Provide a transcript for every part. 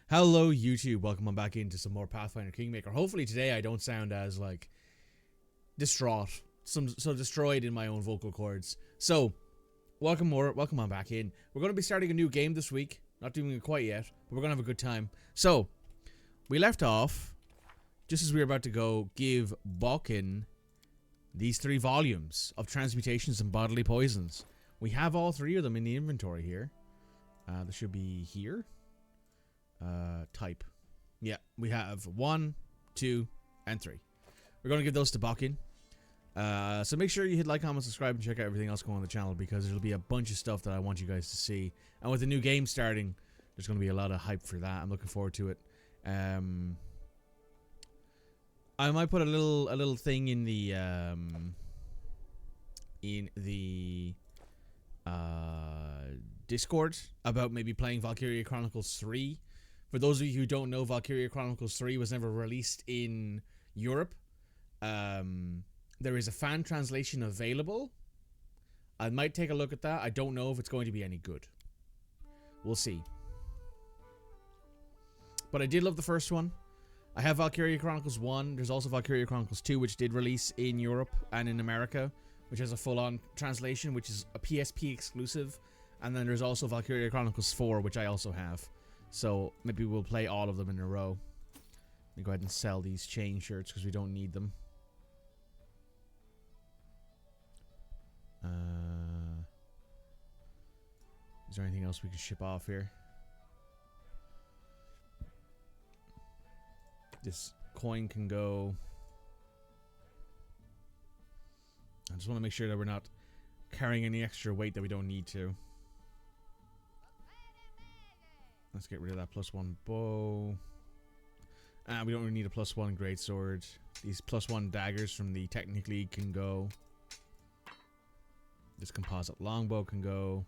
Hello YouTube, welcome on back into some more Pathfinder Kingmaker. Hopefully today I don't sound as like distraught, so destroyed in my own vocal cords. So, welcome on back in. We're going to be starting a new game this week. Not doing it quite yet, but we're going to have a good time. So, we left off just as we were about to go give Balkan these 3 volumes of transmutations and bodily poisons. We have all 3 of them in the inventory here. They should be here. Type. Yeah, we have 1, 2, and 3. We're going to give those to Balkan. So make sure you hit like, comment, subscribe, and check out everything else going on the channel, because there'll be a bunch of stuff that I want you guys to see. And with the new game starting, there's going to be a lot of hype for that. I'm looking forward to it. I might put a little thing in the Discord about maybe playing Valkyria Chronicles 3. For those of you who don't know, Valkyria Chronicles 3 was never released in Europe. There is a fan translation available. I might take a look at that. I don't know if it's going to be any good. We'll see. But I did love the first one. I have Valkyria Chronicles 1. There's also Valkyria Chronicles 2, which did release in Europe and in America, which has a full-on translation, which is a PSP exclusive. And then there's also Valkyria Chronicles 4, which I also have. So maybe we'll play all of them in a row. Let me go ahead and sell these chain shirts because we don't need them. Is there anything else we can ship off here? This coin can go. I just want to make sure that we're not carrying any extra weight that we don't need to. Let's get rid of that +1 bow. We don't really need a +1 greatsword. These +1 daggers from the Technic League can go. This composite longbow can go.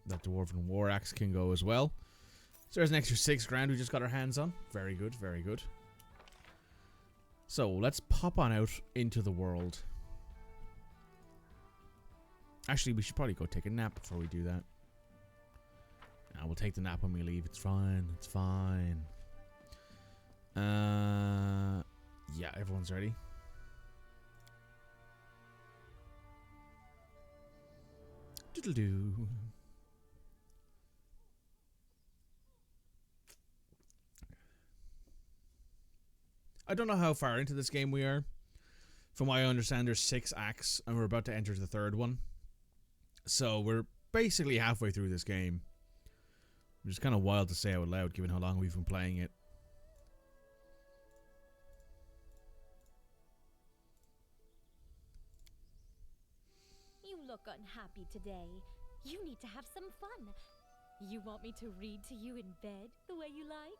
That dwarven war axe can go as well. So there's an extra 6 grand we just got our hands on. Very good, very good. So let's pop on out into the world. Actually, we should probably go take a nap before we do that. We'll take the nap when we leave. It's fine. It's fine. Yeah, everyone's ready. Doodle-doo. I don't know how far into this game we are. From what I understand, there's 6 acts, and we're about to enter the 3rd one. So we're basically halfway through this game. Which is kind of wild to say out loud, given how long we've been playing it. You look unhappy today. You need to have some fun. You want me to read to you in bed the way you like?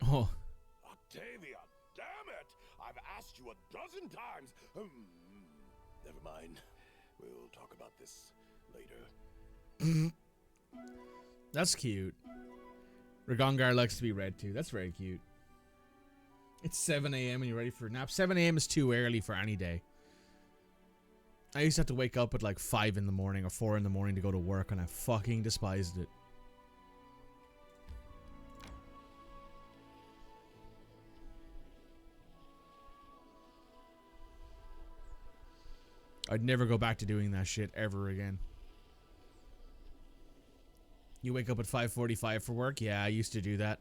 Oh. Octavia, damn it! I've asked you a dozen times. Never mind. We'll talk about this later. That's cute. Ragongar likes to be read to. That's very cute. It's 7 AM and you're ready for a nap. 7 AM is too early for any day. I used to have to wake up at like 5 in the morning or 4 in the morning to go to work, and I fucking despised it. I'd never go back to doing that shit ever again. You wake up at 5:45 for work? Yeah, I used to do that.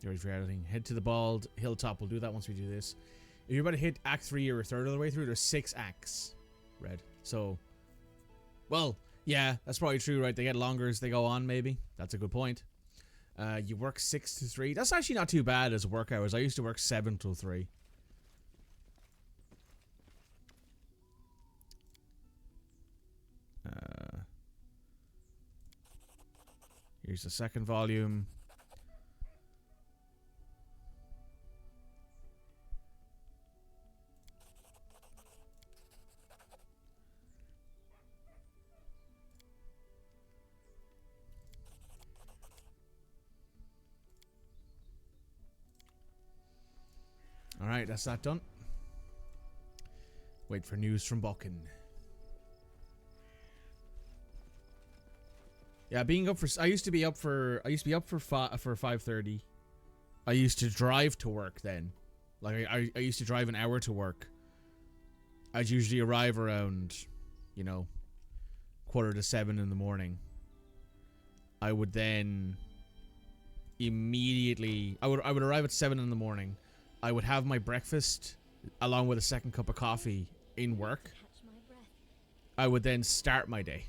You ready for everything? Head to the bald hilltop. We'll do that once we do this. If you're about to hit Act 3 or a third of the way through, there's 6 acts. Red. So, well, yeah, that's probably true, right? They get longer as they go on, maybe. That's a good point. You work 6 to 3. That's actually not too bad as work hours. I used to work 7 till 3. Here's the 2nd volume. Alright, that's that done. Wait for news from Buchan. Yeah, being up for I used to be up for 5:30. I used to drive to work then. Like I used to drive an hour to work. I'd usually arrive around, you know, 6:45 in the morning. I would then immediately I would arrive at 7 in the morning. I would have my breakfast along with a second cup of coffee in work. Catch my breath. I would then start my day.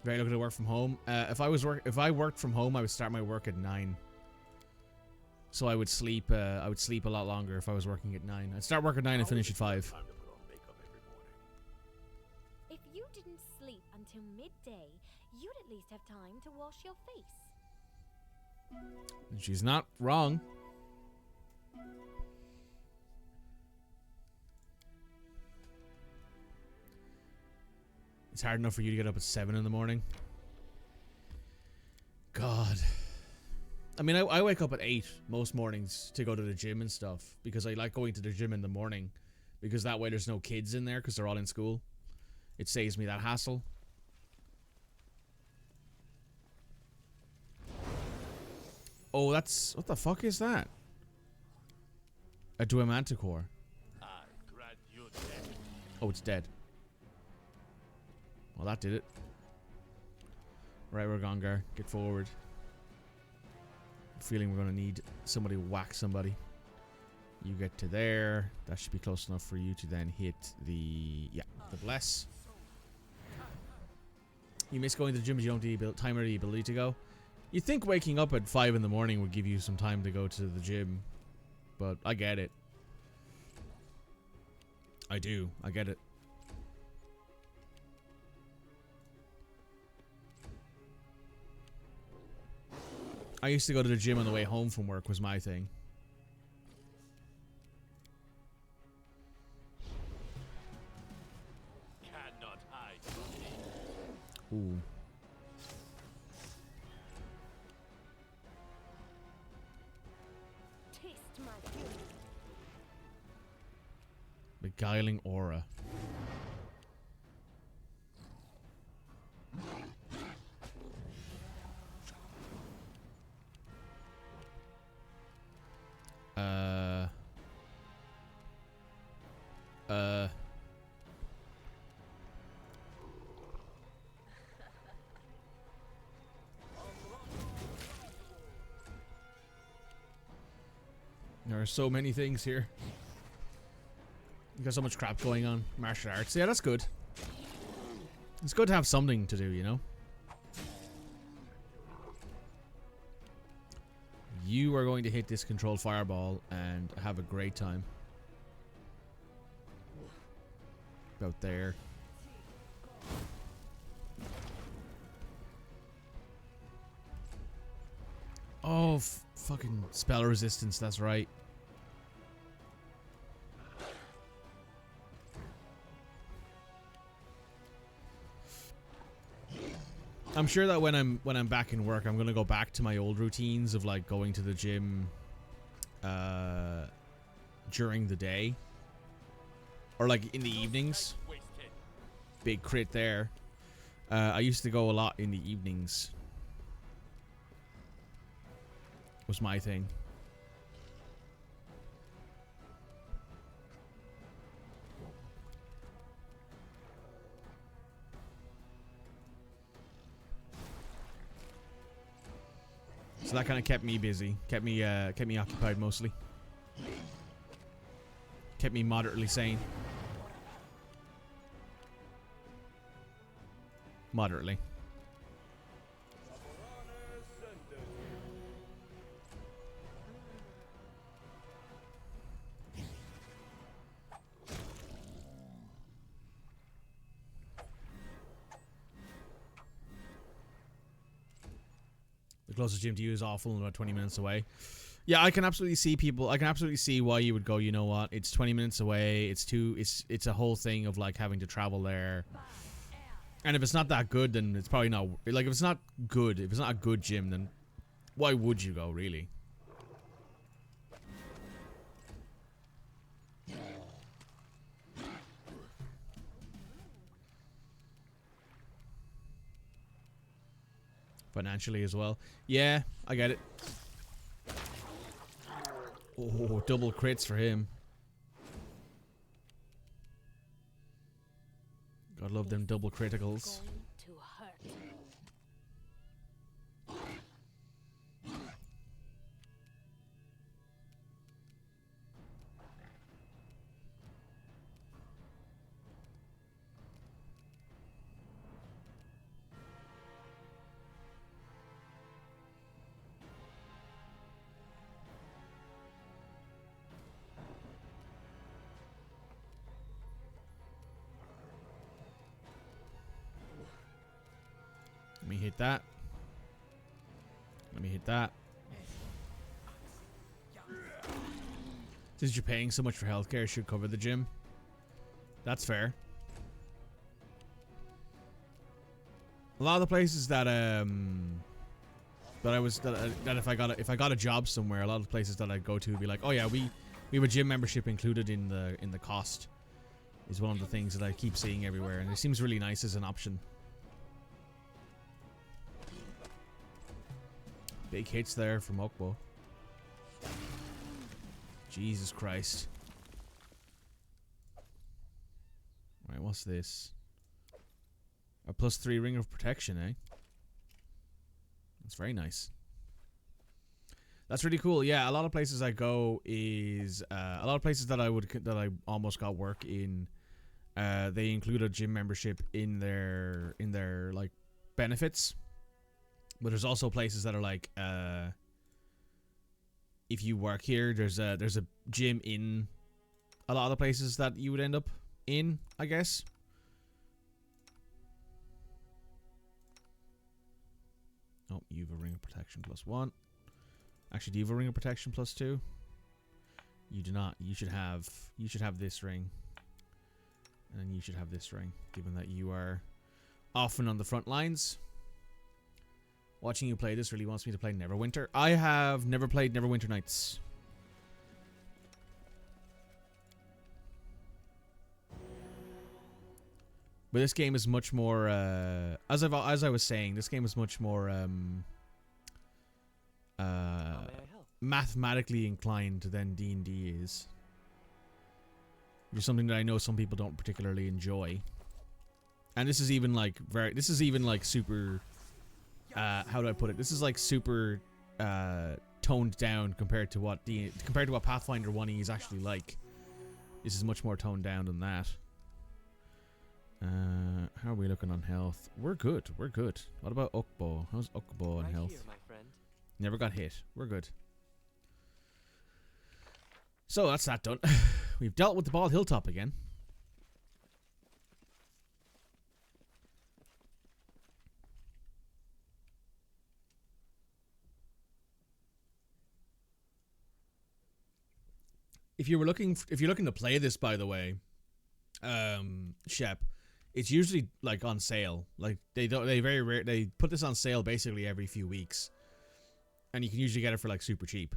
Very looking to work from home. If I worked from home, I would start my work at 9. So I would sleep. I would sleep a lot longer if I was working at 9. I'd start work at 9 and finish at 5. Time to put on makeup every morning. If you didn't sleep until midday, you'd at least have time to wash your face. And she's not wrong. It's hard enough for you to get up at 7 in the morning. God. I mean, I wake up at 8 most mornings to go to the gym and stuff because I like going to the gym in the morning because that way there's no kids in there because they're all in school. It saves me that hassle. Oh, that's... What the fuck is that? A Duemanticore. I grant you death. Oh, it's dead. Well, that did it. Right, we're gone, Gar. Get forward. Feeling we're going to need somebody to whack somebody. You get to there. That should be close enough for you to then hit the... Yeah, the bless. You miss going to the gym, but you don't have the time or the ability to go. You'd think waking up at 5 in the morning would give you some time to go to the gym. But I get it. I do. I get it. I used to go to the gym on the way home from work was my thing. Cannot hide from me. Ooh. Taste my fury. Beguiling aura. There are so many things here. You got so much crap going on. Martial arts. Yeah, that's good. It's good to have something to do, you know? You are going to hit this controlled fireball and have a great time. About there. Oh, fucking spell resistance, that's right. I'm sure that when I'm back in work, I'm gonna go back to my old routines of like going to the gym during the day or like in the evenings. Big crit there. I used to go a lot in the evenings. Was my thing. So that kind of kept me busy, kept me occupied mostly, kept me moderately sane. Moderately. The closest gym to you is awful and about 20 minutes away. Yeah, I can absolutely see people. I can absolutely see why you would go, you know what? It's 20 minutes away. It's a whole thing of like having to travel there. And if it's not that good, then it's probably not... Like, if it's not good, if it's not a good gym, then why would you go, really? Financially as well. Yeah, I get it. Oh, double crits for him. God love them double criticals. Let me hit that. Let me hit that. Since you're paying so much for healthcare, should cover the gym. That's fair. A lot of the places that if I got a job somewhere, a lot of the places that I go to would be like, oh yeah, we have a gym membership included in the cost. Is one of the things that I keep seeing everywhere, and it seems really nice as an option. Big hits there from Okbo. Jesus Christ. Right, what's this? A +3 ring of protection, eh? That's very nice. That's really cool. Yeah, a lot of places I go is a lot of places that I almost got work in. They include a gym membership in their like benefits. But there's also places that are like, if you work here, there's a gym in a lot of the places that you would end up in, I guess. Oh, you have a ring of protection +1. Actually, do you have a ring of protection +2? You do not. You should have this ring, and then you should have this ring, given that you are often on the front lines. Watching you play this really wants me to play Neverwinter. I have never played Neverwinter Nights. But this game is much more, as I was saying, this game is much more mathematically inclined than D&D is. Which is something that I know some people don't particularly enjoy. And this is even like super. How do I put it? This is like super toned down compared to what Pathfinder 1E is actually like. This is much more toned down than that. How are we looking on health? We're good. We're good. What about Okbo? How's Okbo on health? Here, my friend. Never got hit. We're good. So that's that done. We've dealt with the Bald Hilltop again. If you're looking to play this, by the way, Shep, it's usually like on sale. Like they put this on sale basically every few weeks, and you can usually get it for like super cheap.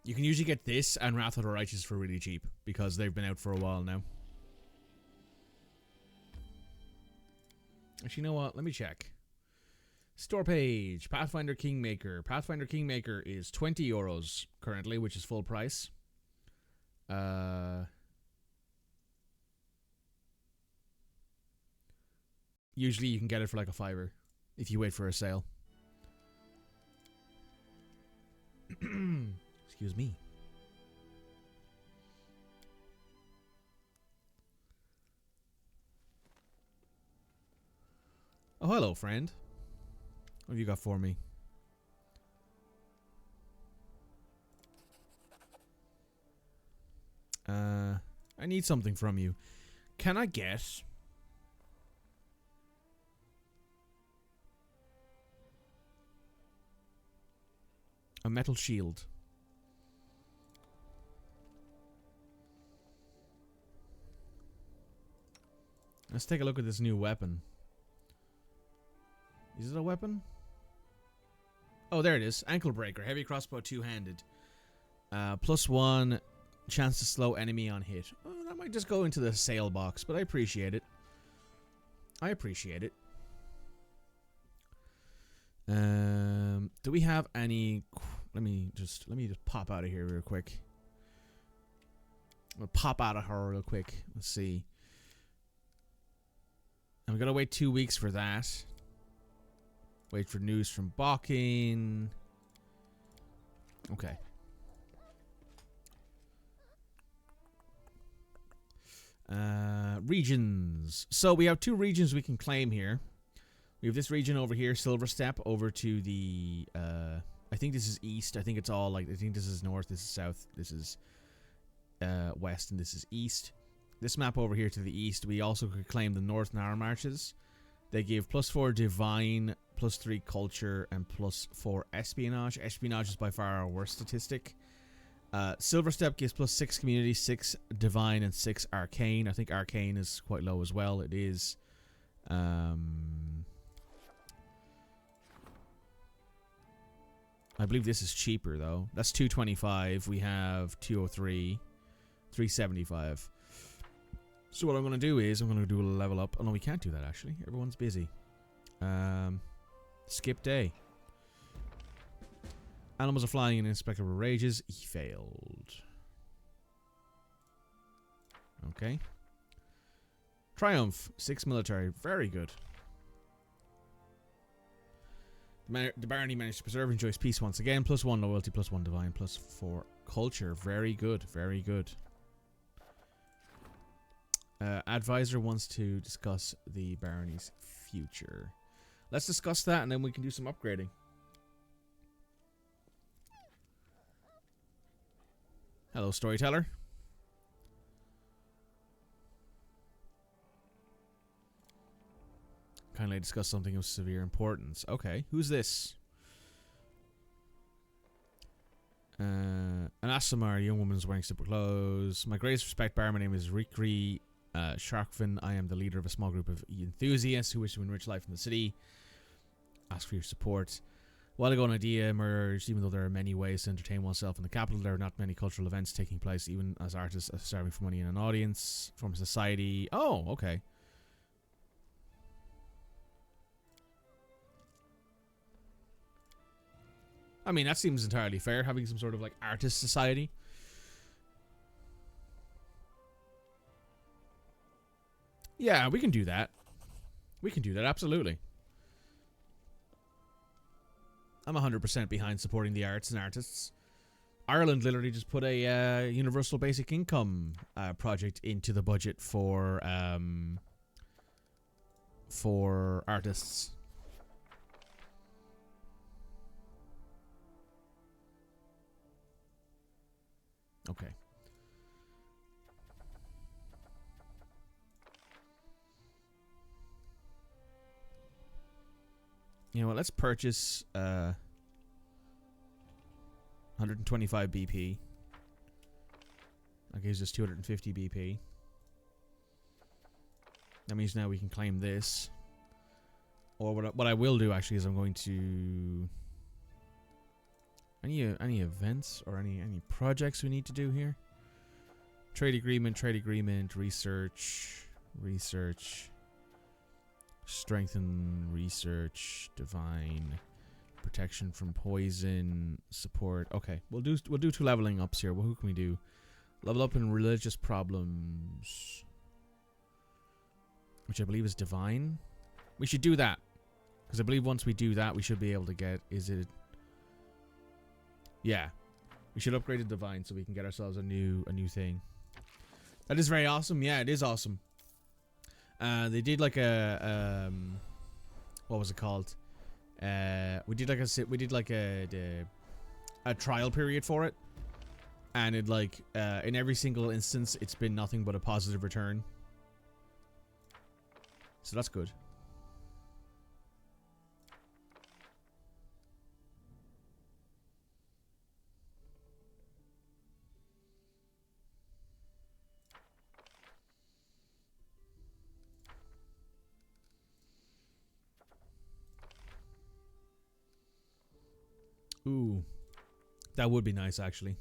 You can usually get this and Wrath of the Righteous for really cheap because they've been out for a while now. Actually, you know what? Let me check. Store page. Pathfinder Kingmaker. Pathfinder Kingmaker is 20 euros currently, which is full price. Usually you can get it for like a $5 if you wait for a sale. Excuse me. Oh, hello, friend. What have you got for me? I need something from you. Can I get A metal shield. Let's take a look at this new weapon. Is it a weapon? Oh, there it is. Ankle breaker. Heavy crossbow, two-handed. +1 chance to slow enemy on hit. Oh, that might just go into the sale box, but I appreciate it. I appreciate it. Do we have any? Let me just pop out of here real quick. I'll pop out of her real quick. Let's see. I'm gonna wait 2 weeks for that. Wait for news from Balking. Okay. Regions. So we have 2 regions we can claim here. We have this region over here, Silver Step, over to the, I think this is east. I think it's all like, I think this is north, this is south, this is west, and this is east. This map over here to the east, we also could claim the North Narrow Marches. They give +4 Divine, +3 Culture, and +4 Espionage. Espionage is by far our worst statistic. Silver Step gives +6 Community, 6 Divine, and 6 Arcane. I think Arcane is quite low as well. It is. I believe this is cheaper though. That's 225. We have 203, 375. So what I'm going to do is I'm going to do a level up. Oh no, we can't do that actually. Everyone's busy. Skip day. Animals are flying in Inspector Rages. He failed. Okay. Triumph. 6 military. Very good. The barony managed to preserve and enjoys peace once again. +1 loyalty, +1 divine, +4 culture. Very good. Very good. Advisor wants to discuss the barony's future. Let's discuss that and then we can do some upgrading. Hello, storyteller. Kindly discuss something of severe importance. Okay, who's this? An Aasimar, a young woman is wearing simple clothes. My greatest respect, bar. My name is Rikri Sharkvin. I am the leader of a small group of enthusiasts who wish to enrich life in the city. Ask for your support. A while ago, an idea emerged. Even though there are many ways to entertain oneself in the capital, there are not many cultural events taking place, even as artists are starving for money in an audience from society. Oh, okay. I mean, that seems entirely fair, having some sort of, like, artist society. Yeah, we can do that. We can do that, absolutely. I'm 100% behind supporting the arts and artists. Ireland literally just put a universal basic income project into the budget for artists. Okay. You know what? Let's purchase 125 BP. That gives us 250 BP. That means now we can claim this. Or what I will do actually is I'm going to any events or any projects we need to do here. Trade agreement, research, strengthen research, divine, protection from poison, support. Okay, we'll do 2 leveling ups here. Well, who can we do? Level up in religious problems, which I believe is divine. We should do that because I believe once we do that, we should be able to get. Is it? Yeah, we should upgrade to divine so we can get ourselves a new thing. That is very awesome. Yeah, it is awesome. They did like a what was it called? We did like a trial period for it, and it like in every single instance it's been nothing but a positive return. So that's good. Ooh. That would be nice, actually.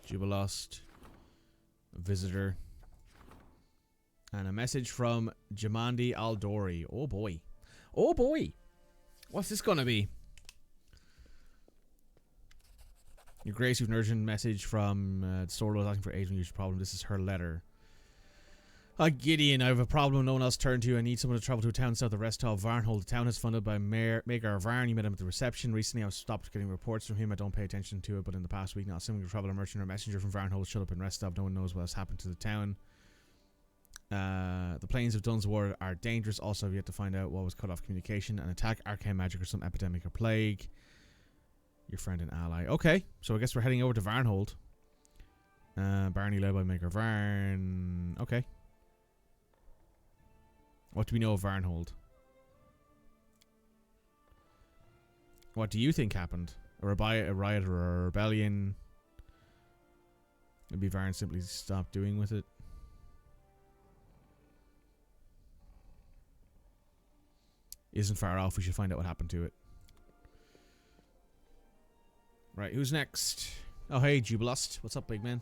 Jubilost. A visitor. And a message from Jamandi Aldori. Oh boy. Oh boy. What's this gonna be? Your Grace, you've an urgent message from the store was asking for aid when you problem. This is her letter. Hi Gideon, I have a problem no one else turned to. I need someone to travel to a town south of the rest of Varnhold. The town is funded by Maker Varn. You met him at the reception. Recently I've stopped getting reports from him. I don't pay attention to it, but in the past week now, assuming a traveler, merchant, or messenger from Varnhold showed up in Restov. No one knows what has happened to the town. The plains of Dunswar are dangerous. Also, I've yet to find out what was cut off communication. An attack, arcane magic, or some epidemic or plague. Your friend and ally. Okay, so I guess we're heading over to Varnhold. Barney led by Maker Varn. Okay. What do we know of Varnhold? What do you think happened? A riot or a rebellion? Maybe Varn simply stopped doing with it. Isn't far off. We should find out what happened to it. Right, who's next? Oh, hey, Jubilost. What's up, big man?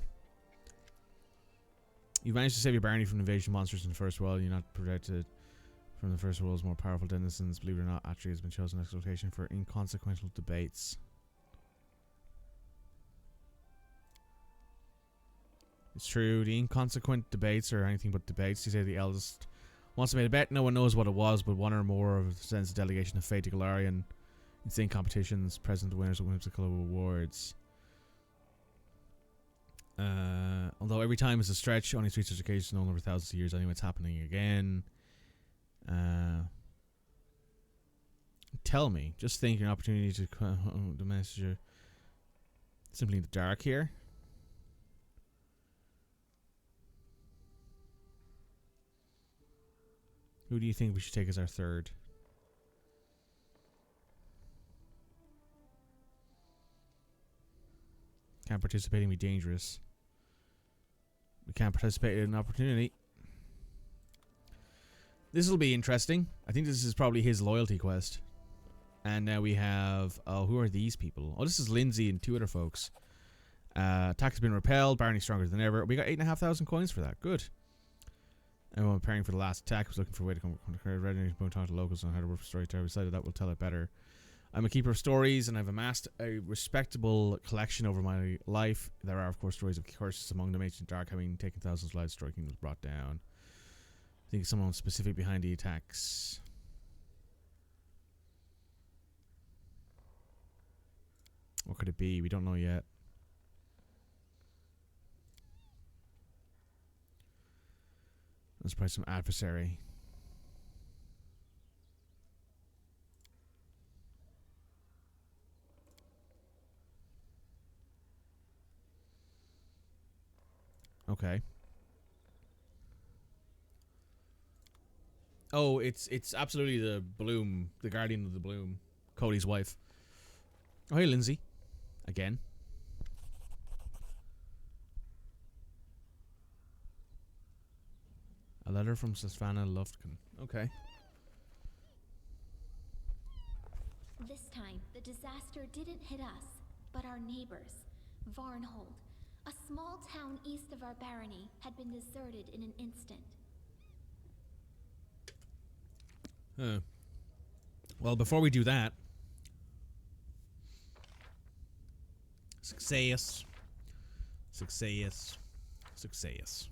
You've managed to save your Barney from invasion monsters in the First World. You're not protected from the First World's more powerful denizens. Believe it or not, Atri has been chosen as location for inconsequential debates. It's true. The inconsequent debates are anything but debates. You say the eldest wants to make a bet. No one knows what it was, but one or more of sends a delegation of fate to Galarian. Insane competitions, present winners of whimsical awards. Although every time is a stretch, only 3 such occasions known over thousands of years. Anyway, it's happening again. Tell me. Just think an opportunity to the messenger. Simply in the dark here. Who do you think we should take as our third? Can't participate and be dangerous. We can't participate in an opportunity. This will be interesting. I think this is probably his loyalty quest. And now we have... Oh, who are these people? Oh, this is Lindsay and 2 other folks. Attack has been repelled. Barney stronger than ever. We got 8,500 coins for that. Good. Everyone preparing for the last attack was looking for a way to come to the ready to talk to locals on how to work for storyteller. We decided that will tell it better. I'm a keeper of stories, and I've amassed a respectable collection over my life. There are, of course, stories of curses among them. Ancient dark having taken thousands of lives, striking was brought down. I think someone specific behind the attacks. What could it be? We don't know yet. Let's probably some adversary. Okay. Oh, it's absolutely the Bloom, the Guardian of the Bloom, Cody's wife. Oh, hey, Lindsay. Again. A letter from Sasvana Luftkin. Okay. This time, the disaster didn't hit us, but our neighbors. Varnhold, a small town east of our barony, had been deserted in an instant. Well, before we do that... Success. Success. Success.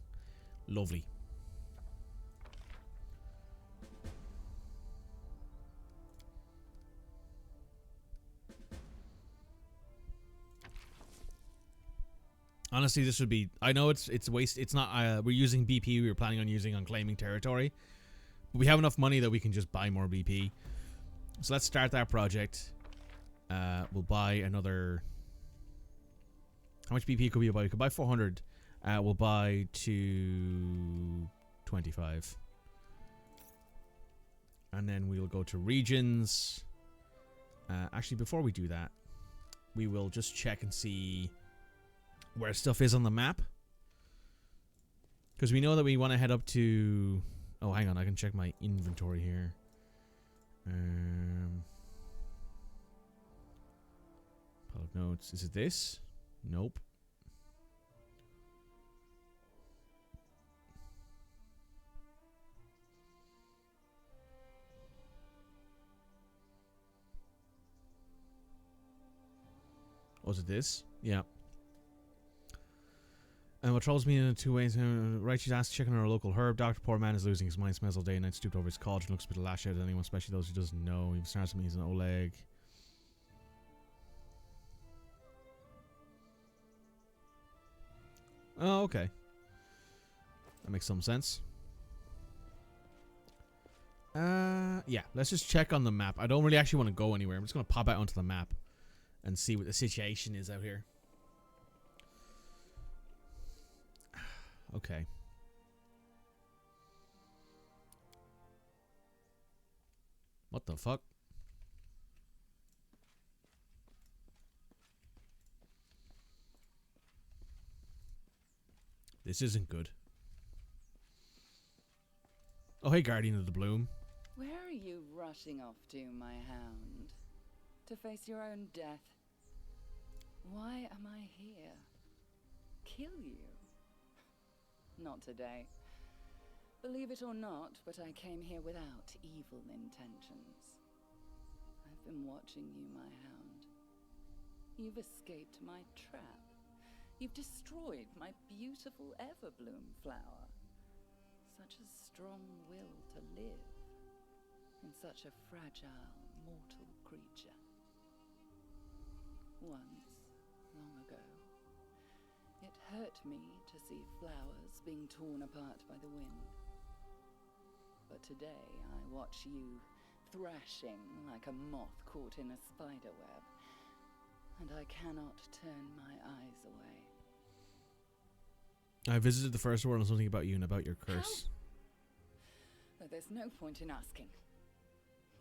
Lovely. Honestly, this would be... I know it's waste. It's not... we're using BP we were planning on using on claiming territory. But we have enough money that we can just buy more BP. So let's start that project. We'll buy another... How much BP could we buy? We could buy 400. We'll buy 225. And then we'll go to regions. Actually, before we do that, we will just check and see... where stuff is on the map, because we know that we want to head up to... Oh, hang on, I can check my inventory here. Public notes. Is it this? Nope. Was it this? Yeah. And what troubles me in two ways. Right, she's asked checking on her local herb doctor. Poor man is losing his mind. Smells all day and night. Stooped over his cauldron. Looks a bit lash out at anyone, especially those who doesn't know. He starts to me. He's an Oleg. Oh, okay. That makes some sense. Yeah. Let's just check on the map. I don't really actually want to go anywhere. I'm just going to pop out onto the map and see what the situation is out here. Okay. What the fuck? This isn't good. Oh, hey, Guardian of the Bloom. Where are you rushing off to, my hound? To face your own death? Why am I here? Kill you? Not today. Believe it or not, but I came here without evil intentions. I've been watching you, my hound. You've escaped my trap. You've destroyed my beautiful Everbloom flower. Such a strong will to live in such a fragile, mortal creature. Once, long ago, it hurt me to see flowers being torn apart by the wind. But today I watch you thrashing like a moth caught in a spider web, and I cannot turn my eyes away. I visited the first world and something about you and about your curse. Though there's no point in asking.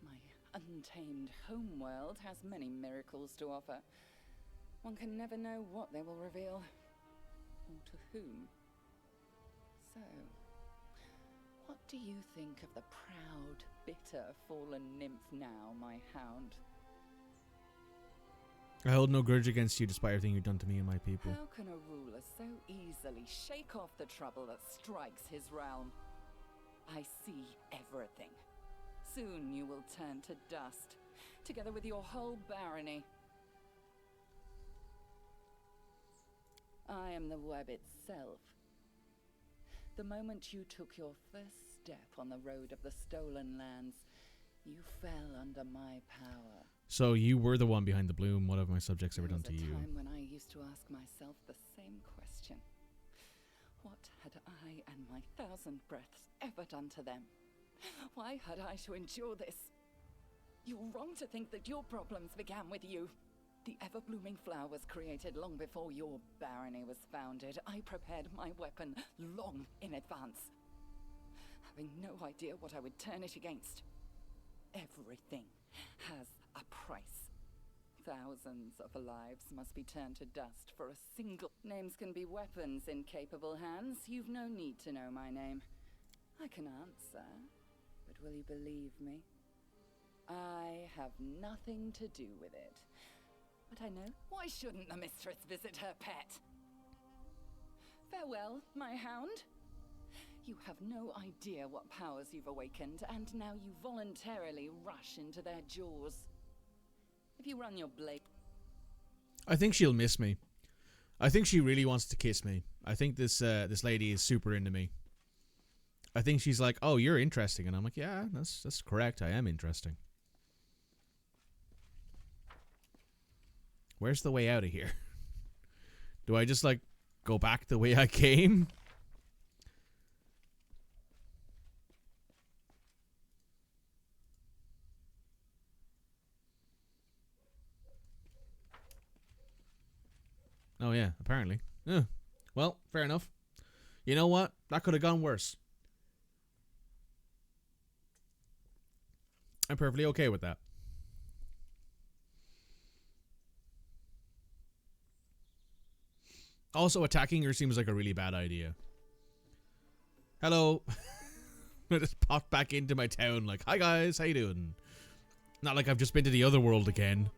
My untamed homeworld has many miracles to offer. One can never know what they will reveal, or to whom. So, what do you think of the proud, bitter, fallen nymph now, my hound? I hold no grudge against you despite everything you've done to me and my people. How can a ruler so easily shake off the trouble that strikes his realm? I see everything. Soon you will turn to dust, together with your whole barony. I am the web itself. The moment you took your first step on the road of the stolen lands, you fell under my power. So you were the one behind the bloom. What have my subjects ever done to you? There was a time when I used to ask myself the same question. What had I and my 1,000 breaths ever done to them? Why had I to endure this? You're wrong to think that your problems began with you. The ever-blooming flower was created long before your barony was founded. I prepared my weapon long in advance, having no idea what I would turn it against. Everything has a price. Thousands of lives must be turned to dust for a single... Names can be weapons in capable hands. You've no need to know my name. I can answer, but will you believe me? I have nothing to do with it. But I know, why shouldn't the mistress visit her pet? Farewell, my hound. You have no idea what powers you've awakened, and now you voluntarily rush into their jaws. If you run your blade... I think she'll miss me. I think she really wants to kiss me. I think this lady is super into me. I think she's like, oh, you're interesting. And I'm like, yeah, that's correct. I am interesting. Where's the way out of here? Do I just, like, go back the way I came? Oh, yeah, apparently. Well, fair enough. You know what? That could have gone worse. I'm perfectly okay with that. Also, attacking her seems like a really bad idea. Hello. I just popped back into my town like, hi guys, how you doing? Not like I've just been to the other world again.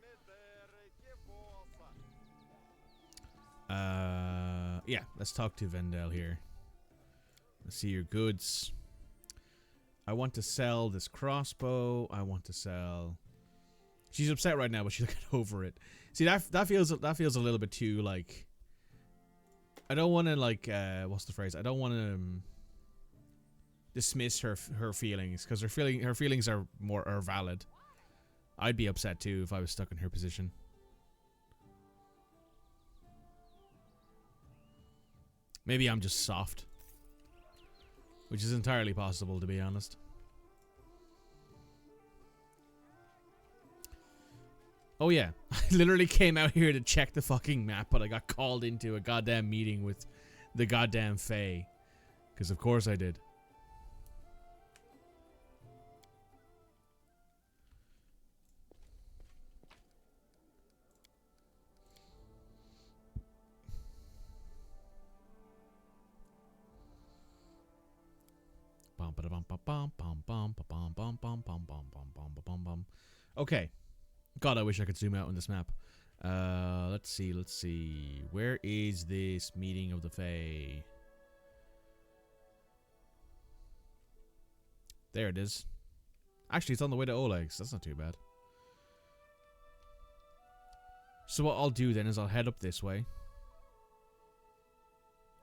Yeah, let's talk to Vendel here. Let's see your goods. I want to sell this crossbow. I want to sell... She's upset right now, but she'll get over it. See, that feels a little bit too, like... I don't want to, like, what's the phrase? I don't want to dismiss her feelings, because her feelings are valid. I'd be upset too if I was stuck in her position. Maybe I'm just soft. Which is entirely possible, to be honest. Oh yeah, I literally came out here to check the fucking map, but I got called into a goddamn meeting with the goddamn Fae. Because of course I did. Okay. God, I wish I could zoom out on this map. Let's see. Where is this meeting of the Fae? There it is. Actually, it's on the way to Oleg's. That's not too bad. So what I'll do then is I'll head up this way.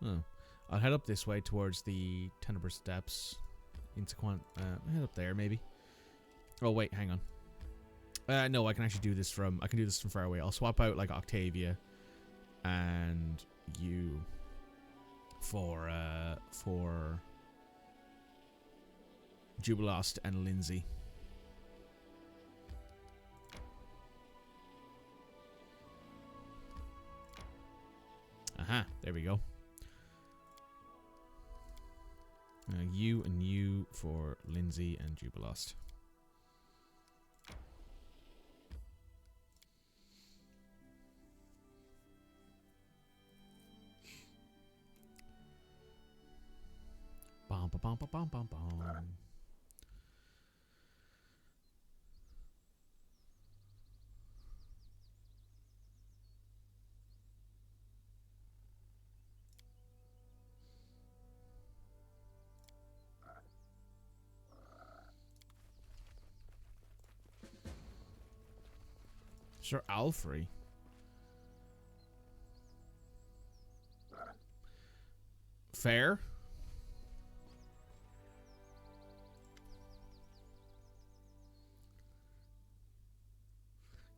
Oh. I'll head up this way towards the Tenebrous Steps. Into head up there, maybe. Oh, wait, hang on. No, I can actually do this from... I can do this from far away. I'll swap out, like, Octavia and you for Jubilost and Lindsay. Aha, there we go. You and you for Lindsay and Jubilost. Bum, ba, bum, ba, bum, bum, bum. Sir Alfrey. Fair.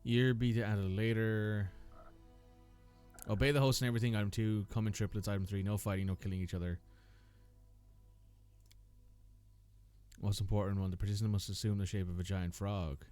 Year be added later. Obey the host and everything. Item 2. Come in triplets. Item 3. No fighting, no killing each other. Most important one. The participant must assume the shape of a giant frog.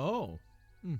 Oh. Hmm.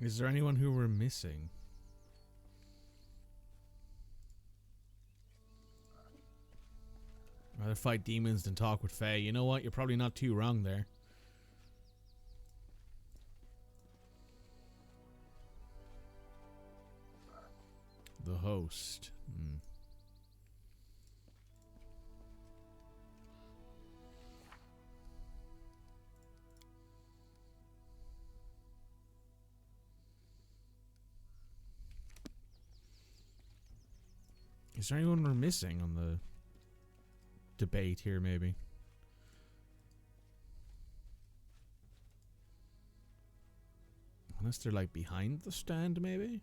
Is there anyone who we're missing? Rather fight demons than talk with Fae. You know what? You're probably not too wrong there. The host. Hmm. Is there anyone we're missing on the debate here, maybe? Unless they're like behind the stand, maybe?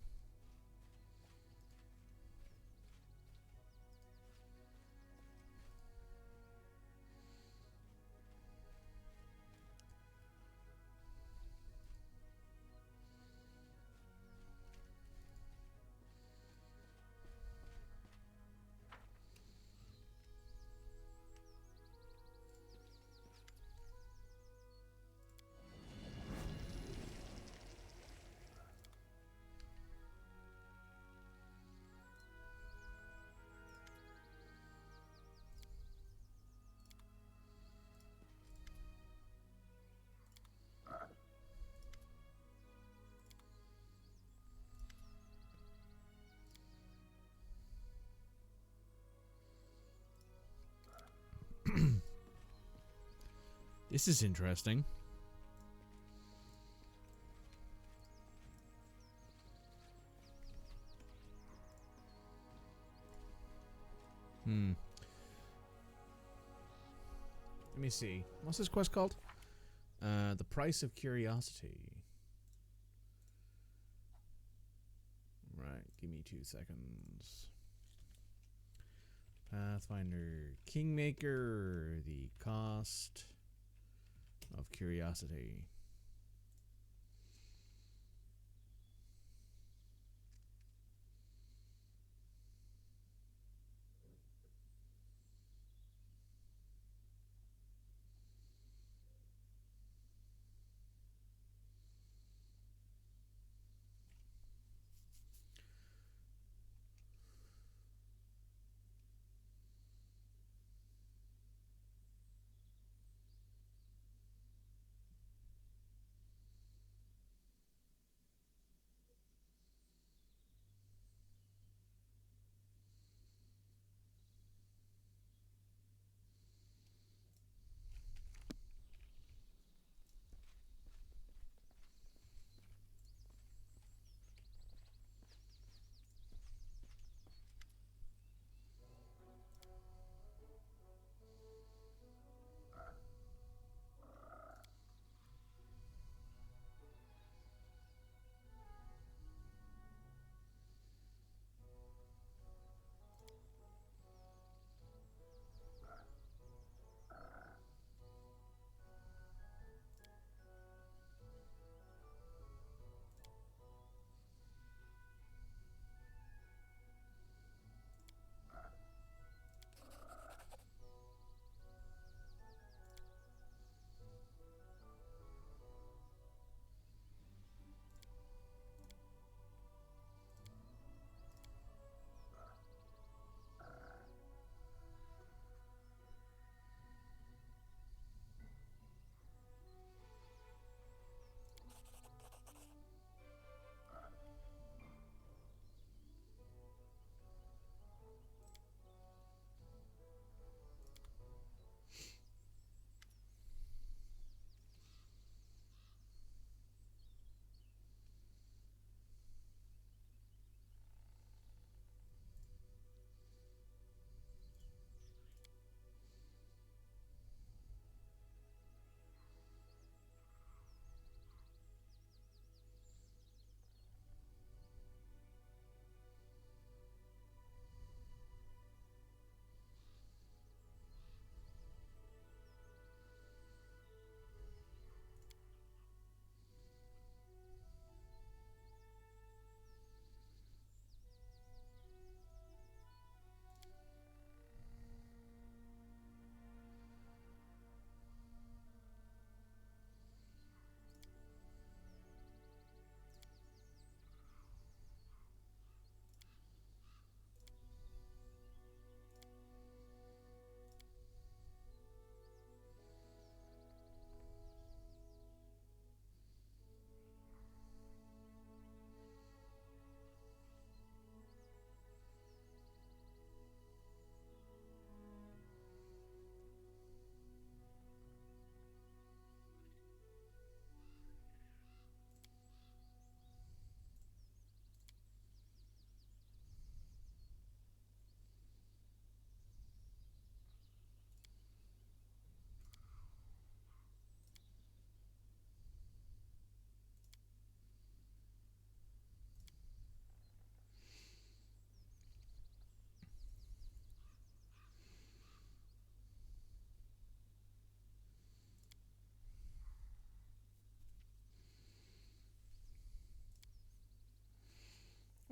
This is interesting. Let me see. What's this quest called? The Price of Curiosity. Right, give me 2 seconds. Pathfinder Kingmaker, the cost of curiosity.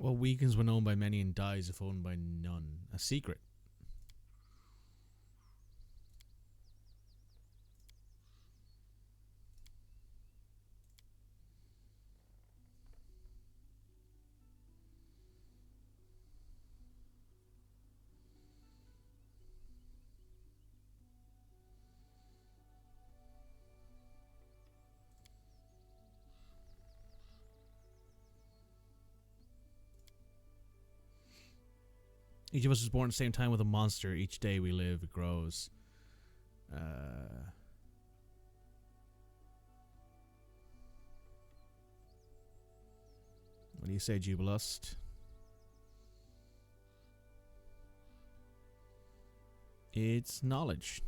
What weakens when owned by many and dies if owned by none? A secret. Each of us is born at the same time with a monster. Each day we live, it grows. What do you say, Jubilust? It's knowledge.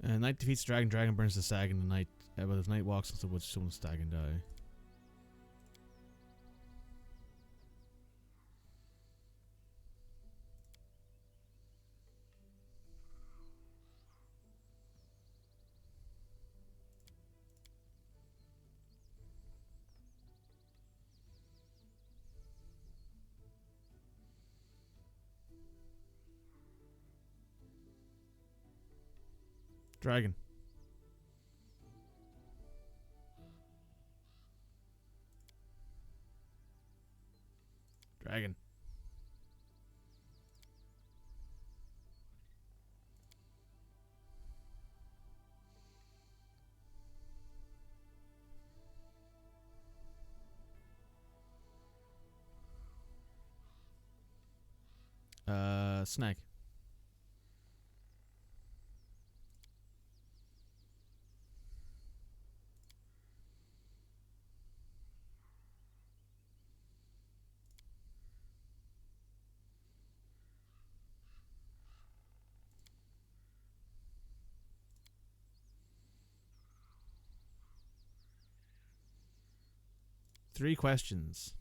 Night defeats dragon. Dragon burns the stag in the night. But if night walks into the woods, someone stag and die. Dragon. Dragon. Snag. Three questions.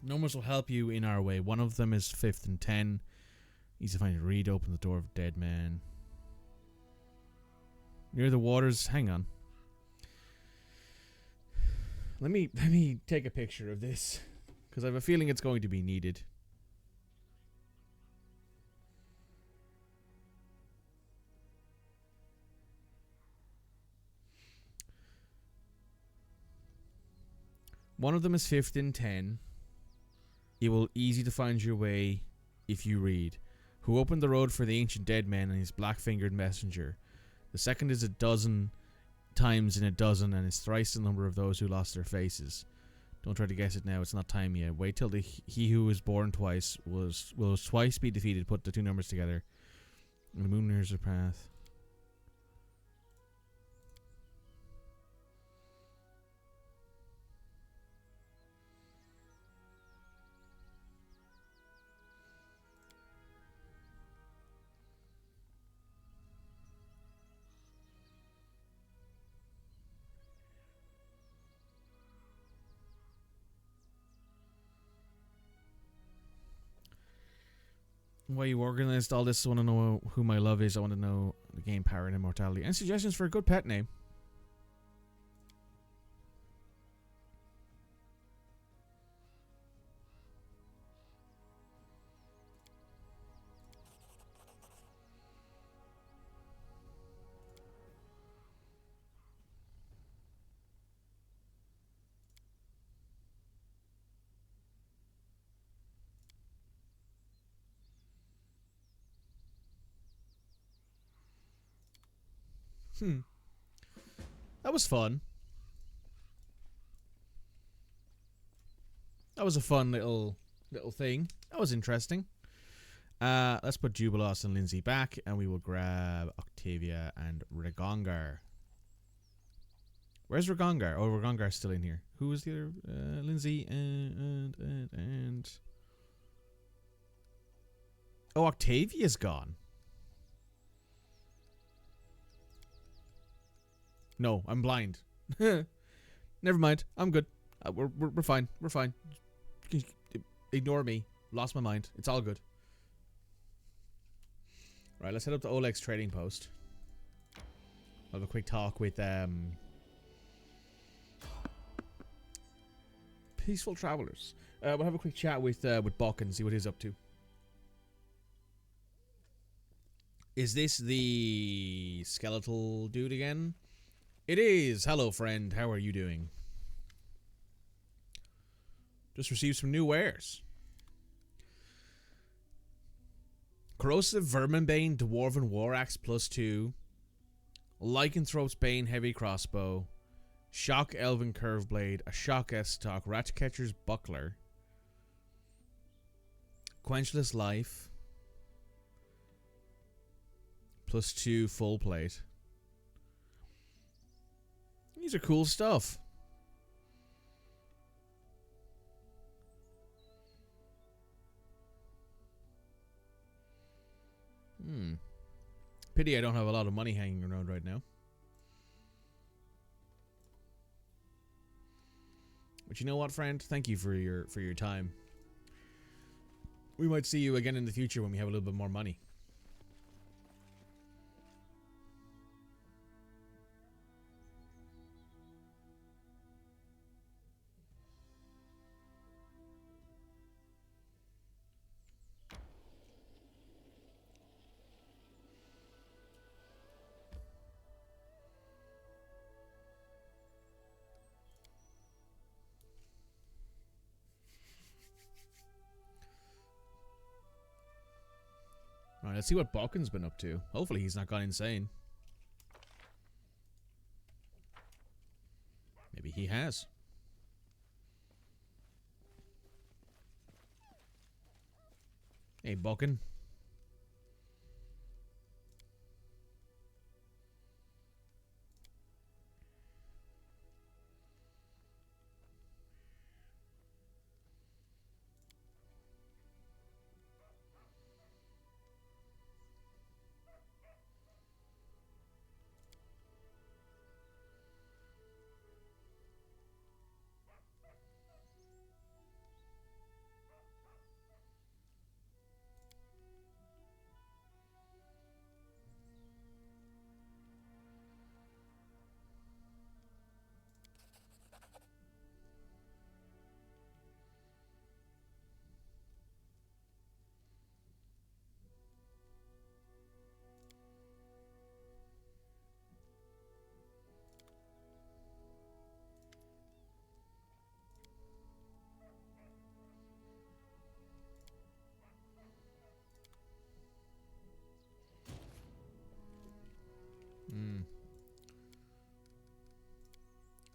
Numbers will help you in our way. One of them is 5th and 10. Easy to find a read. Open the door of dead man. Near the waters. Hang on. Let me take a picture of this, because I have a feeling it's going to be needed. One of them is 5th and 10. It will easy to find your way if you read. Who opened the road for the ancient dead man and his black-fingered messenger. The second is 12 times in a dozen and is thrice the number of those who lost their faces. Don't try to guess it now, it's not time yet. Wait till he who was born twice will twice be defeated. Put the two numbers together. And the moon nears her path. Why you organized all this? I want to know who my love is. I want to know the game power and immortality. And suggestions for a good pet name. That was fun. That was a fun little thing. That was interesting. Let's put Jubilos and Lindsay back, and we will grab Octavia and Regongar. Where's Regongar? Oh, Regongar's still in here. Who was the other? Lindsay and... Oh, Octavia's gone. No, I'm blind. Never mind. I'm good. We're fine. We're fine. Ignore me. Lost my mind. It's all good. Right, let's head up to Oleg's trading post. I'll have a quick talk with Peaceful Travelers. We'll have a quick chat with Buck and see what he's up to. Is this the skeletal dude again? It is. Hello, friend. How are you doing? Just received some new wares. Corrosive Verminbane Dwarven War Axe +2. Lycanthrope's Bane Heavy Crossbow. Shock Elven Curve Blade. A Shock S-Stock. Ratcatcher's Buckler. Quenchless Life. +2 Full Plate. These are cool stuff. Pity I don't have a lot of money hanging around right now. But you know what, friend? Thank you for your time. We might see you again in the future when we have a little bit more money. Alright, let's see what Balkan's been up to. Hopefully he's not gone insane. Maybe he has. Hey, Balkan.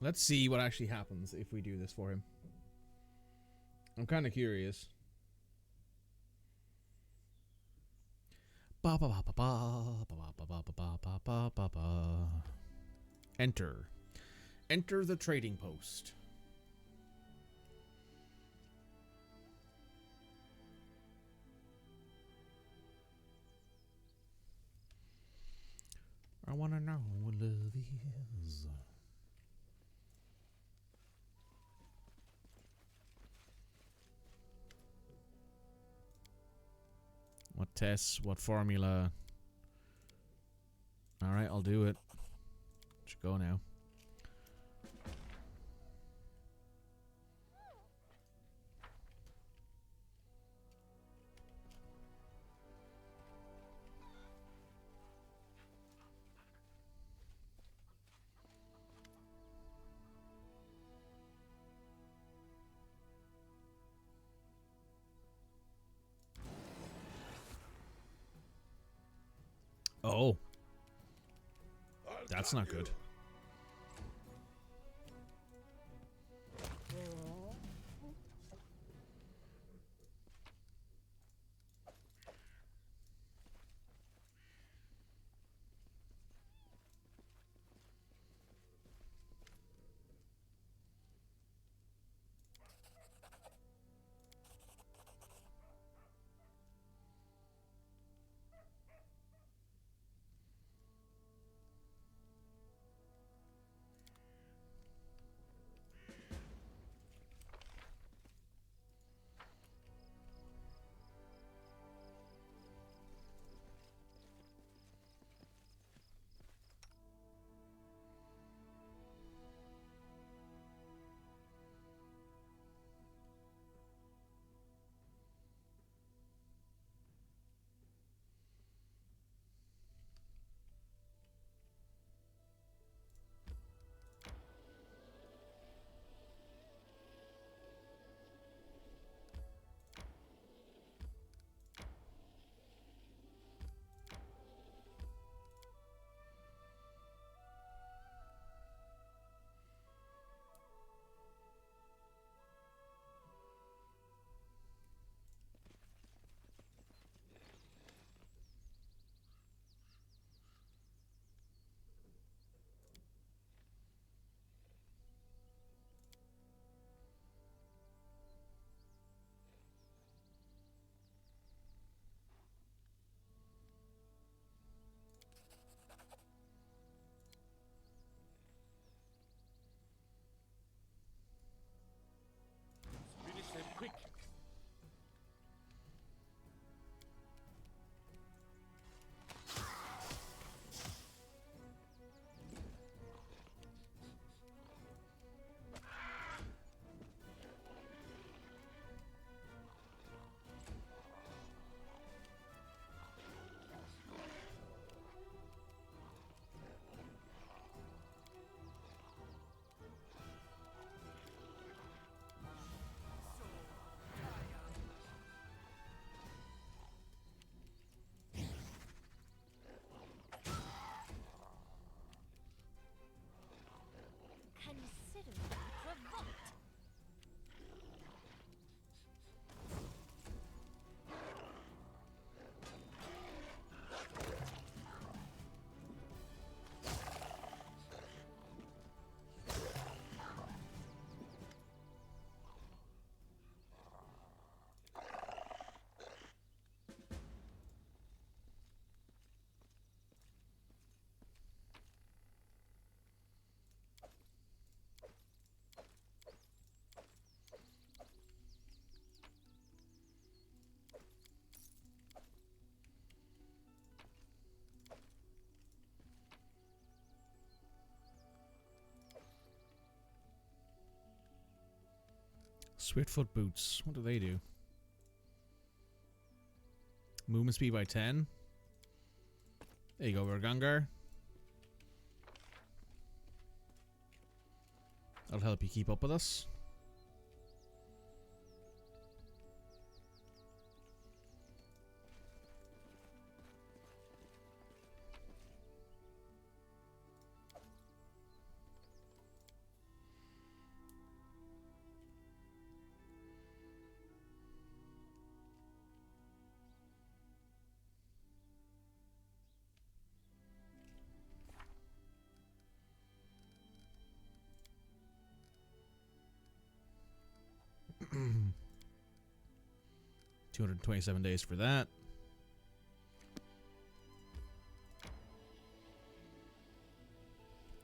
Let's see what actually happens if we do this for him. I'm kind of curious. Enter. Enter the trading post. I want to know what love is. What tests? What formula? Alright, I'll do it. Should go now. Oh. That's not good. Swiftfoot boots. What do they do? Movement speed by 10. There you go, Vergangar. That'll help you keep up with us. $227 days for that.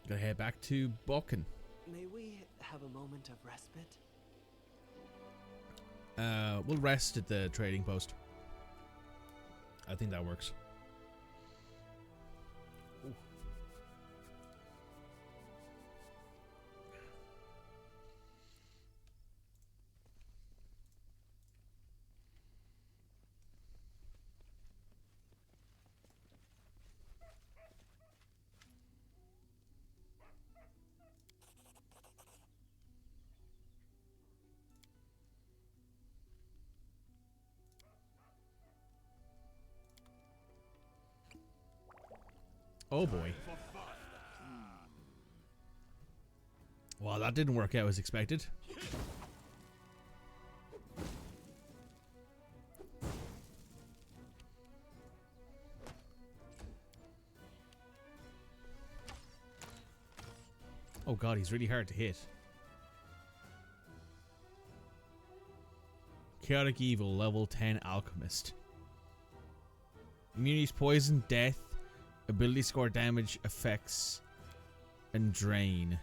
Gotta head back to Balkan. May we have a moment of respite? We'll rest at the trading post. I think that works. Ooh. Oh boy. Well, that didn't work out as expected. Oh god, he's really hard to hit. Chaotic Evil, level 10 Alchemist. Immunities poison, death, ability score damage, effects, and drain.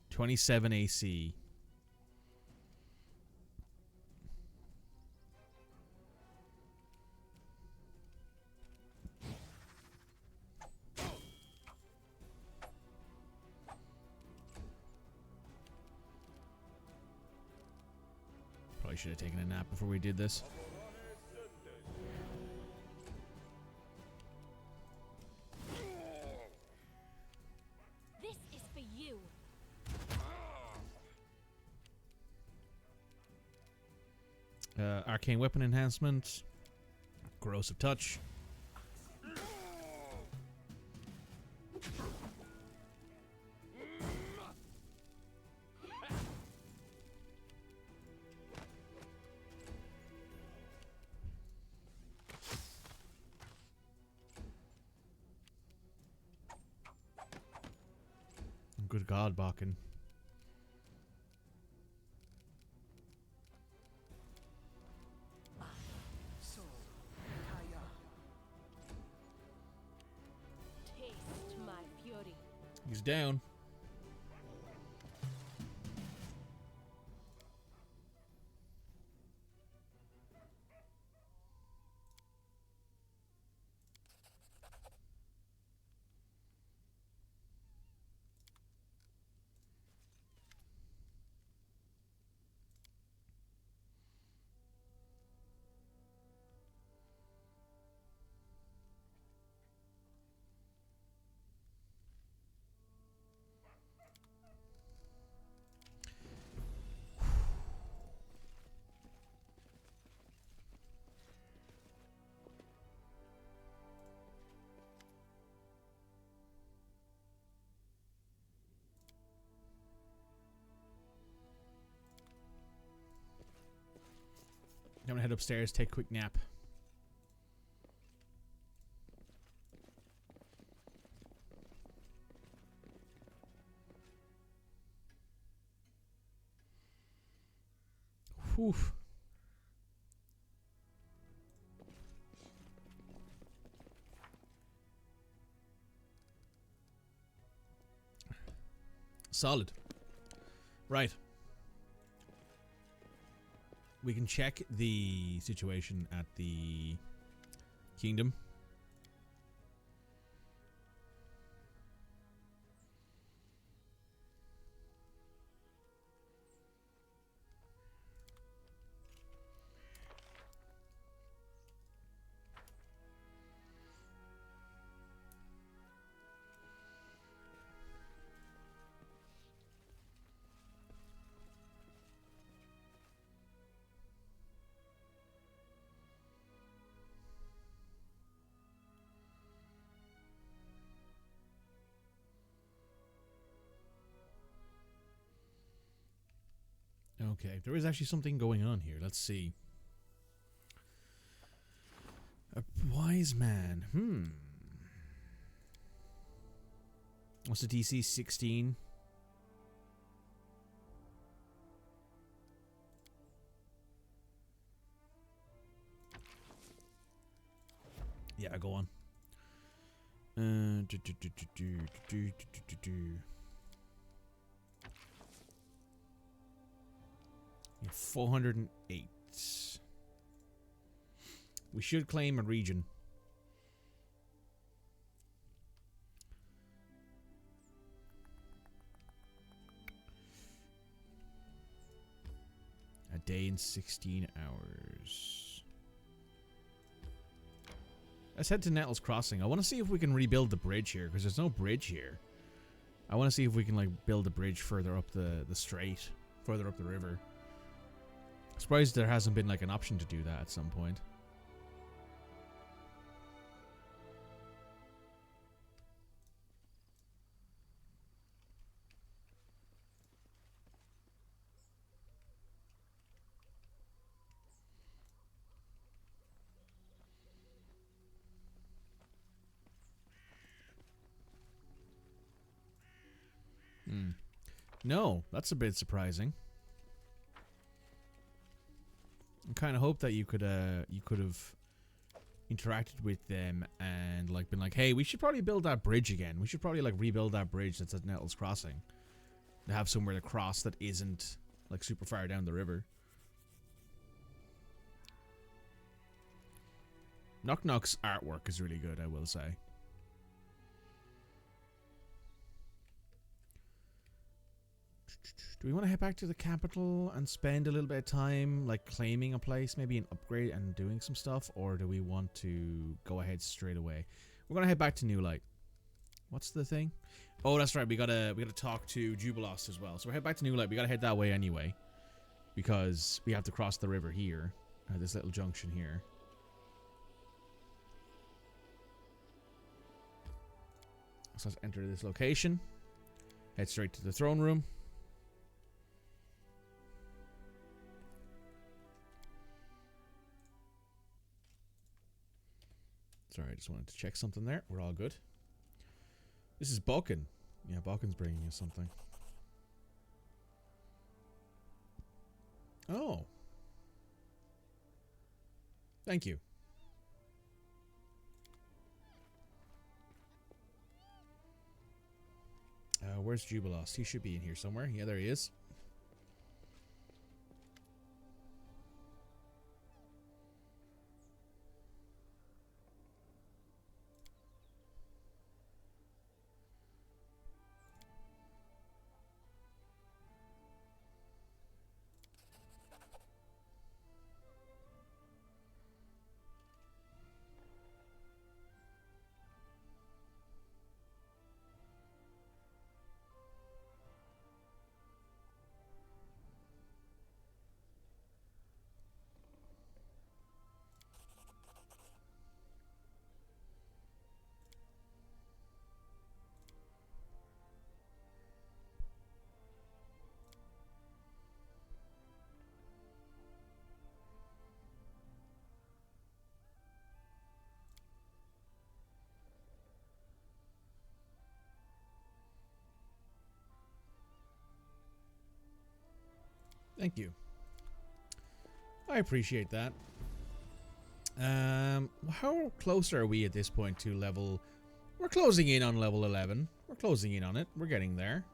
27 AC. Probably should have taken a nap before we did this. This is for you. Arcane weapon enhancement. Corrosive touch. Good God, Bakken. Taste my fury. He's down. I'm gonna head upstairs, take a quick nap. Whew. Solid. Right. We can check the situation at the kingdom. Okay, there is actually something going on here. Let's see. A wise man. What's the DC? 16. Yeah, go on. 408. We should claim a region. A day and 16 hours. Let's head to Nettles Crossing. I want to see if we can rebuild the bridge here, because there's no bridge here. I want to see if we can like build a bridge further up the strait, further up the river. Surprised there hasn't been like an option to do that at some point. No, that's a bit surprising. I kind of hope that you could have interacted with them and like been like, hey, we should probably build that bridge again. We should probably like rebuild that bridge that's at Nettles Crossing. To have somewhere to cross that isn't like super far down the river. Knock Knock's artwork is really good, I will say. Do we want to head back to the capital and spend a little bit of time like claiming a place, maybe an upgrade and doing some stuff, or do we want to go ahead straight away? We're gonna head back to New Light. What's the thing? Oh, that's right. We gotta talk to Jubilos as well. So we head back to New Light. We gotta head that way anyway, because we have to cross the river here, this little junction here. So let's enter this location. Head straight to the throne room. Sorry, I just wanted to check something there. We're all good. This is Balkan. Yeah, Balkan's bringing us something. Oh. Thank you. Where's Jubilos? He should be in here somewhere. Yeah, there he is. Thank you. I appreciate that. How close are we at this point to level... We're closing in on level 11. We're closing in on it. We're getting there.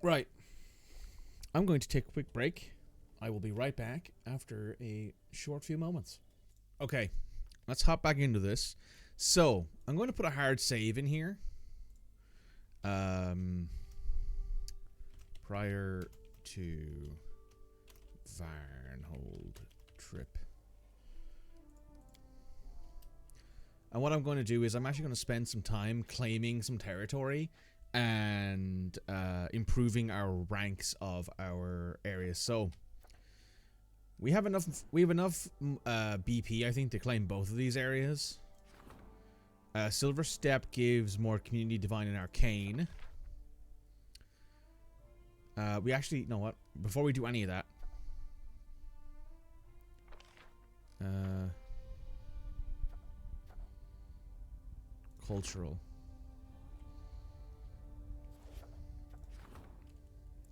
Right. I'm going to take a quick break. I will be right back after a short few moments. Okay. Let's hop back into this. So, I'm going to put a hard save in here. Prior to Varnhold trip. And what I'm going to do is I'm actually going to spend some time claiming some territory and improving our ranks of our areas. So we have enough BP, I think, to claim both of these areas. Silver Step gives more community, divine, and arcane. We actually, you know what? Before we do any of that, cultural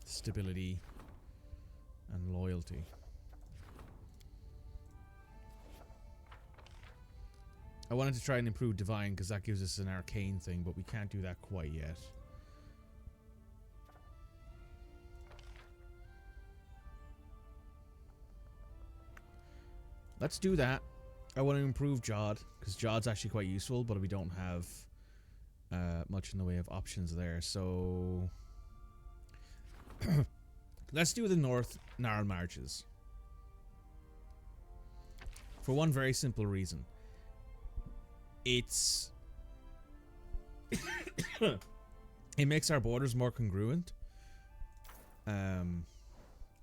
stability and loyalty. I wanted to try and improve divine because that gives us an arcane thing, but we can't do that quite yet. Let's do that. I want to improve Jod because Jod's actually quite useful, but we don't have much in the way of options there. So let's do the North Narrow Marches for one very simple reason. It makes our borders more congruent,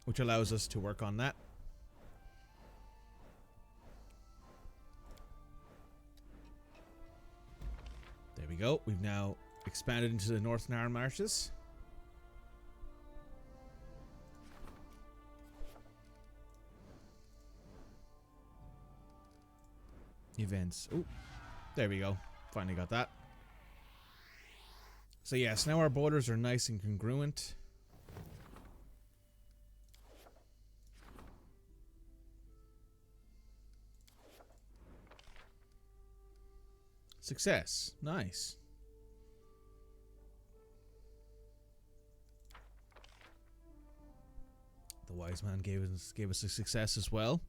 which allows us to work on that. There we go. We've now expanded into the North Narrow Marches. Events. Oh, there we go. Finally got that. So yes, now our borders are nice and congruent. Success. Nice. The wise man gave us a success as well.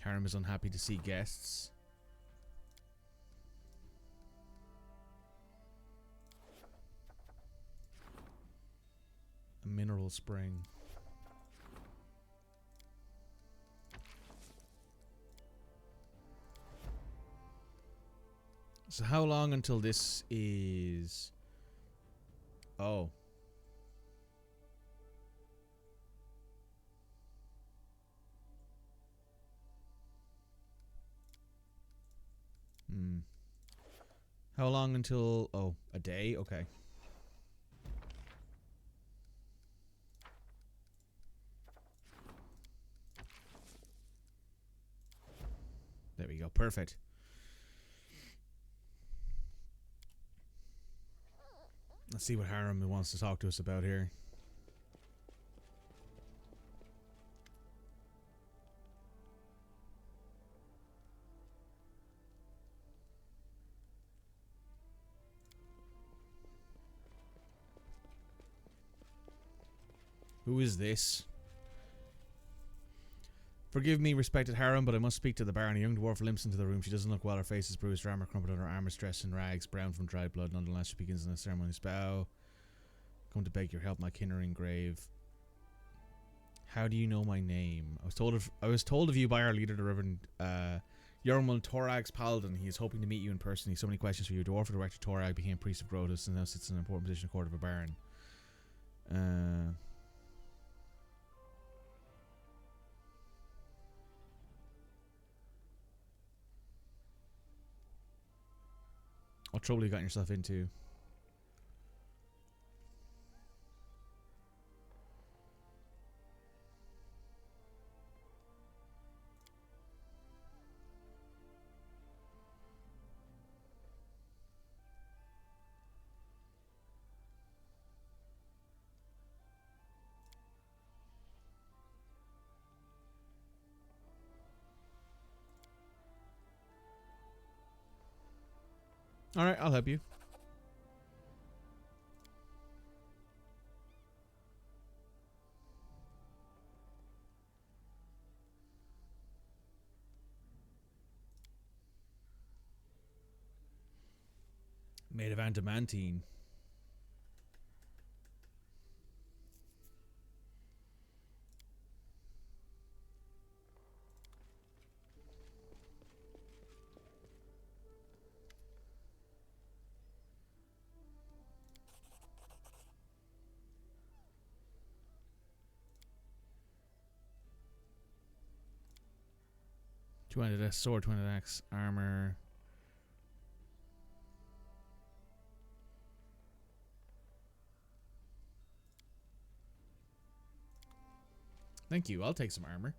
Harem is unhappy to see guests. A mineral spring. So how long until this is... Oh. How long until... Oh, a day? Okay. There we go. Perfect. Let's see what Harem wants to talk to us about here. Who is this? Forgive me, respected Harem, but I must speak to the Baron. A young dwarf limps into the room. She doesn't look well. Her face is bruised, her armor crumpled, and her armor dressed in rags, brown from dried blood. Nonetheless, she begins in a ceremonious bow. Come to beg your help, my kin are in grave. How do you know my name? I was told of you by our leader, the Reverend Yormul Torag's Paladin. He is hoping to meet you in person. He has so many questions for you. Dwarf director Torag became priest of Grotus and now sits in an important position in court of a baron. What trouble you gotten yourself into? Alright, I'll help you. Made of adamantine. Two-handed sword, two-handed axe, armor. Thank you. I'll take some armor.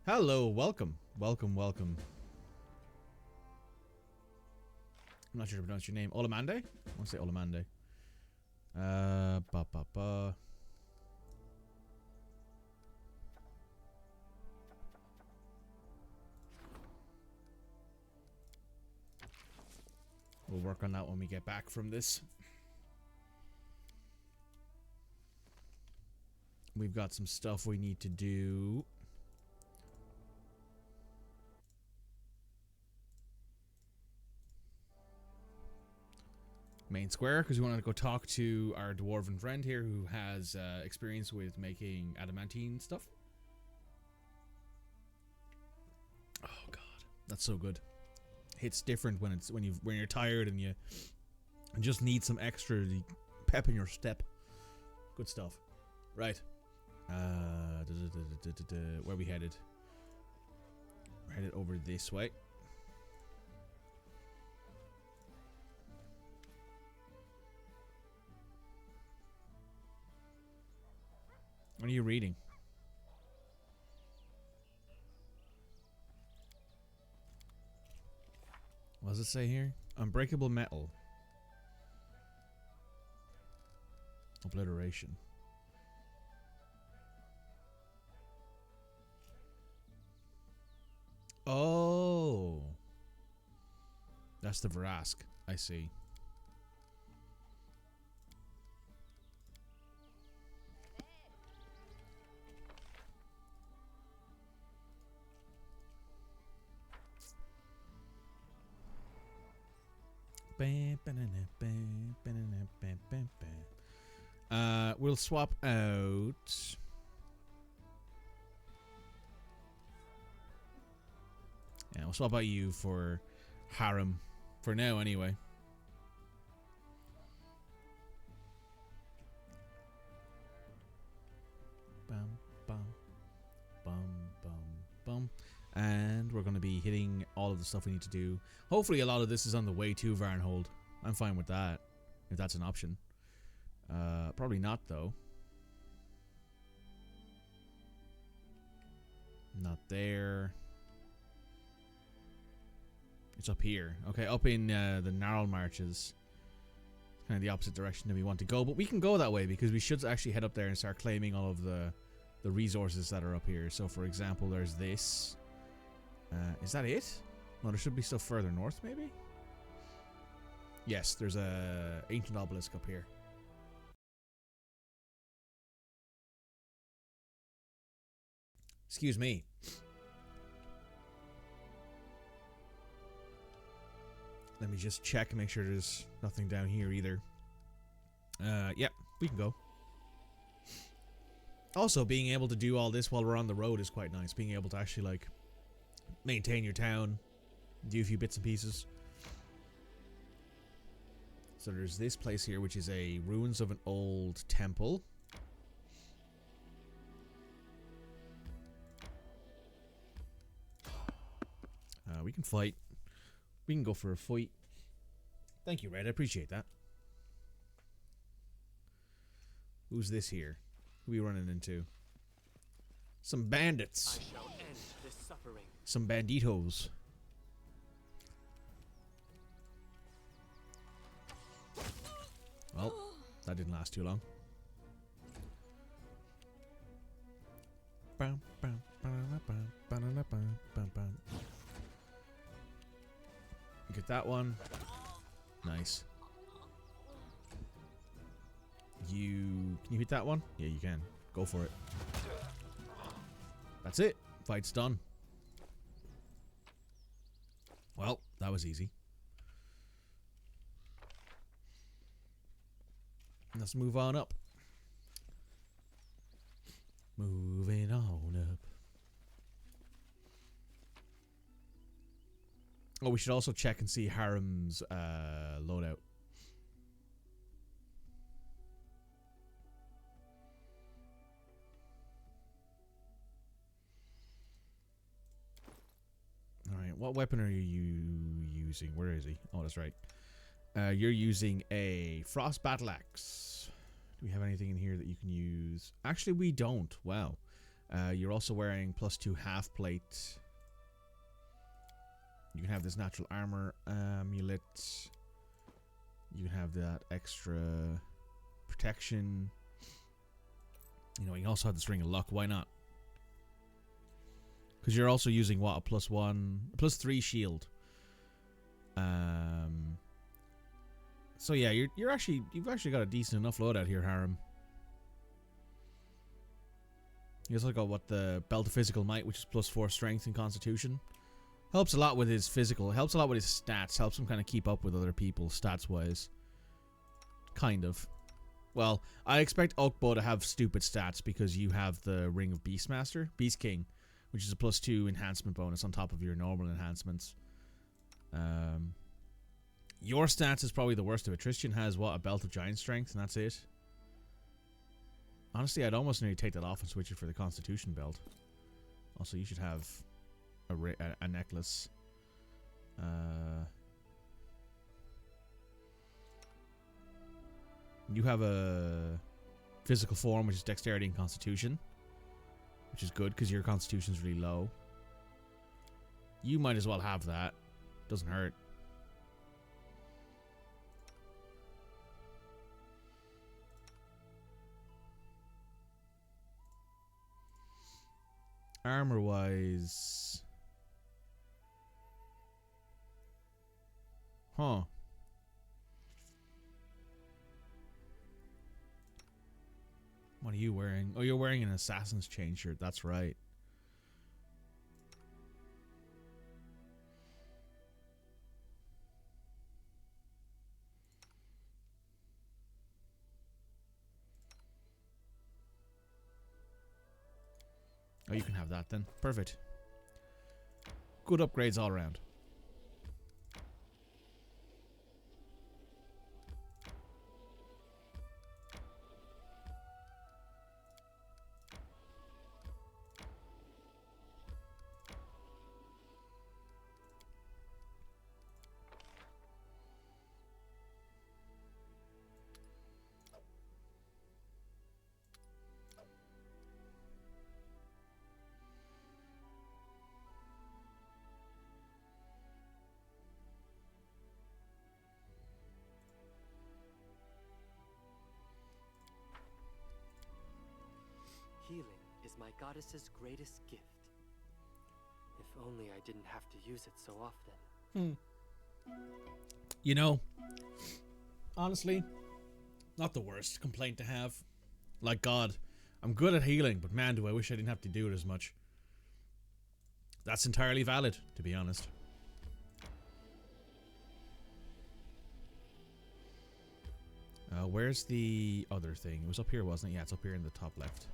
Hello, welcome. Welcome, welcome. I'm not sure to pronounce your name. Olamande? I want to say Olamande. Ba. We'll work on that when we get back from this. We've got some stuff we need to do. Main square, because we wanted to go talk to our dwarven friend here who has experience with making adamantine stuff. Oh god, that's so good. Hits different when you're tired and you just need some extra pep in your step. Good stuff. Right. Where are we headed? We're headed over this way. What are you reading? What does it say here? Unbreakable metal. Obliteration. Oh. That's the Vrask. I see. We'll swap out. Yeah, we'll swap out you for Harem. For now, anyway. Bum, bum, bum, bum, bum. And we're going to be hitting all of the stuff we need to do. Hopefully a lot of this is on the way to Varnhold. I'm fine with that, if that's an option. Probably not, though. Not there. It's up here. Okay, up in the Gnarl Marches. Kind of the opposite direction that we want to go. But we can go that way because we should actually head up there and start claiming all of the resources that are up here. So, for example, there's this. Is that it? No, there should be stuff further north, maybe? Yes, there's a ancient obelisk up here. Excuse me. Let me just check and make sure there's nothing down here either. Yep, we can go. Also, being able to do all this while we're on the road is quite nice. Being able to actually, like, maintain your town, do a few bits and pieces. So there's this place here, which is a ruins of an old temple. We can fight. We can go for a fight. Thank you, Red. I appreciate that. Who's this here? Who are we running into? Some bandits. I shall end this suffering. Some banditos. Well, that didn't last too long. Get that one. Nice. Can you hit that one? Yeah, you can. Go for it. That's it. Fight's done. Well, that was easy. Let's move on up. Moving on up. Oh, we should also check and see Harem's loadout. Alright, what weapon are you using? Where is he? Oh, that's right. You're using a Frost Battle Axe. Do we have anything in here that you can use? Actually, we don't. Wow. You're also wearing +2 half plate. You can have this natural armor amulet. You can have that extra protection. You know, you also have this ring of luck. Why not? Because you're also using what, a +3 shield. So yeah, you've actually got a decent enough loadout here, Harem. You also got what, the belt of physical might, which is +4 strength and constitution. Helps a lot with his physical. Helps a lot with his stats. Helps him kind of keep up with other people stats wise. Kind of. Well, I expect Oakbow to have stupid stats because you have the Ring of Beastmaster, Beast King, which is a +2 enhancement bonus on top of your normal enhancements. Your stats is probably the worst of it. Tristan has what, a belt of giant strength, and that's it. Honestly, I'd almost nearly take that off and switch it for the Constitution belt. Also, you should have a necklace. You have a physical form, which is dexterity and constitution, which is good because your constitution's really low. You might as well have that. Doesn't hurt. Armor wise, huh? What are you wearing? Oh, you're wearing an assassin's chain shirt. That's right. Oh, you can have that then. Perfect. Good upgrades all around. Healing is my goddess's greatest gift. If only I didn't have to use it so often. You know, honestly, not the worst complaint to have. Like, God, I'm good at healing, but man, do I wish I didn't have to do it as much. That's entirely valid, to be honest. Where's the other thing? It was up here, wasn't it? Yeah, it's up here in the top left.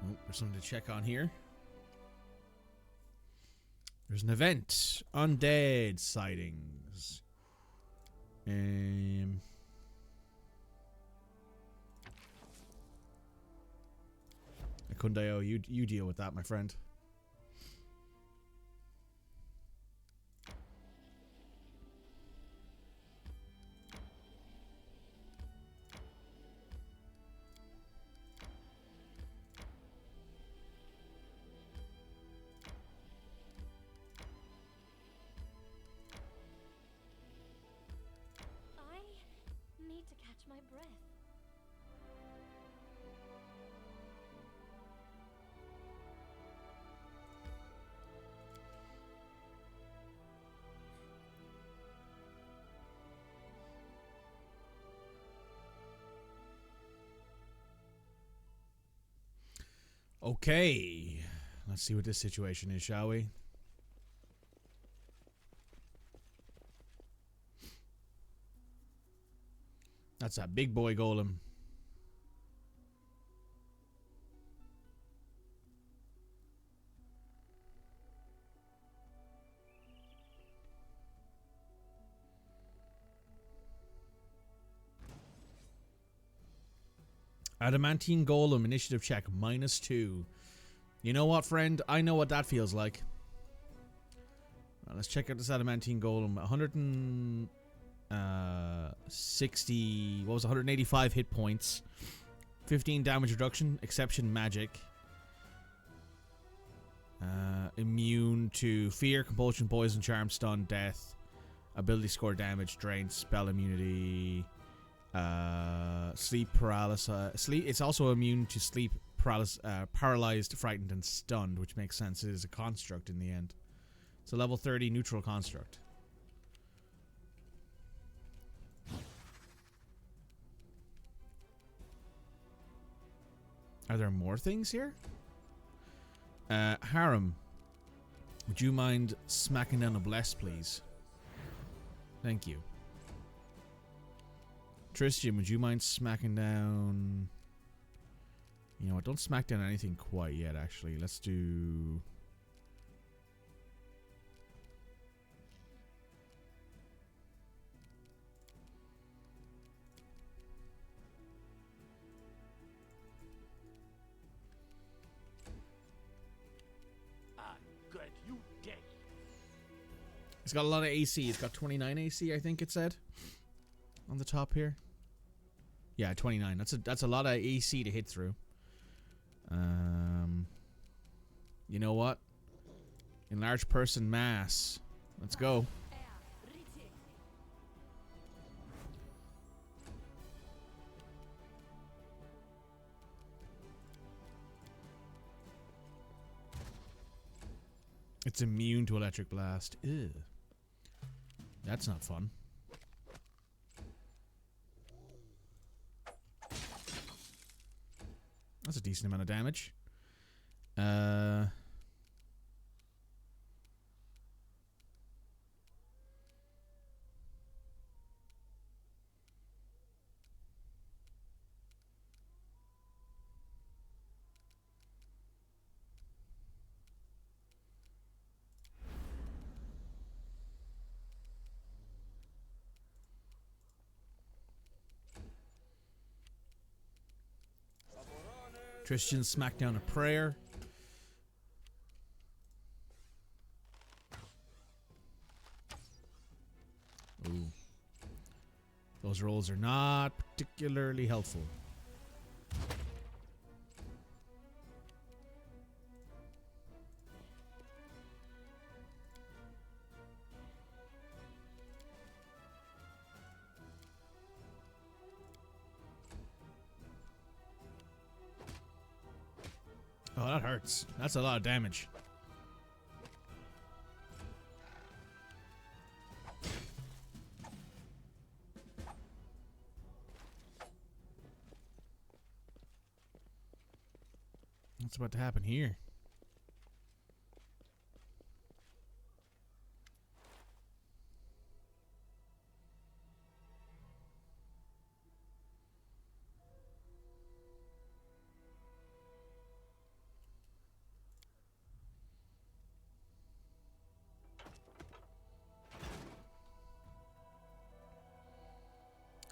Oh, there's something to check on here. There's an event. Undead sightings. Akundeo, you deal with that, my friend. Need to catch my breath. Okay, let's see what this situation is, shall we? That's that big boy golem. Adamantine golem, initiative check, -2. You know what, friend? I know what that feels like. Let's check out this adamantine golem. 60, what was it, 185 hit points, 15 damage reduction, exception magic, immune to fear, compulsion, poison, charm, stun, death, ability score damage, drain, spell immunity, sleep paralysis. It's also immune to sleep paralysis, paralyzed, frightened, and stunned, which makes sense. It is a construct in the end. It's a level 30 neutral construct. Are there more things here? Harem, would you mind smacking down a bless, please? Thank you. Tristan, would you mind smacking down... You know what, don't smack down anything quite yet, actually. Let's do... Good, you day. It's got a lot of AC. It's got 29 AC, I think it said. On the top here. Yeah, 29. That's a lot of AC to hit through. You know what? Enlarge person mass. Let's go. It's immune to electric blast. Ew. That's not fun. That's a decent amount of damage. Tristan smacked down a prayer. Ooh. Those rolls are not particularly helpful. Oh, that hurts. That's a lot of damage. What's about to happen here?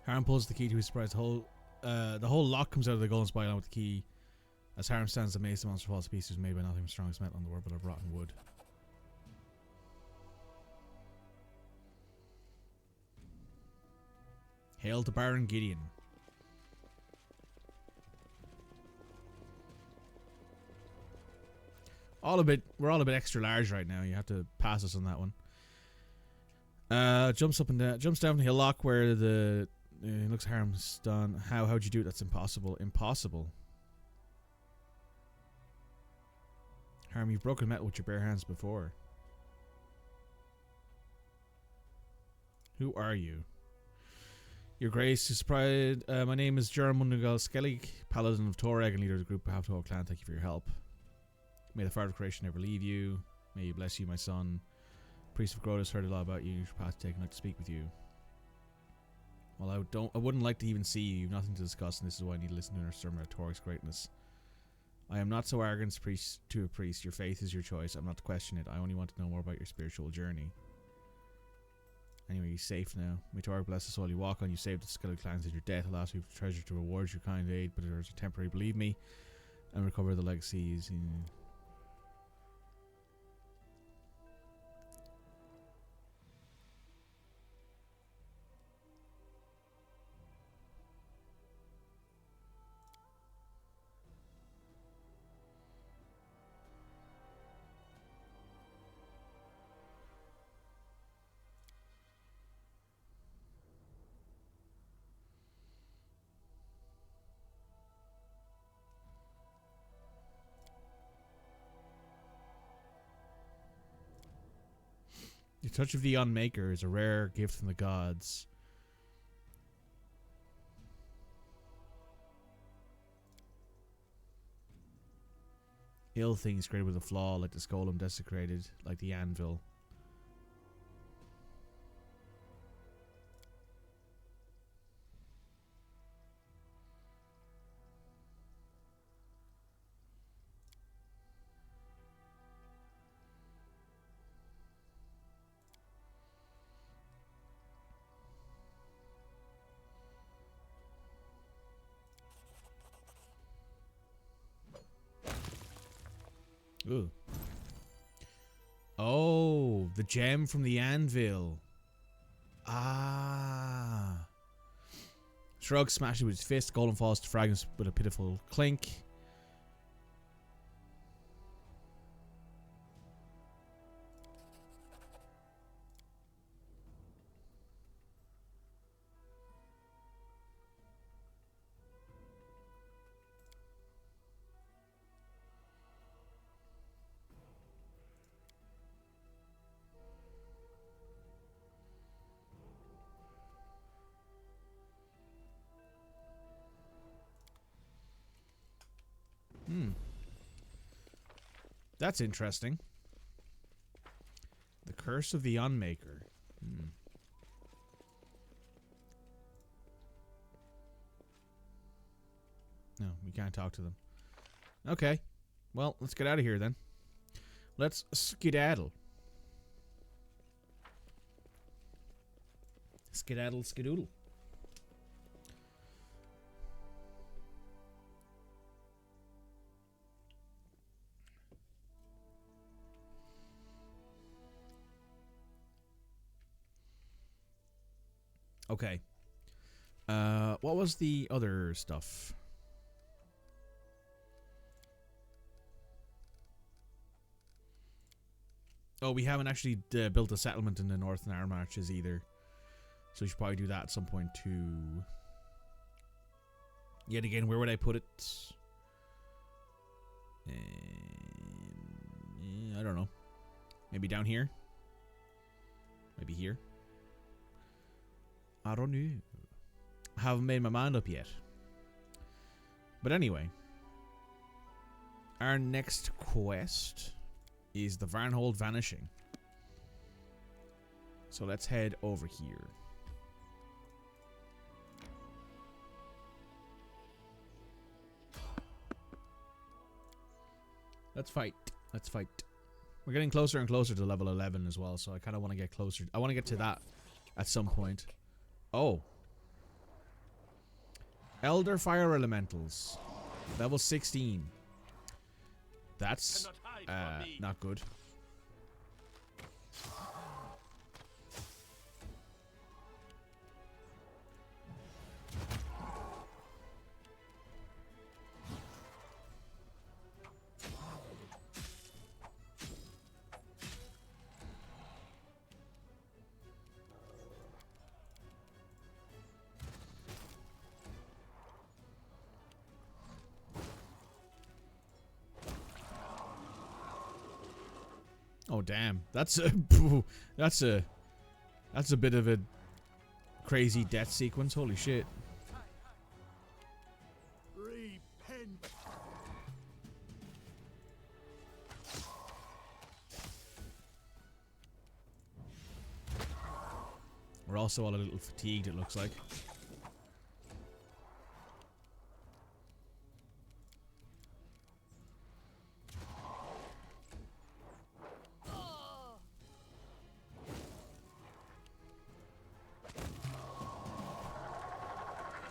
Harem pulls the key to his surprise. The whole lock comes out of the golden spiral with the key. As Harem stands amazed, the monster falls to pieces made by nothing but strongest metal in the world but of rotten wood. Hail to Baron Gideon. We're all a bit extra large right now. You have to pass us on that one. Jumps down from the hillock where the looks Harem's stunned. How'd you do it? That's impossible. Impossible. Harem, you've broken metal with your bare hands before. Who are you? Your Grace is pride. My name is Jerem Mundugal Skellig, Paladin of Toreg and leader of the group of Halftoa clan. Thank you for your help. May the fire of creation never leave you. May he bless you, my son. Priest of Grotus heard a lot about you. Your path taken out to speak with you. Well, I wouldn't like to even see you. You've nothing to discuss, and this is why I need to listen to our sermon about Torig's greatness. I am not so arrogant to a priest. Your faith is your choice. I'm not to question it. I only want to know more about your spiritual journey. Anyway, you're safe now. May Torig bless the soul you walk on. You saved the Skellig clans at your death. Alas, we've treasure to reward your kind aid, but it is temporary, believe me, and recover the legacies. The touch of the Unmaker is a rare gift from the gods. Ill things created with a flaw, like the golem desecrated, like the anvil. Ooh. Oh, the gem from the anvil. Ah. Shrug smashes it with his fist. Golem falls to fragments with a pitiful clink. That's interesting. The Curse of the Unmaker. No, we can't talk to them. Okay. Well, let's get out of here then. Let's skedaddle. Skedaddle, skedoodle. Okay. What was the other stuff? Oh, we haven't actually built a settlement in the Northern Arm Arches either. So we should probably do that at some point too. Yet again, where would I put it? I don't know. Maybe down here? Maybe here? I don't know. I haven't made my mind up yet. But anyway. Our next quest is the Varnhold Vanishing. So let's head over here. Let's fight. Let's fight. We're getting closer and closer to level 11 as well, so I kind of want to get closer. I want to get to that at some point. Oh. Elder Fire Elementals. Level 16. That's not good. Oh damn, that's a bit of a crazy death sequence. Holy shit! Repent. We're also all a little fatigued, it looks like.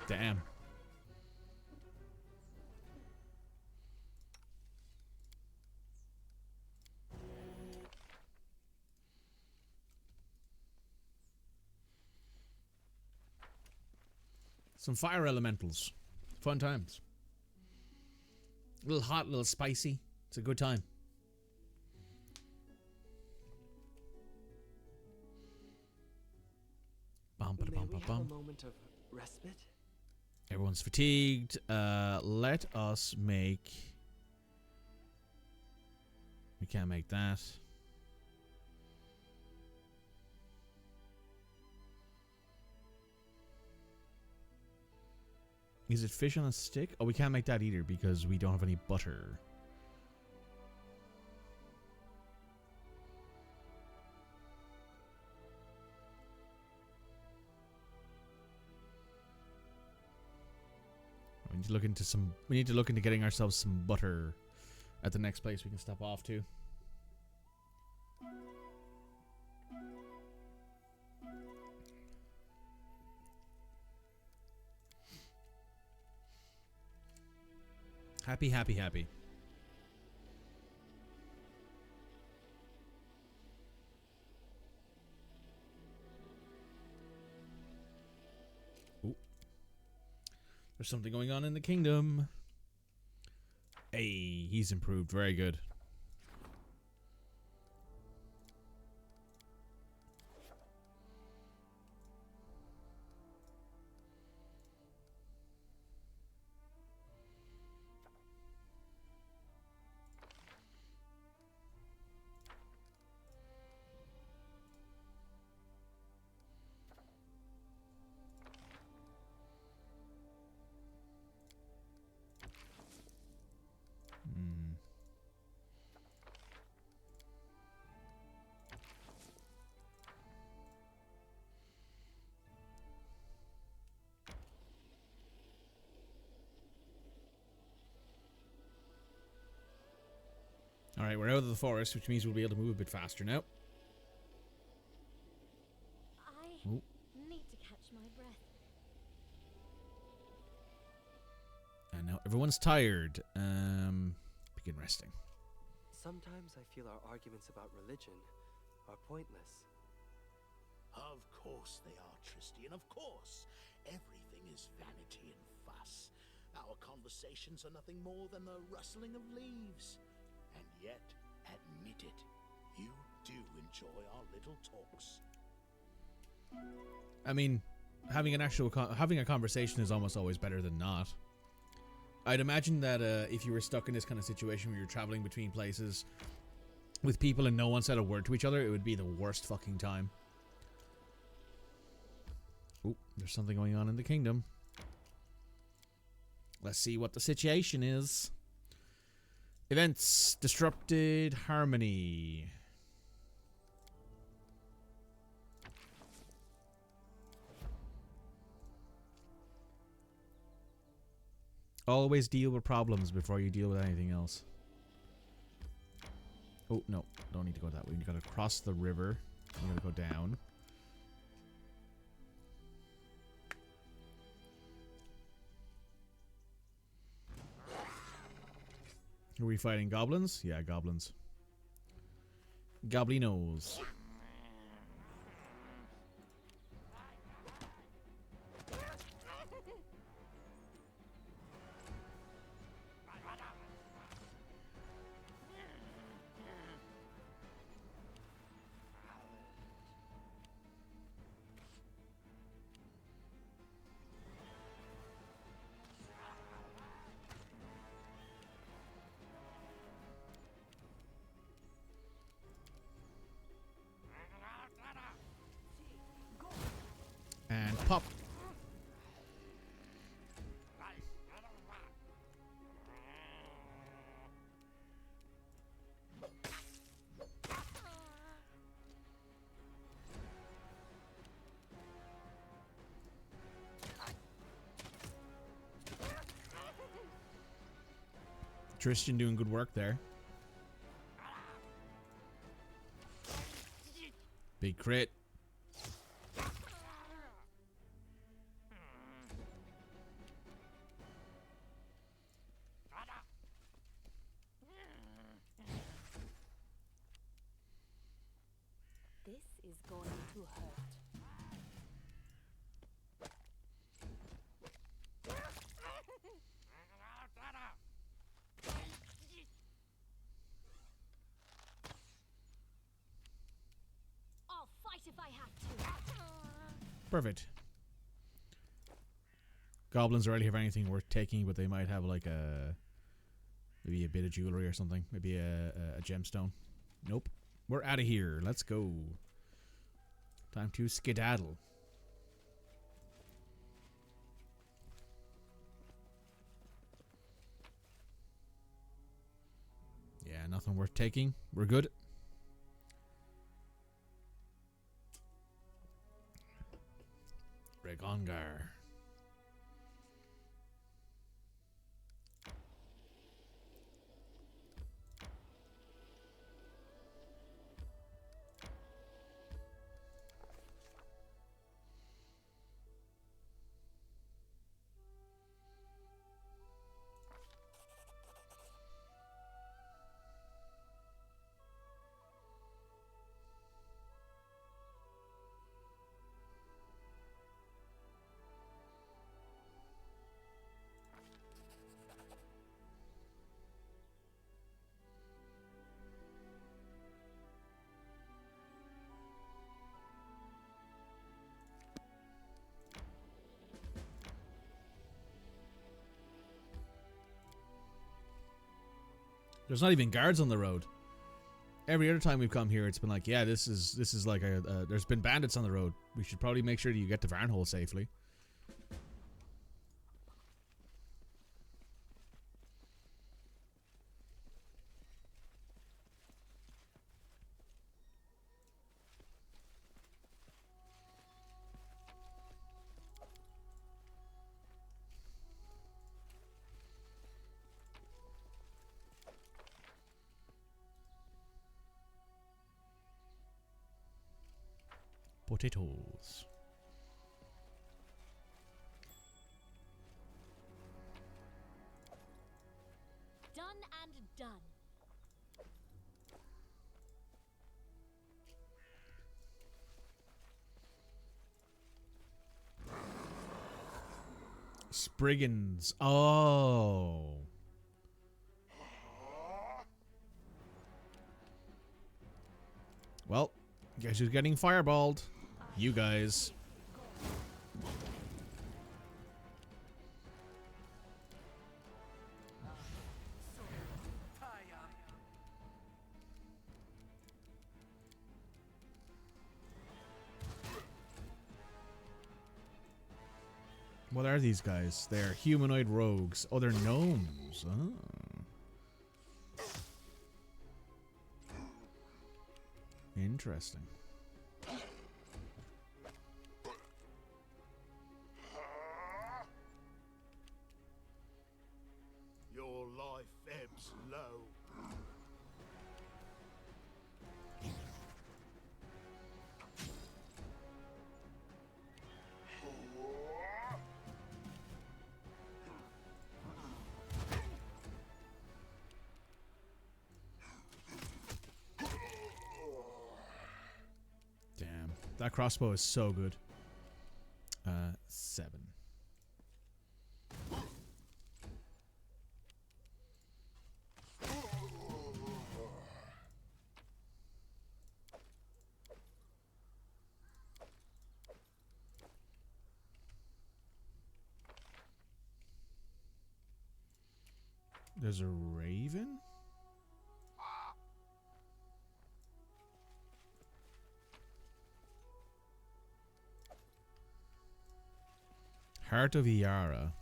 Damn. Some fire elementals. Fun times. A little hot, a little spicy. It's a good time. Bum, May ba-da-bum, we have ba-bum. a moment of respite? Everyone's fatigued. Let us make... We can't make that. Is it fish on a stick? Oh, we can't make that either because we don't have any butter. We need to look into some. We need to look into getting ourselves some butter at the next place we can stop off to. Happy, happy, happy. Ooh. There's something going on in the kingdom. Hey, he's improved. Very good. Alright, we're out of the forest, which means we'll be able to move a bit faster now. I need to catch my breath. And now everyone's tired. Begin resting. Sometimes I feel our arguments about religion are pointless. Of course they are, Tristian, of course. Everything is vanity and fuss. Our conversations are nothing more than the rustling of leaves. And yet, admit it, you do enjoy our little talks. I mean, having a conversation is almost always better than not. I'd imagine that if you were stuck in this kind of situation where you're traveling between places with people and no one said a word to each other, it would be the worst fucking time. Ooh, there's something going on in the kingdom. Let's see what the situation is. Events. Disrupted harmony. Always deal with problems before you deal with anything else. Oh, no. Don't need to go that way. You gotta cross the river. You gotta go down. Are we fighting goblins? Yeah, goblins. Goblinos. And pop. Tristian doing good work there. Big crit. This is going to hurt. I'll fight if I have to. Perfect. Goblins rarely have anything worth taking, but they might have like maybe a bit of jewelry or something. Maybe a gemstone. Nope. We're out of here. Let's go. Time to skedaddle. Nothing worth taking. We're good. Regongar. There's not even guards on the road. Every other time we've come here, it's been like, yeah, this is like there's been bandits on the road. We should probably make sure that you get to Varnhold safely. Potatoes. Done and done. Spriggans. Oh. Well, guess who's getting fireballed? You guys. What are these guys? They're humanoid rogues. Oh, they're gnomes. Oh. Interesting. Your life ebbs low. Damn. That crossbow is so good. 7. There's a raven? Heart of Iara.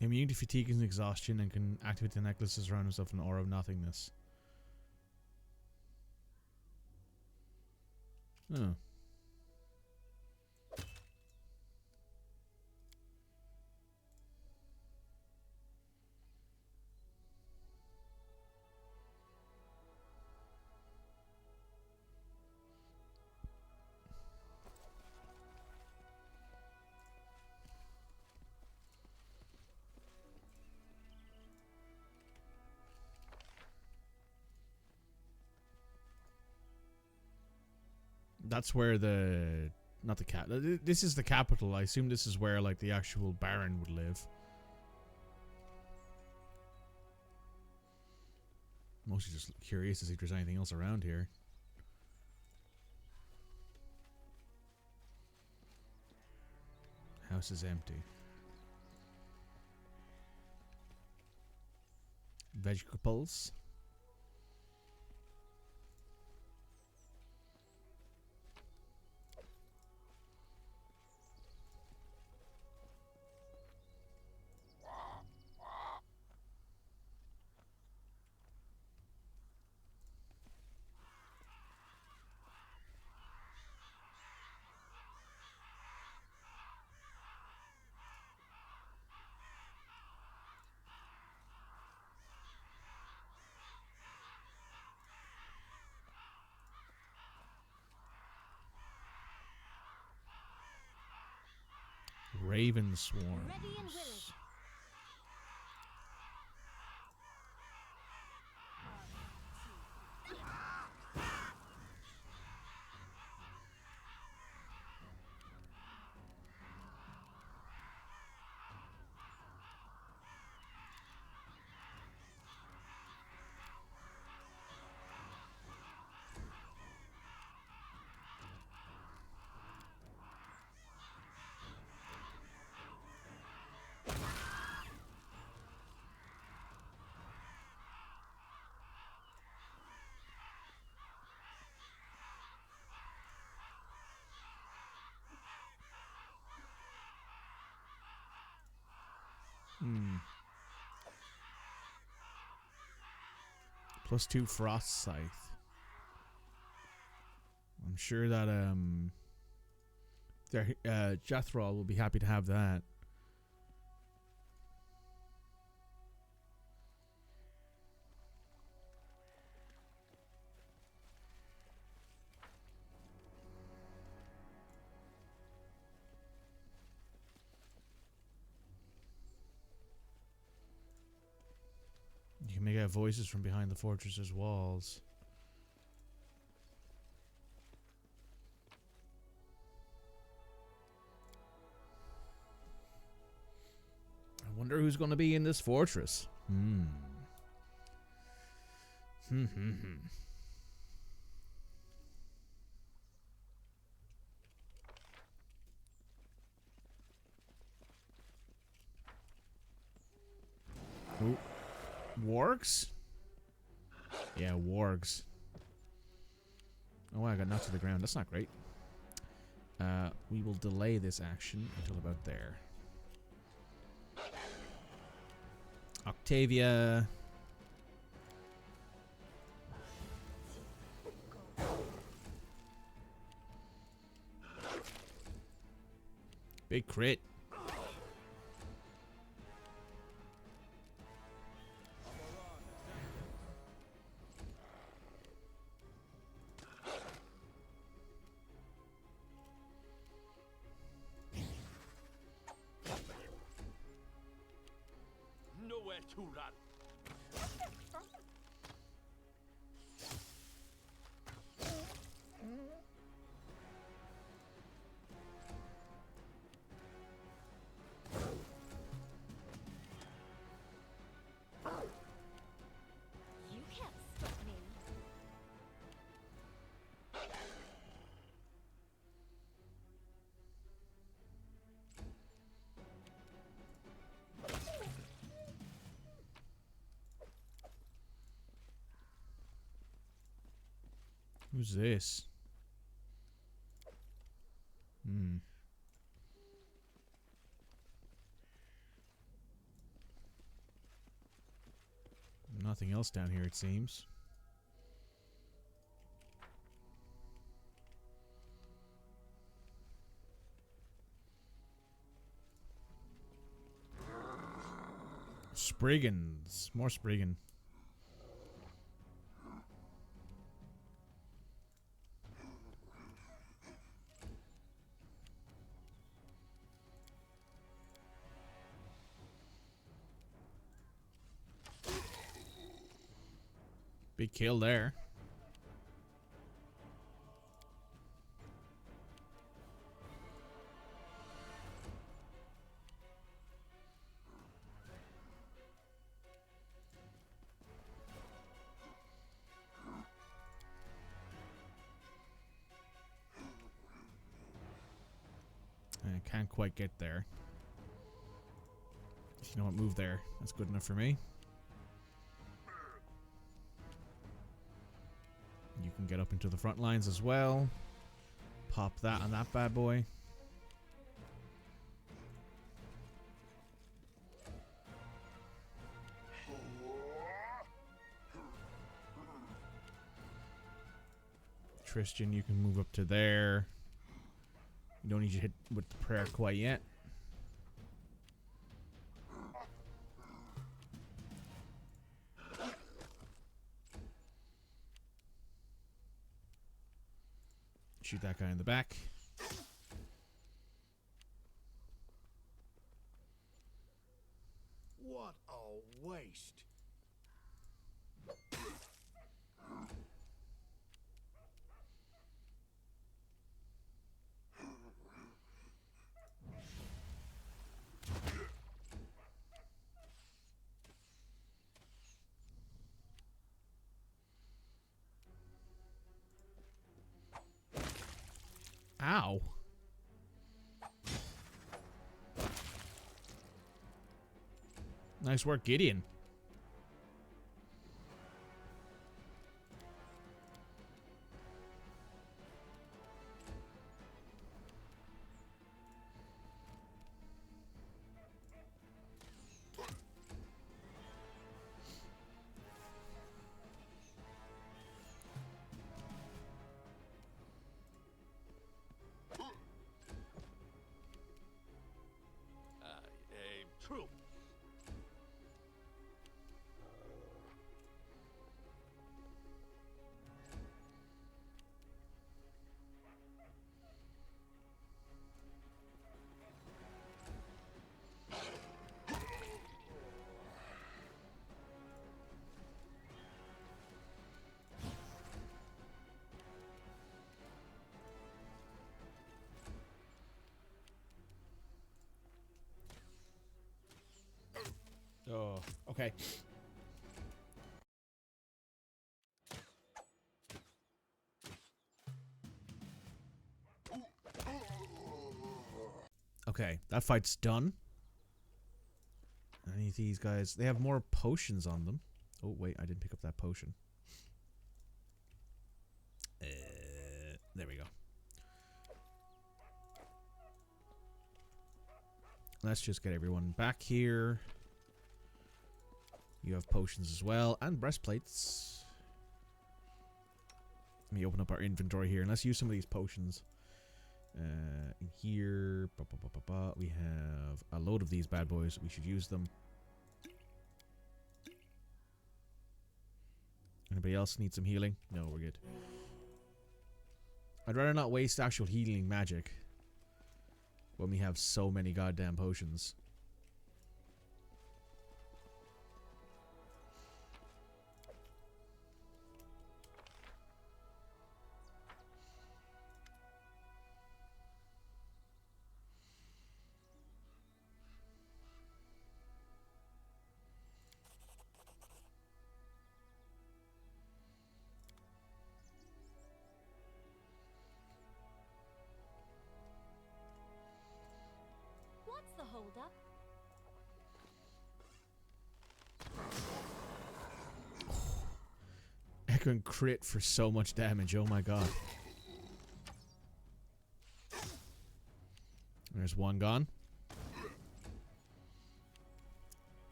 Immune to fatigue and exhaustion and can activate the necklaces around himself in an aura of nothingness. Oh. That's where the... Not the cap... This is the capital. I assume this is where, like, the actual Baron would live. Mostly just curious to see if there's anything else around here. House is empty. Vegetables. Raven swarms. Ready and willing. +2 Frost Scythe. I'm sure that Jethro will be happy to have that. You can make out voices from behind the fortress's walls. I wonder who's going to be in this fortress. Ooh. Wargs? Yeah, wargs. Oh, I got knocked to the ground. That's not great. We will delay this action until about there. Octavia. Big crit. Nowhere to run. You can't stop me. Who's this? Nothing else down here, it seems. Spriggans. More Spriggan. Big kill there. I can't quite get there. You know what? Move there. That's good enough for me. You can get up into the front lines as well. Pop that on that bad boy. Tristan, you can move up to there. You don't need to hit with the prayer quite yet. Shoot that guy in the back. What a waste. Ow. Nice work, Gideon. True. Oh, okay. Okay, that fight's done. Any of these guys, they have more potions on them. Oh, wait, I didn't pick up that potion. There we go. Let's just get everyone back here. You have potions as well, and breastplates. Let me open up our inventory here, and let's use some of these potions. In here, we have a load of these bad boys. We should use them. Anybody else need some healing? No, we're good. I'd rather not waste actual healing magic when we have so many goddamn potions. What's the holdup? I can crit for so much damage. Oh my god. There's one gone.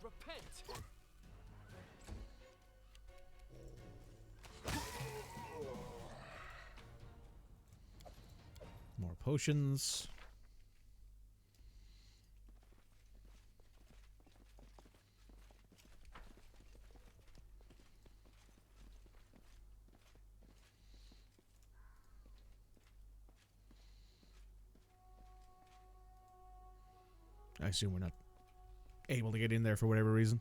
Repent! More potions. I assume we're not able to get in there for whatever reason.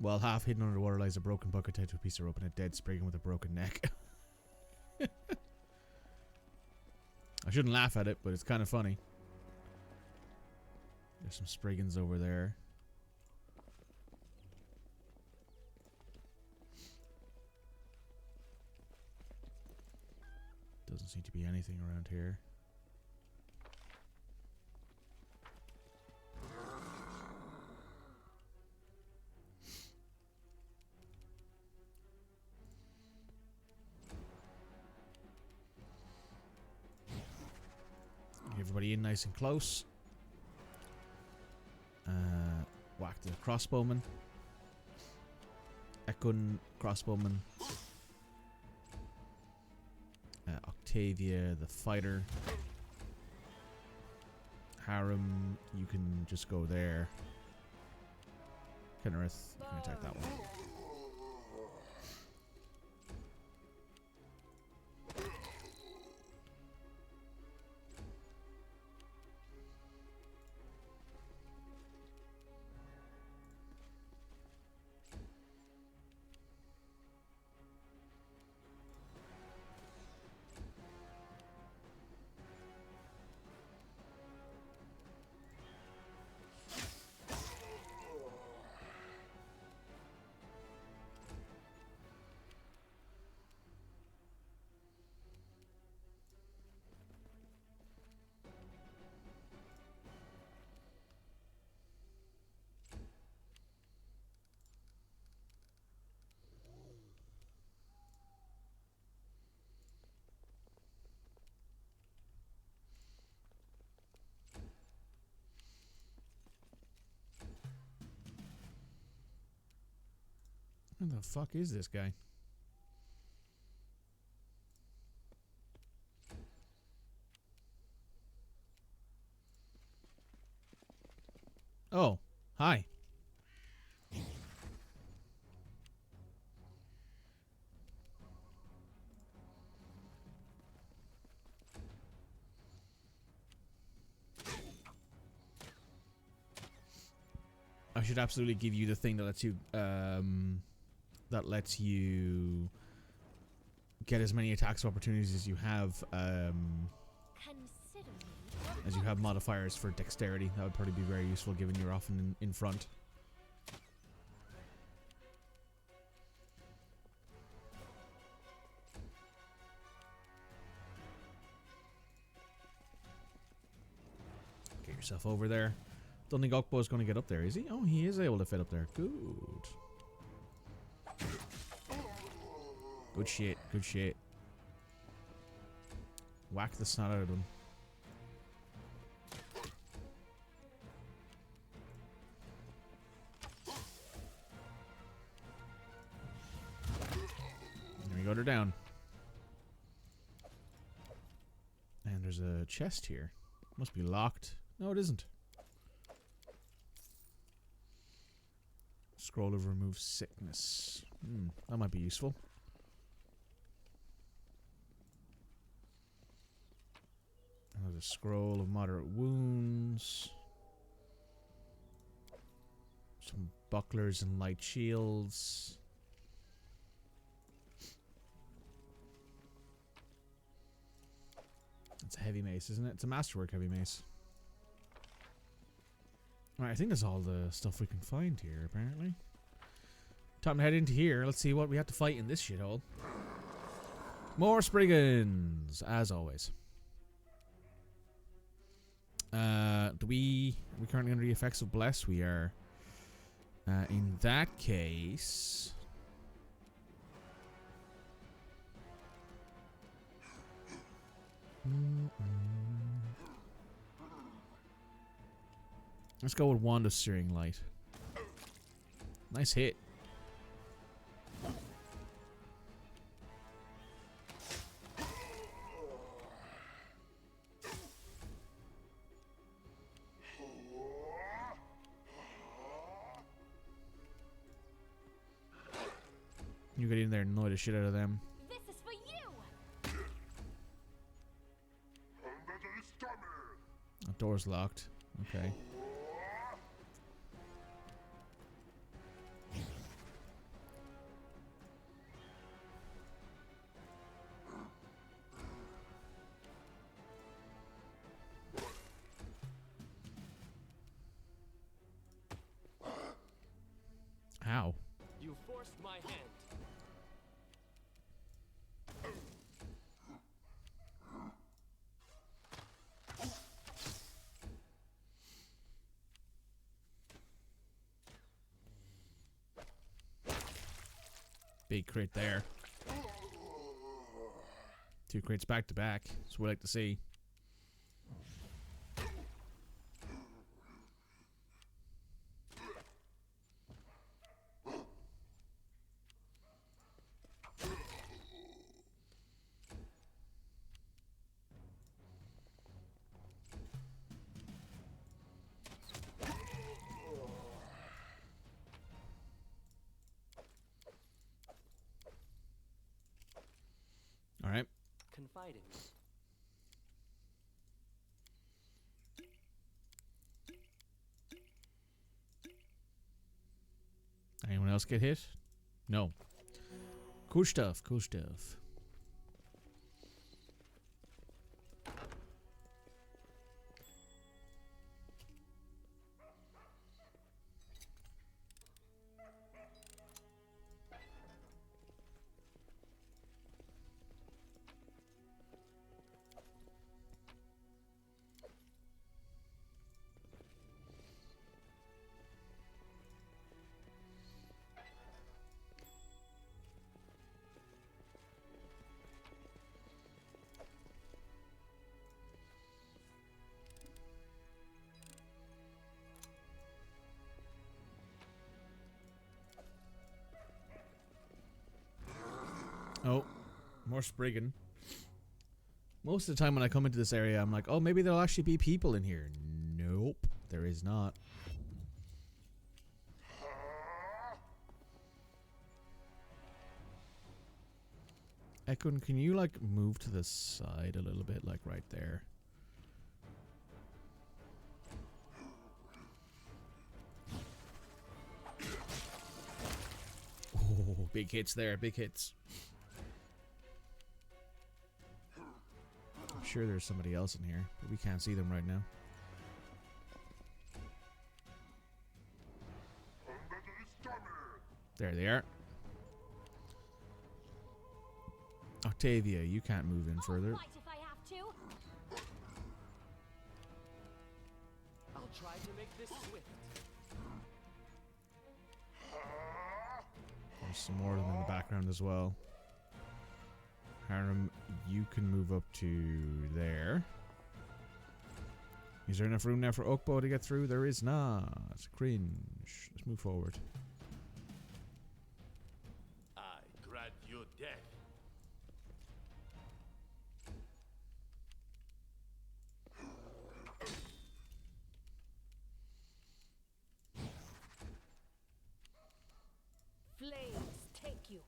While half hidden underwater lies a broken bucket tied to a piece of rope and a dead spriggan with a broken neck. I shouldn't laugh at it, but it's kind of funny. There's some spriggans over there. Doesn't seem to be anything around here. Everybody in nice and close. Whack the crossbowman. Ekun crossbowman. Octavia the fighter. Harem, you can just go there. Kenrith, you can attack that one. Who the fuck is this guy? Oh, hi. I should absolutely give you the thing that lets you get as many attacks opportunities as you have Consider me. as you have modifiers for dexterity. That would probably be very useful given you're often in front. Get yourself over there. Don't think Okbo's going to get up there, is he? Oh, he is able to fit up there. Good. Good shit. Good shit. Whack the snot out of them. There we go, they're down. And there's a chest here. Must be locked. No, it isn't. Scroll of remove sickness. That might be useful. There's a scroll of moderate wounds. Some bucklers and light shields. It's a heavy mace, isn't it? It's a masterwork heavy mace. Alright, I think that's all the stuff we can find here, apparently. Time to head into here. Let's see what we have to fight in this shithole. More Spriggans, as always. Are we currently under the effects of Bless? We are. In that case... Let's go with Wand of Searing Light. Nice hit. You get in there and annoy the shit out of them. This is for you. That door's locked. Okay. How? You forced my hand. Big crit there. 2 crits back to back. That's what we like to see. pride in me. Anyone else get hit? No. Cool stuff, cool stuff. Oh, more Spriggan. Most of the time when I come into this area, I'm like, oh, maybe there'll actually be people in here. Nope, there is not. Ekun, can you, like, move to the side a little bit, like right there? Oh, big hits there, big hits. I'm sure there's somebody else in here, but we can't see them right now. There they are. Octavia, you can't move in further. I'll fight if I have to. I'll try to make this swift. There's some more of them in the background as well. Harem, you can move up to there. Is there enough room now for Oakbow to get through? There is not. Cringe. Let's move forward. I grant you death. Flames take you.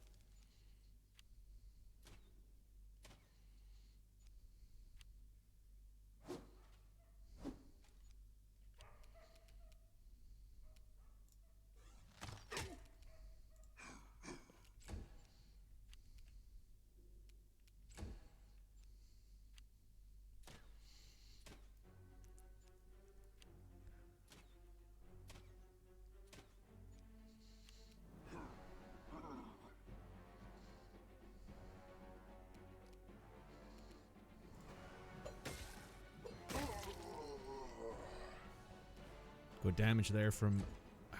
Good damage there from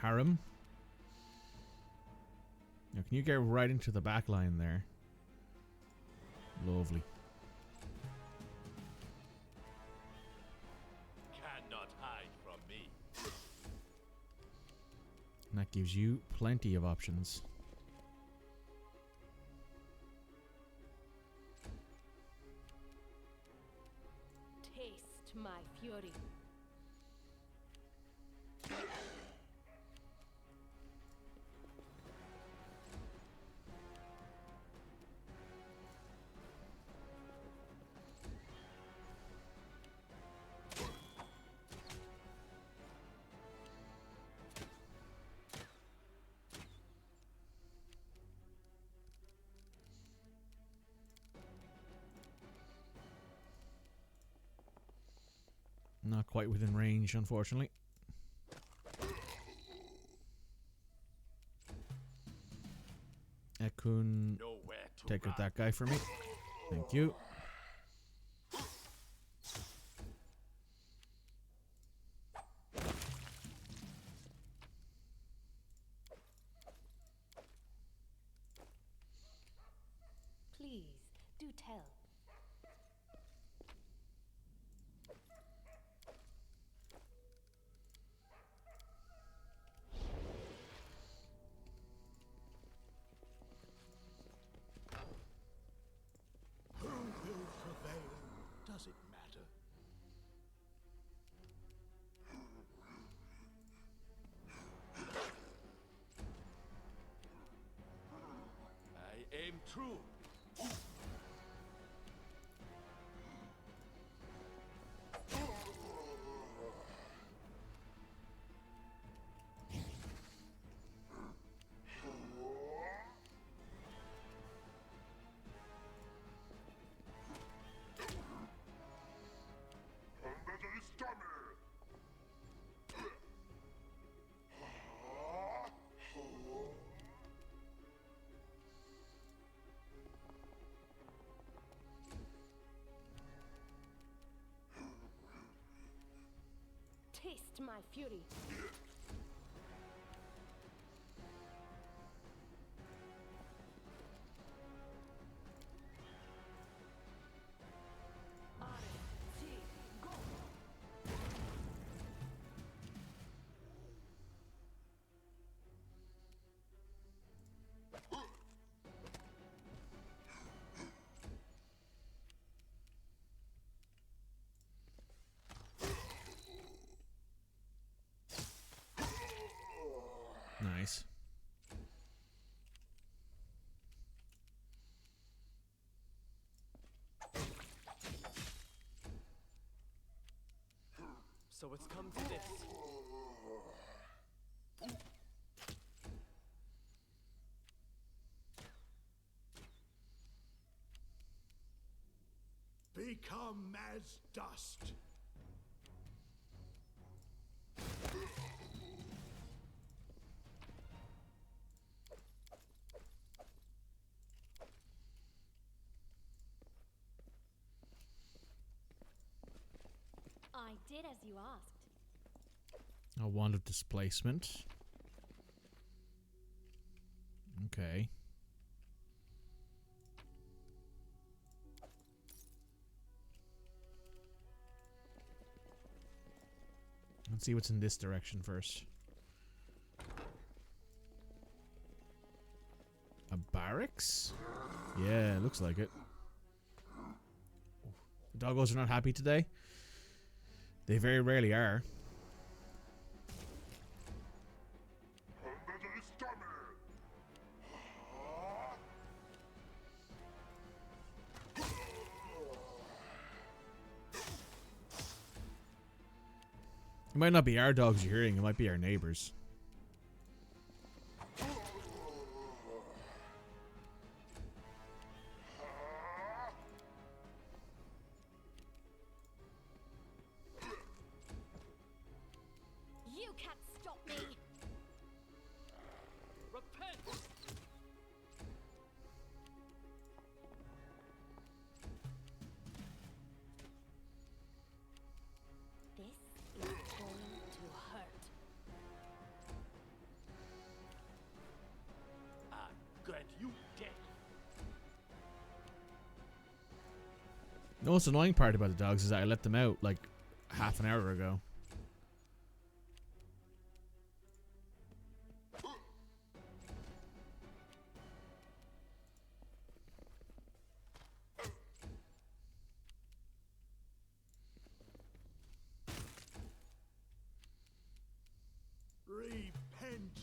Harem. Now, can you get right into the back line there? Lovely. Cannot hide from me. And that gives you plenty of options. Taste my fury. Not quite within range, unfortunately. Ekun, Nowhere to take out run. that guy for me. Thank you. Please, do tell. Taste my fury. Nice. So it's come to this. Become as dust. I did as you asked. A wand of displacement. Okay. Let's see what's in this direction first. A barracks? Yeah, looks like it. The doggos are not happy today. They very rarely are. It might not be our dogs you're hearing, it might be our neighbors. You can't stop me. Repent! This is going to hurt. Grant you death. The most annoying part about the dogs is that I let them out like half an hour ago. Repent.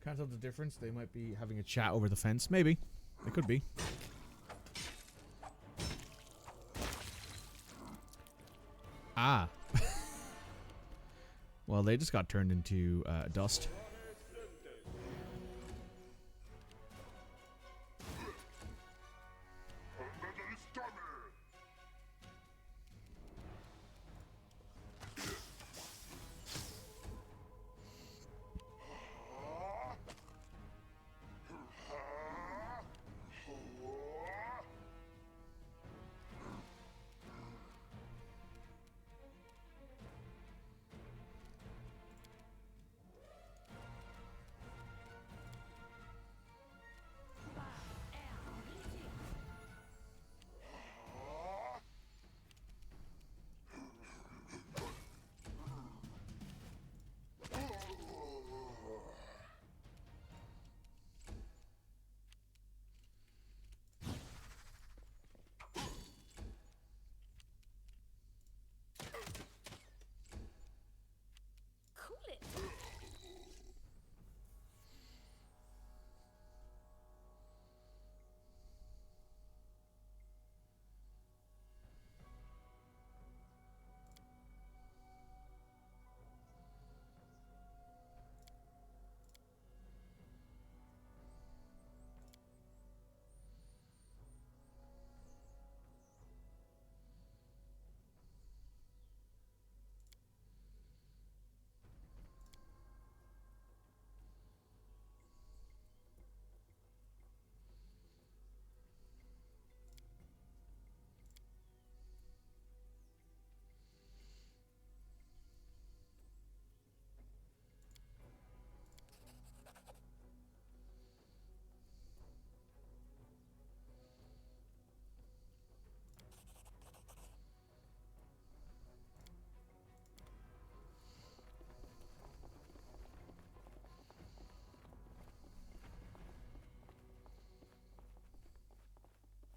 Can't tell the difference. They might be having a chat over the fence. Maybe. They could be. Ah. Well, they just got turned into dust.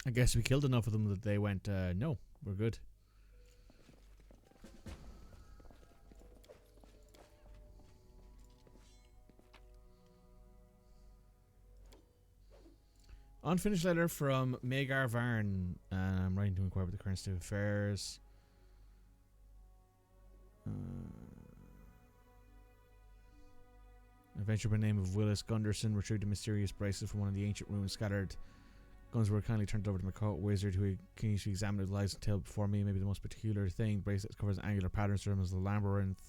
I guess we killed enough of them that they went, no, we're good. Unfinished letter from Magar Varn. I'm writing to inquire about the current state of affairs. Adventure by the name of Willis Gunderson retrieved a mysterious bracelet from one of the ancient ruins scattered. Guns were kindly turned over to the wizard, who continues to examine the lives until before me. Maybe the most particular thing. Bracelet covers angular patterns from as the labyrinth.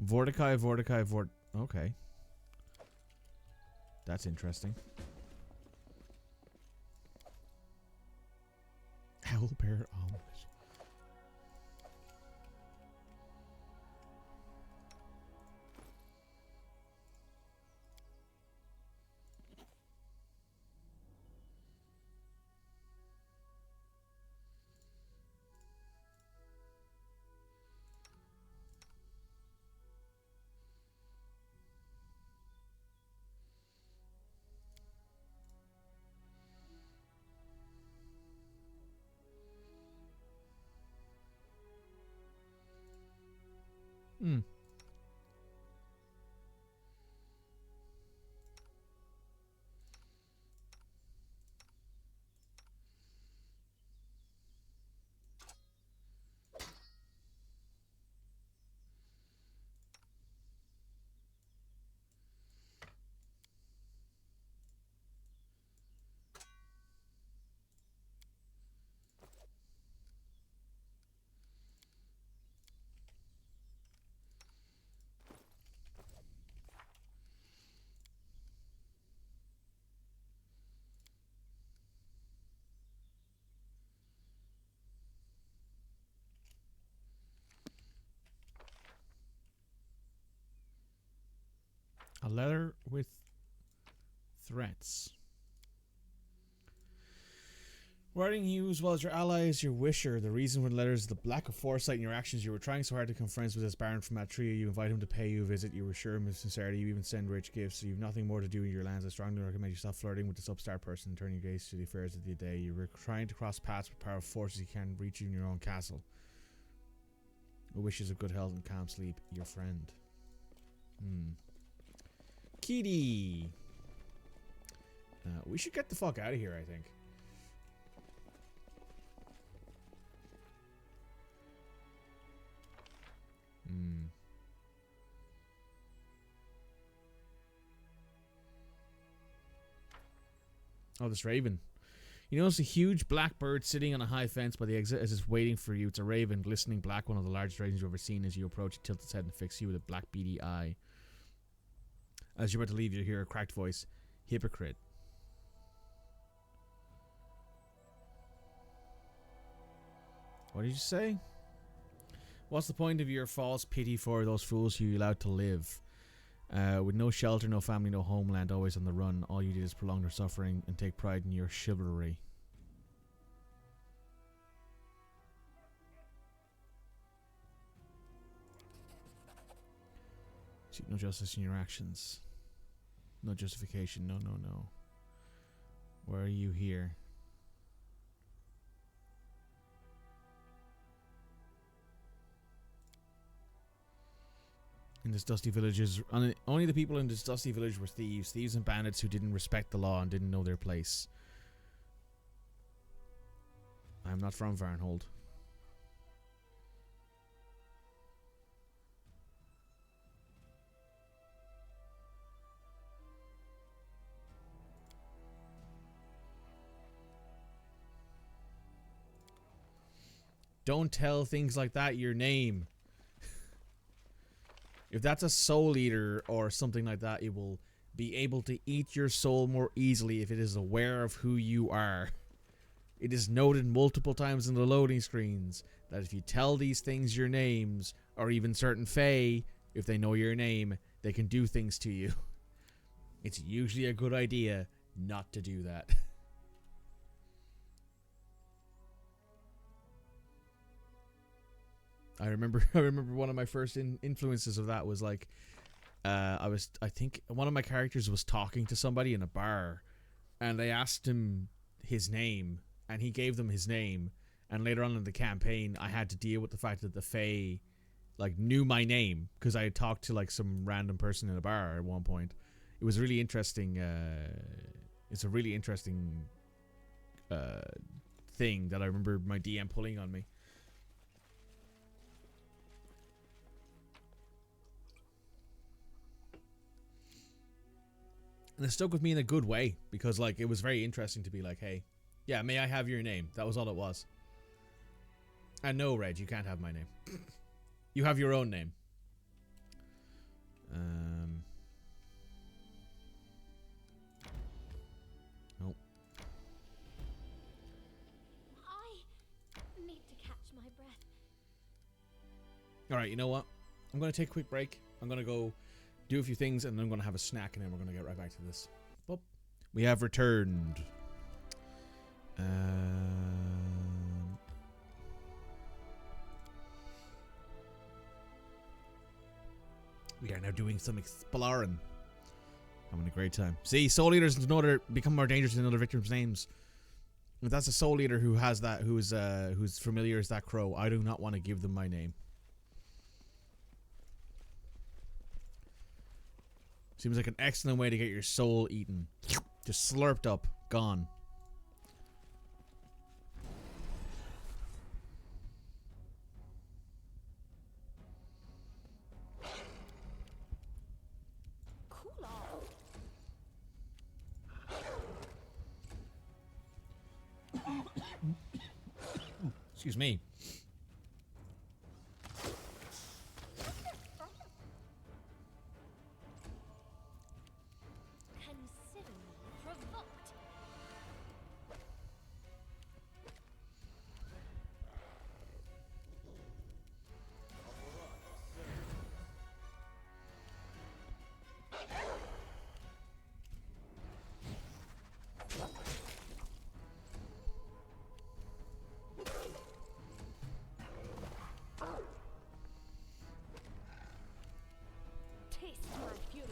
Vorticai. Okay. That's interesting. Owlbear omelet. Hmm. A letter with threats. Writing you as well as your ally is your wisher. The reason for the letter is the lack of foresight in your actions. You were trying so hard to become friends with this baron from Atria. You invite him to pay you a visit. You assure him of sincerity. You even send rich gifts. You have nothing more to do in your lands. I strongly recommend you stop flirting with this upstart person and turn your gaze to the affairs of the day. You were trying to cross paths with powerful forces you can't reach you in your own castle. Wishes of good health and calm sleep. Your friend. Kitty. We should get the fuck out of here, I think. Oh, this raven. You notice a huge black bird sitting on a high fence by the exit as it's waiting for you. It's a raven, glistening black, one of the largest ravens you've ever seen. As you approach, it tilts its head and fixes you with a black beady eye. As you're about to leave, you hear a cracked voice. Hypocrite. What did you say? What's the point of your false pity for those fools who you allowed to live? With no shelter, no family, no homeland, always on the run. All you did is prolong their suffering and take pride in your chivalry. Seek no justice in your actions. No justification. No. Why are you here? In this dusty villages, only the people in this dusty village were thieves and bandits who didn't respect the law and didn't know their place. I am not from Varnhold. Don't tell things like that your name. If that's a soul eater or something like that, it will be able to eat your soul more easily if it is aware of who you are. It is noted multiple times in the loading screens that if you tell these things your names, or even certain fae, if they know your name, they can do things to you. It's usually a good idea not to do that. I remember one of my first influences of that was like, I think one of my characters was talking to somebody in a bar, and they asked him his name, and he gave them his name. And later on in the campaign, I had to deal with the fact that the Fae, like, knew my name because I had talked to like some random person in a bar at one point. It was really interesting. It's a really interesting thing that I remember my DM pulling on me. And it stuck with me in a good way because, like, it was very interesting to be like, hey, yeah, may I have your name? That was all it was. And no, Reg, you can't have my name. You have your own name. Nope. I need to catch my breath. Alright, you know what? I'm going to take a quick break. I'm going to go do a few things, and then I'm going to have a snack, and then we're going to get right back to this. Boop. We have returned. We are now doing some exploring. Having a great time. See, soul eaters become more dangerous than other victims' names. If that's a soul eater who has that, who's familiar as that crow, I do not want to give them my name. Seems like an excellent way to get your soul eaten. Just slurped up, gone. Cool off. Excuse me. Consider me provoked. Taste my fury.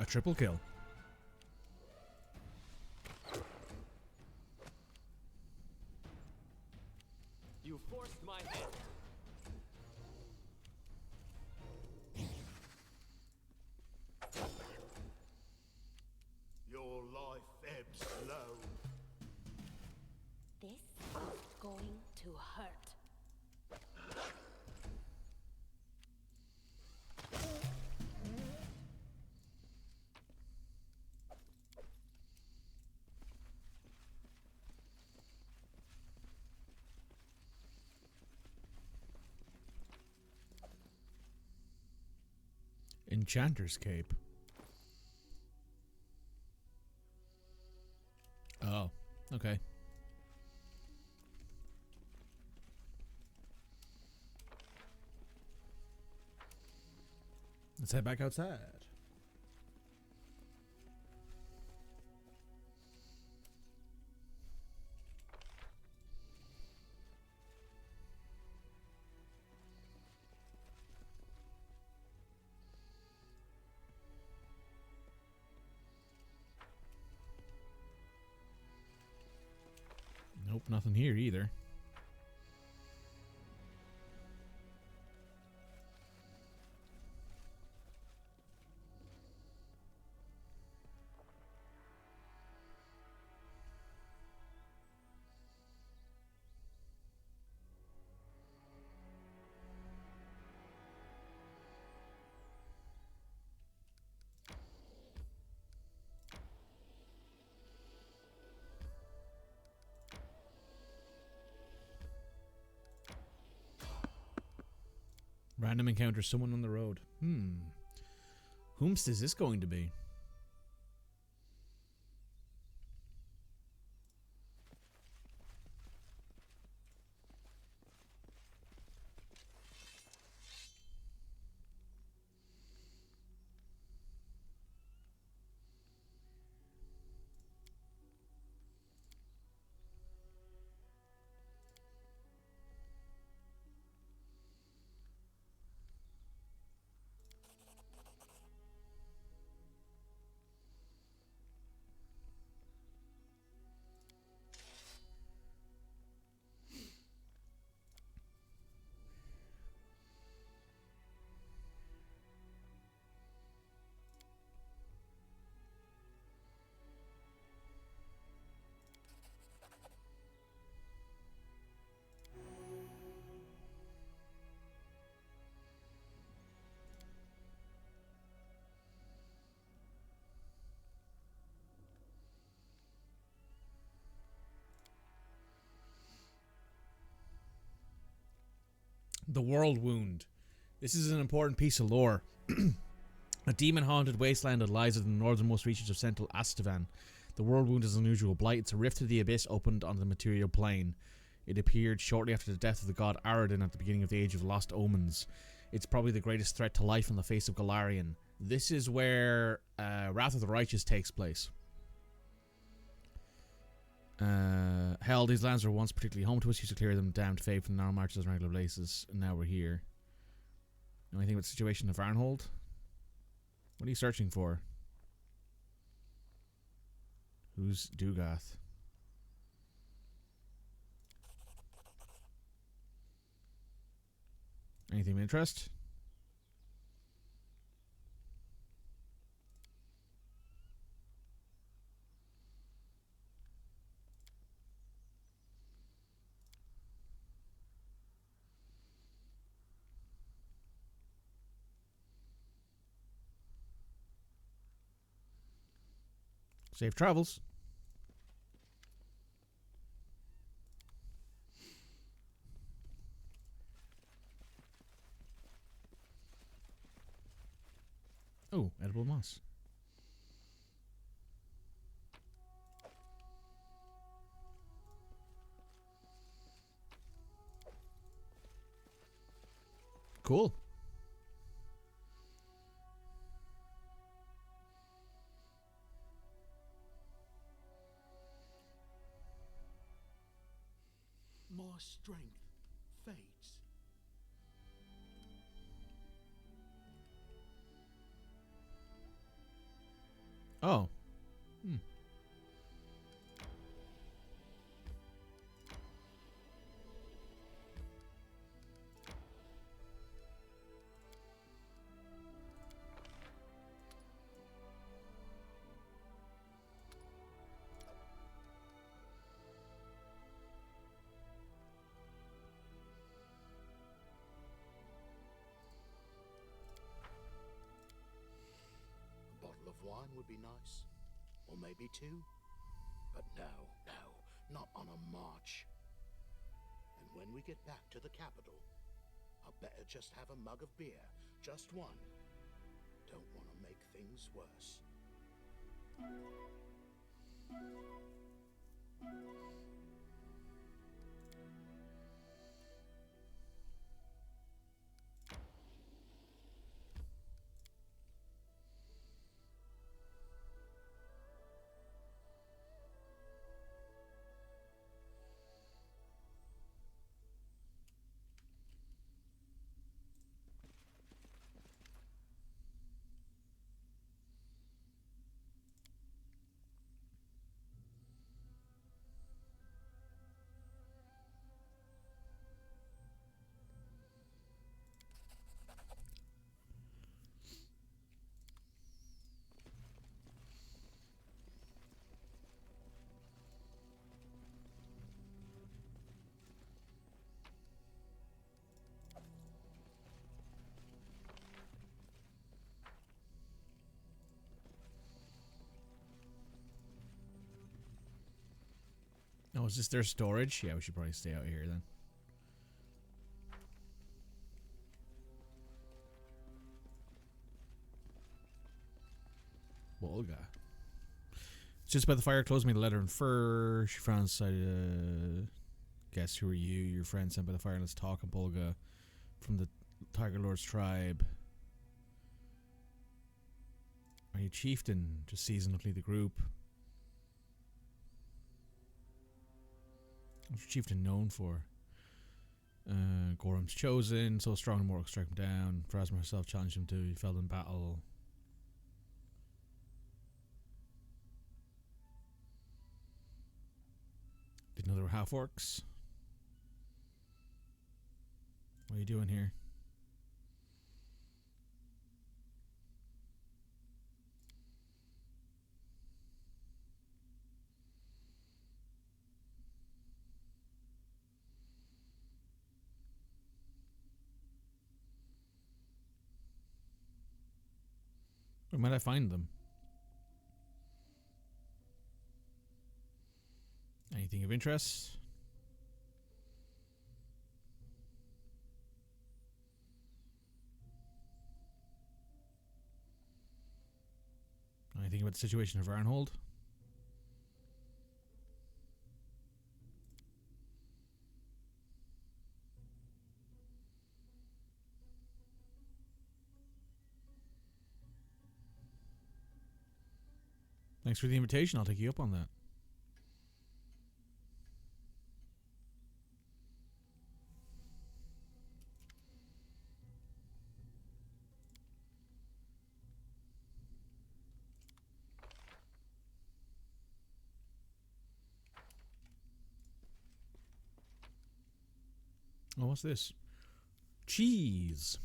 A triple kill. You forced my hand. Your life ebbs low. This is going to hurt. Enchanter's Cape. Oh, okay. Let's head back outside. Nope, nothing here either. Random encounter, someone on the road. Whomst is this going to be? The World Wound. This is an important piece of lore. A demon-haunted wasteland that lies in the northernmost reaches of central Astavan. The World Wound is an unusual blight. It's a rift to the abyss opened on the material plane. It appeared shortly after the death of the god Aradin at the beginning of the Age of Lost Omens. It's probably the greatest threat to life on the face of Golarion. This is where Wrath of the Righteous takes place. Hell, these lands were once particularly home to us. Used to clear them down to fade from the narrow marches and regular places, and now we're here. Know anything about the situation of Varnhold? What are you searching for? Who's Dugath? Anything of interest? Safe travels. Oh, edible moss. Cool. My strength fades. Oh. A bottle of wine would be nice. Or maybe two. But no, not on a march. And when we get back to the capital, I'll better just have a mug of beer. Just one. Don't want to make things worse. Oh, is this their storage? Yeah, we should probably stay out here then. Volga. It's just by the fire. Close me the letter and fur. She frowns aside. Guess who are you? Your friend sent by the fire. Let's talk. And Volga from the Tiger Lord's tribe. Are you chieftain? Just seasoned to lead the group. What's your chieftain known for? Gorham's chosen, so strong and more strike him down. Aasimar herself challenged him to. He fell in battle. Didn't know there were half orcs. What are you doing here? Where might I find them? Anything of interest? about the situation of Varnhold. Thanks for the invitation. I'll take you up on that. Oh, what's this? Cheese.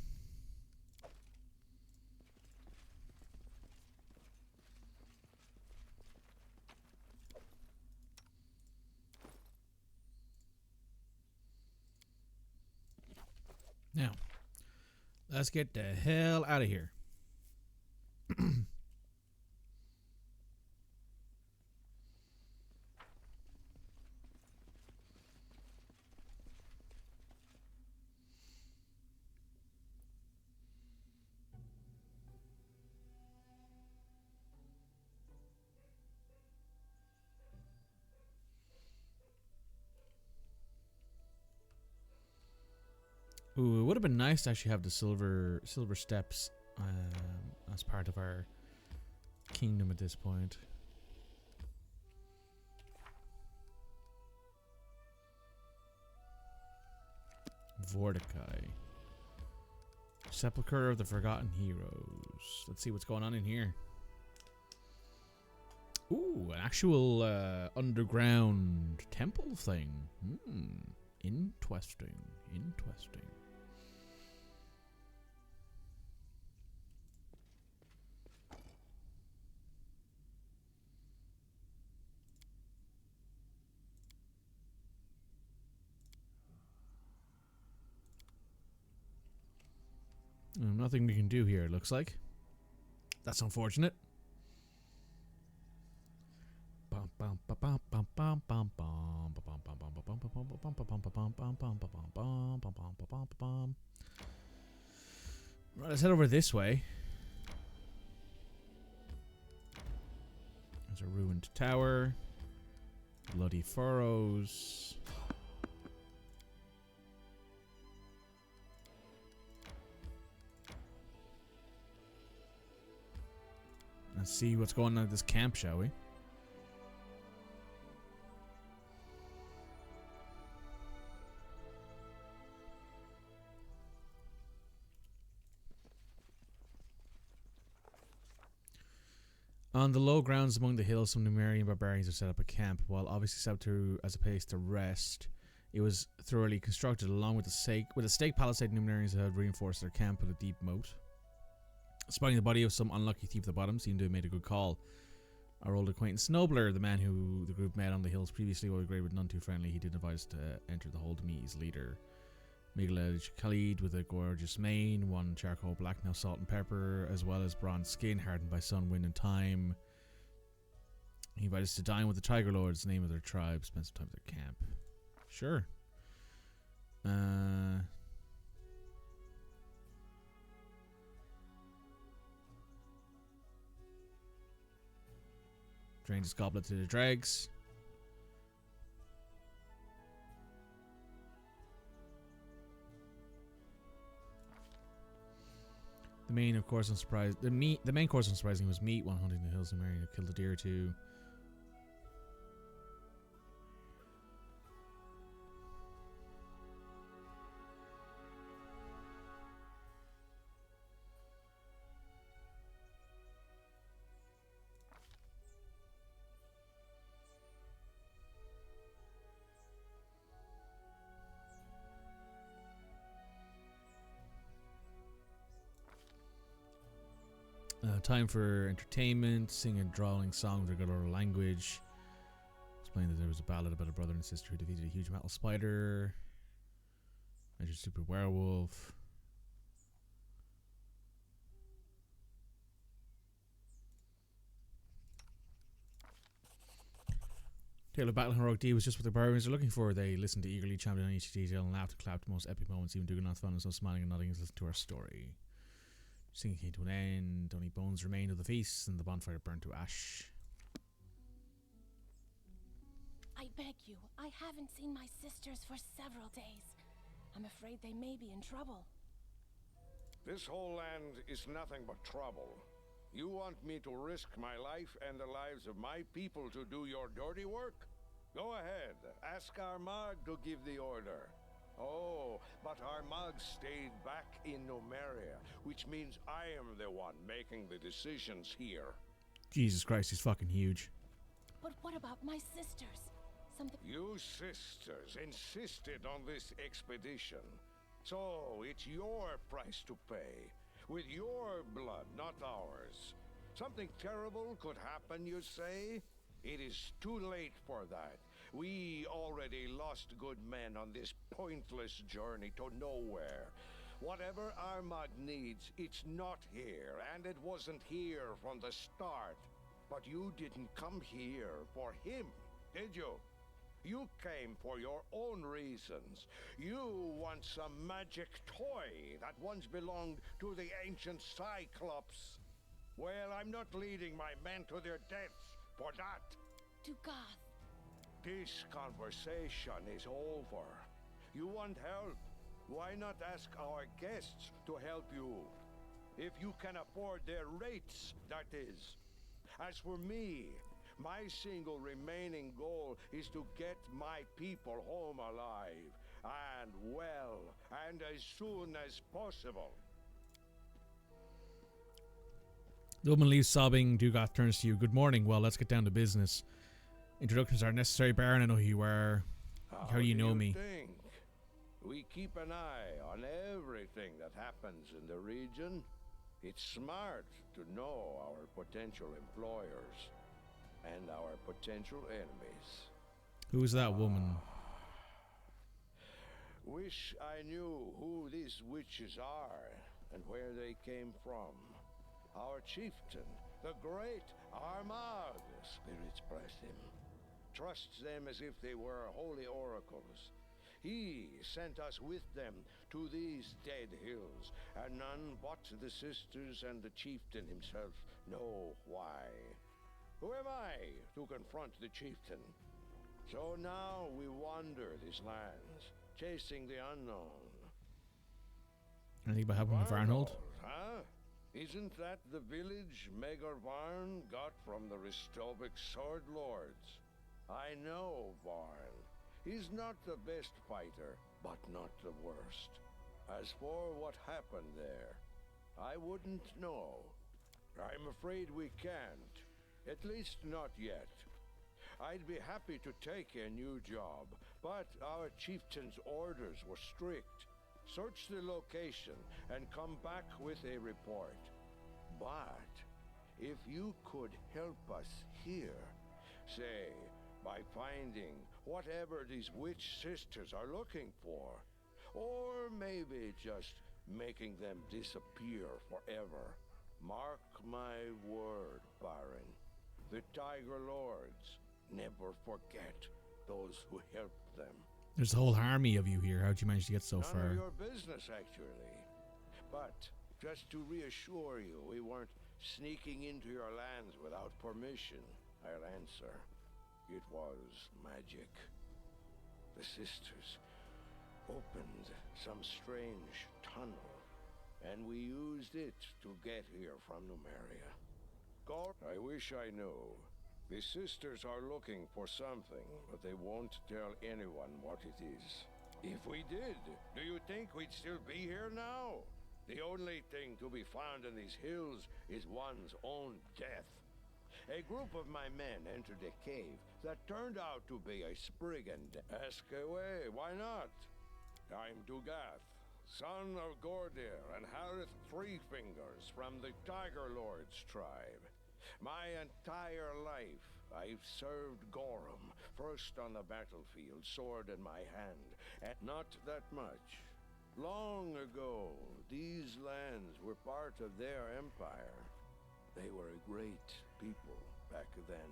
Now, let's get the hell out of here. Ooh, it would have been nice to actually have the silver steps as part of our kingdom at this point. Vorticai. Sepulchre of the Forgotten Heroes. Let's see what's going on in here. Ooh, an actual underground temple thing. Interesting. Interesting. Nothing we can do here, it looks like. That's unfortunate. Right, let's head over this way. There's a ruined tower. Bloody furrows. Let's see what's going on at this camp, shall we? On the low grounds among the hills, some Numerian barbarians have set up a camp. While obviously set up to as a place to rest, it was thoroughly constructed along with a stake palisade. Numerians had reinforced their camp with a deep moat. Spotting the body of some unlucky thief at the bottom seemed to have made a good call. Our old acquaintance Nobler, the man who the group met on the hills previously, while agreed with none too friendly, he did advise to enter the hold to meet his leader. Middle-aged Khalid with a gorgeous mane, one charcoal black, now salt and pepper, as well as bronze skin hardened by sun, wind and time. He invited us to dine with the Tiger Lords, the name of their tribe, spend some time at their camp. Sure. Drained his goblet to the dregs. The main course, unsurprisingly, was meat. One hunting the hills and Marion killed a deer or two. Time for entertainment, singing drawling songs in regular language. Explained that there was a ballad about a brother and sister who defeated a huge metal spider. Measured super werewolf. Tale of battle and heroic deed was just what the barbarians were looking for. They listened to eagerly, championed on each detail, and laughed and clapped the most epic moments. Even Dugannoth found himself smiling and nodding as he listened to our story. Singing came to an end. Only bones remained of the feast, and the bonfire burned to ash. I beg you, I haven't seen my sisters for several days. I'm afraid they may be in trouble. This whole land is nothing but trouble. You want me to risk my life and the lives of my people to do your dirty work? Go ahead, ask Armagh to give the order. Oh, but Armagh stayed back in Numeria, which means I am the one making the decisions here. Jesus Christ, he's fucking huge. But what about my sisters? Something. You sisters insisted on this expedition. So it's your price to pay. With your blood, not ours. Something terrible could happen, you say? It is too late for that. We already lost good men on this pointless journey to nowhere. Whatever Armagh needs, it's not here, and it wasn't here from the start. But you didn't come here for him, did you? You came for your own reasons. You want some magic toy that once belonged to the ancient Cyclops. Well, I'm not leading my men to their deaths for that. To Goth. This conversation is over. You want help? Why not ask our guests to help you? If you can afford their rates, that is. As for me, my single remaining goal is to get my people home alive, and well, and as soon as possible. The woman leaves sobbing. Dugoth turns to you. Good morning. Well, let's get down to business. Introductions are necessary, Baron. I know who you are. How do you know me? Think? We keep an eye on everything that happens in the region. It's smart to know our potential employers and our potential enemies. Who is that woman? Wish I knew who these witches are and where they came from. Our chieftain, the great Armagh, spirits bless him, trusts them as if they were holy oracles. He sent us with them to these dead hills, and none but the sisters and the chieftain himself know why. Who am I to confront the chieftain? So now we wander these lands, chasing the unknown. Anything about happening to Varnhold? Huh? Isn't that the village Megar Varn got from the Ristovic Sword Lords? I know Varn. He's not the best fighter, but not the worst. As for what happened there, I wouldn't know. I'm afraid we can't. At least not yet. I'd be happy to take a new job, but our chieftain's orders were strict. Search the location and come back with a report. But if you could help us here, say, by finding whatever these witch sisters are looking for, or maybe just making them disappear forever, mark my word, Baron. The Tiger Lords never forget those who helped them. There's a whole army of you here. How'd you manage to get so None far? of your business, actually. But just to reassure you, we weren't sneaking into your lands without permission. I'll answer. It was magic. The sisters opened some strange tunnel, and we used it to get here from Numeria. I wish I knew. The sisters are looking for something, but they won't tell anyone what it is. If we did, do you think we'd still be here now? The only thing to be found in these hills is one's own death. A group of my men entered a cave that turned out to be a sprigand. Ask away, why not? I'm Dugath, son of Gordir and Harith Three Fingers from the Tiger Lord's tribe. My entire life, I've served Gorum, first on the battlefield, sword in my hand, and not that much. Long ago, these lands were part of their empire. They were a great people back then.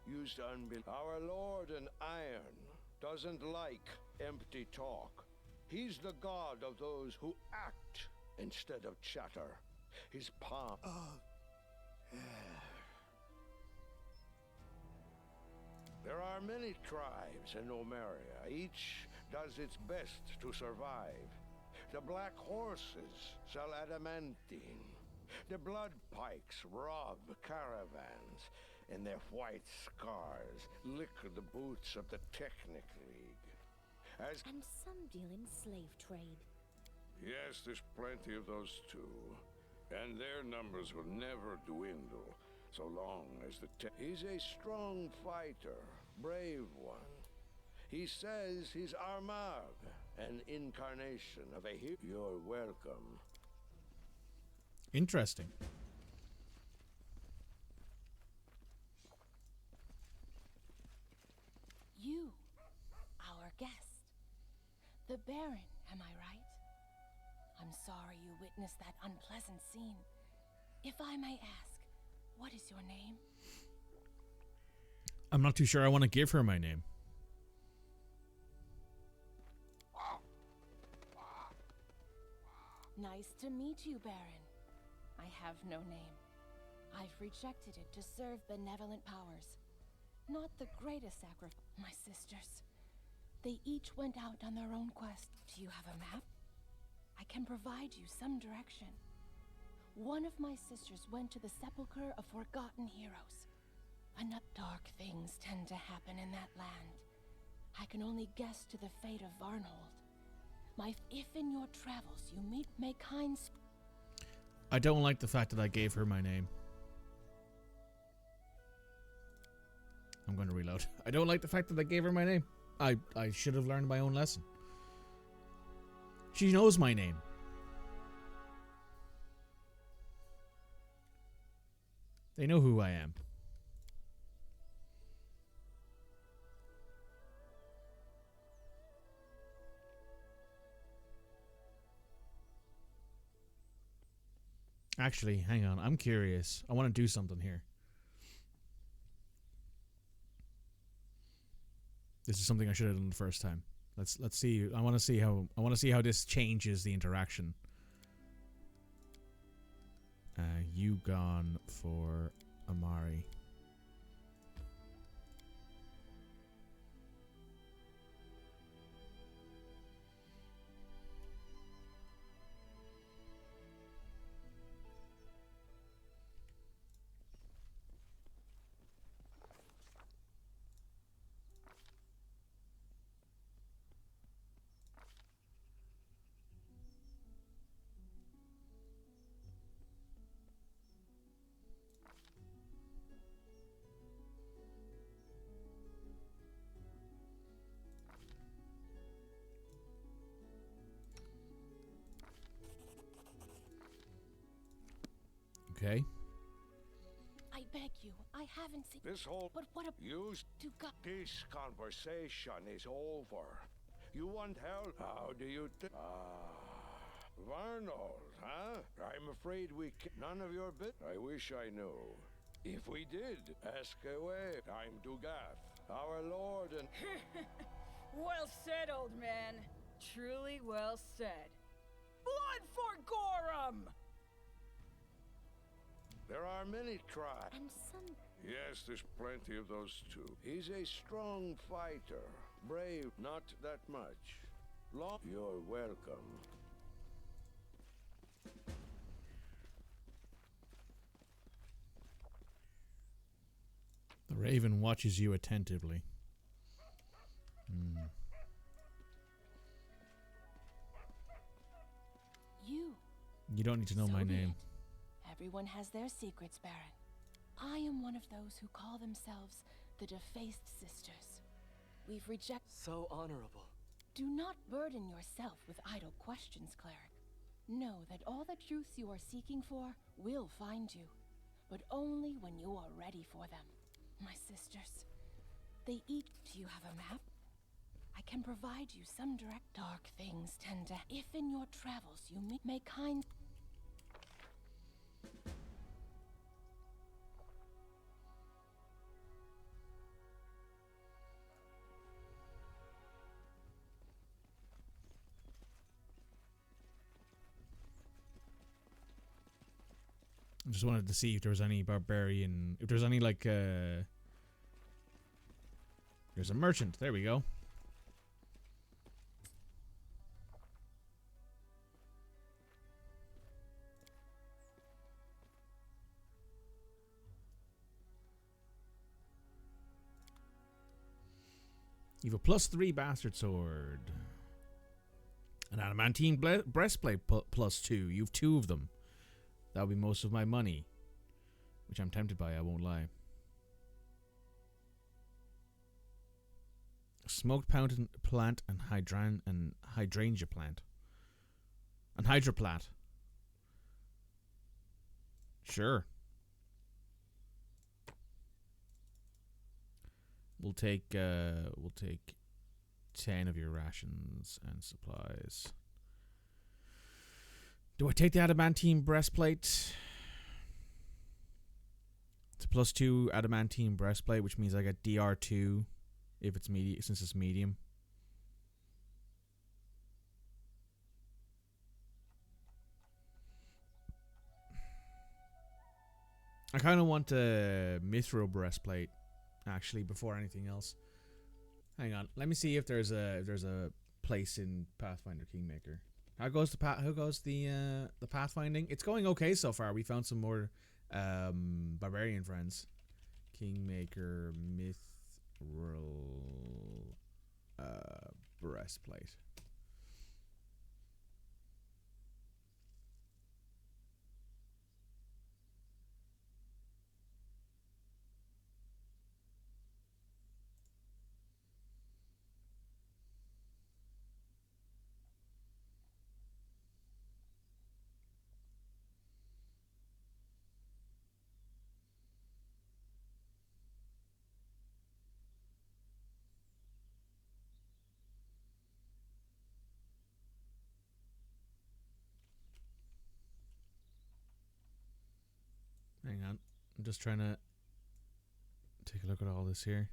Used to Our Lord in Iron doesn't like empty talk. He's the god of those who act instead of chatter. His palm. There are many tribes in Omeria. Each does its best to survive. The Black Horses sell adamantine. The Blood Pikes rob caravans. And their white scars lick the boots of the Technic League. And some deal in slave trade. Yes, there's plenty of those too. And their numbers will never dwindle, so long as He's a strong fighter, brave one. He says he's Aasimar, an incarnation of a hero. You're welcome. Interesting. You, our guest. The Baron, am I right? I'm sorry you witnessed that unpleasant scene. If I may ask, what is your name? I'm not too sure I want to give her my name. Nice to meet you, Baron. I have no name. I've rejected it to serve benevolent powers. Not the greatest sacrifice. My sisters. They each went out on their own quest. Do you have a map? I can provide you some direction. One of my sisters went to the sepulchre of forgotten heroes. Dark things tend to happen in that land. I can only guess to the fate of Varnhold. If in your travels you meet kind. I don't like the fact that I gave her my name. I'm going to reload. I don't like the fact that I gave her my name. I should have learned my own lesson. She knows my name. They know who I am. Actually, hang on. I'm curious. I want to do something here. This is something I should have done the first time. Let's see. I want to see how this changes the interaction. You gone for Amari. Okay. I beg you, I haven't seen. This whole But what a used to God. this conversation is over. You want help? How do you Varnold, huh? I'm afraid we none of your bit. I wish I knew. If we did, ask away. I'm Dugath, our lord and Well said, old man. Truly well said. Blood for Gorham! there are many tribes. And some... Yes, there's plenty of those too. He's a strong fighter. Brave, not that much. Long. You're welcome. The raven watches you attentively. You don't need to know So my be name. it. Everyone has their secrets, Baron. I am one of those who call themselves the Defaced Sisters. We've rejected. So honorable. Do not burden yourself with idle questions, cleric. Know that all the truths you are seeking for will find you, but only when you are ready for them. My sisters, they eat. Do you have a map? I can provide you some direct. Dark things tend to. If in your travels you may kind. I just wanted to see if there was any barbarian, if there's any like there's a merchant. There we go. You have a +3 bastard sword. An adamantine breastplate +2. You have 2 of them. That would be most of my money. Which I'm tempted by, I won't lie. Smoked plant and hydrangea plant. And hydroplat. Sure. We'll take 10 of your rations and supplies. Do I take the adamantine breastplate? It's a +2 adamantine breastplate, which means I get DR2 if it's medium, since it's medium. I kind of want a mithril breastplate, actually, before anything else. Hang on, let me see if there's a place in Pathfinder Kingmaker. How goes the pathfinding? It's going okay so far. We found some more barbarian friends. Kingmaker mithril breastplate. Hang on. I'm just trying to take a look at all this here.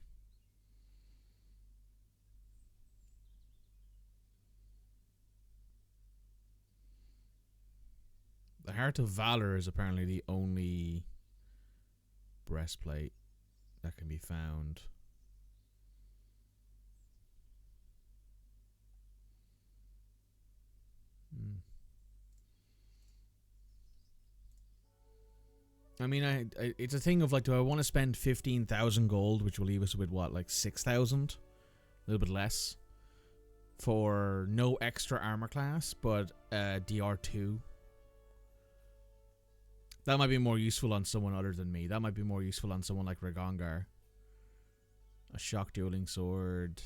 The Heart of Valor is apparently the only breastplate that can be found. I mean, it's a thing of like, do I want to spend 15,000 gold, which will leave us with what, like 6,000? A little bit less. For no extra armor class, but DR2. That might be more useful on someone other than me. That might be more useful on someone like Ragongar. A shock dueling sword.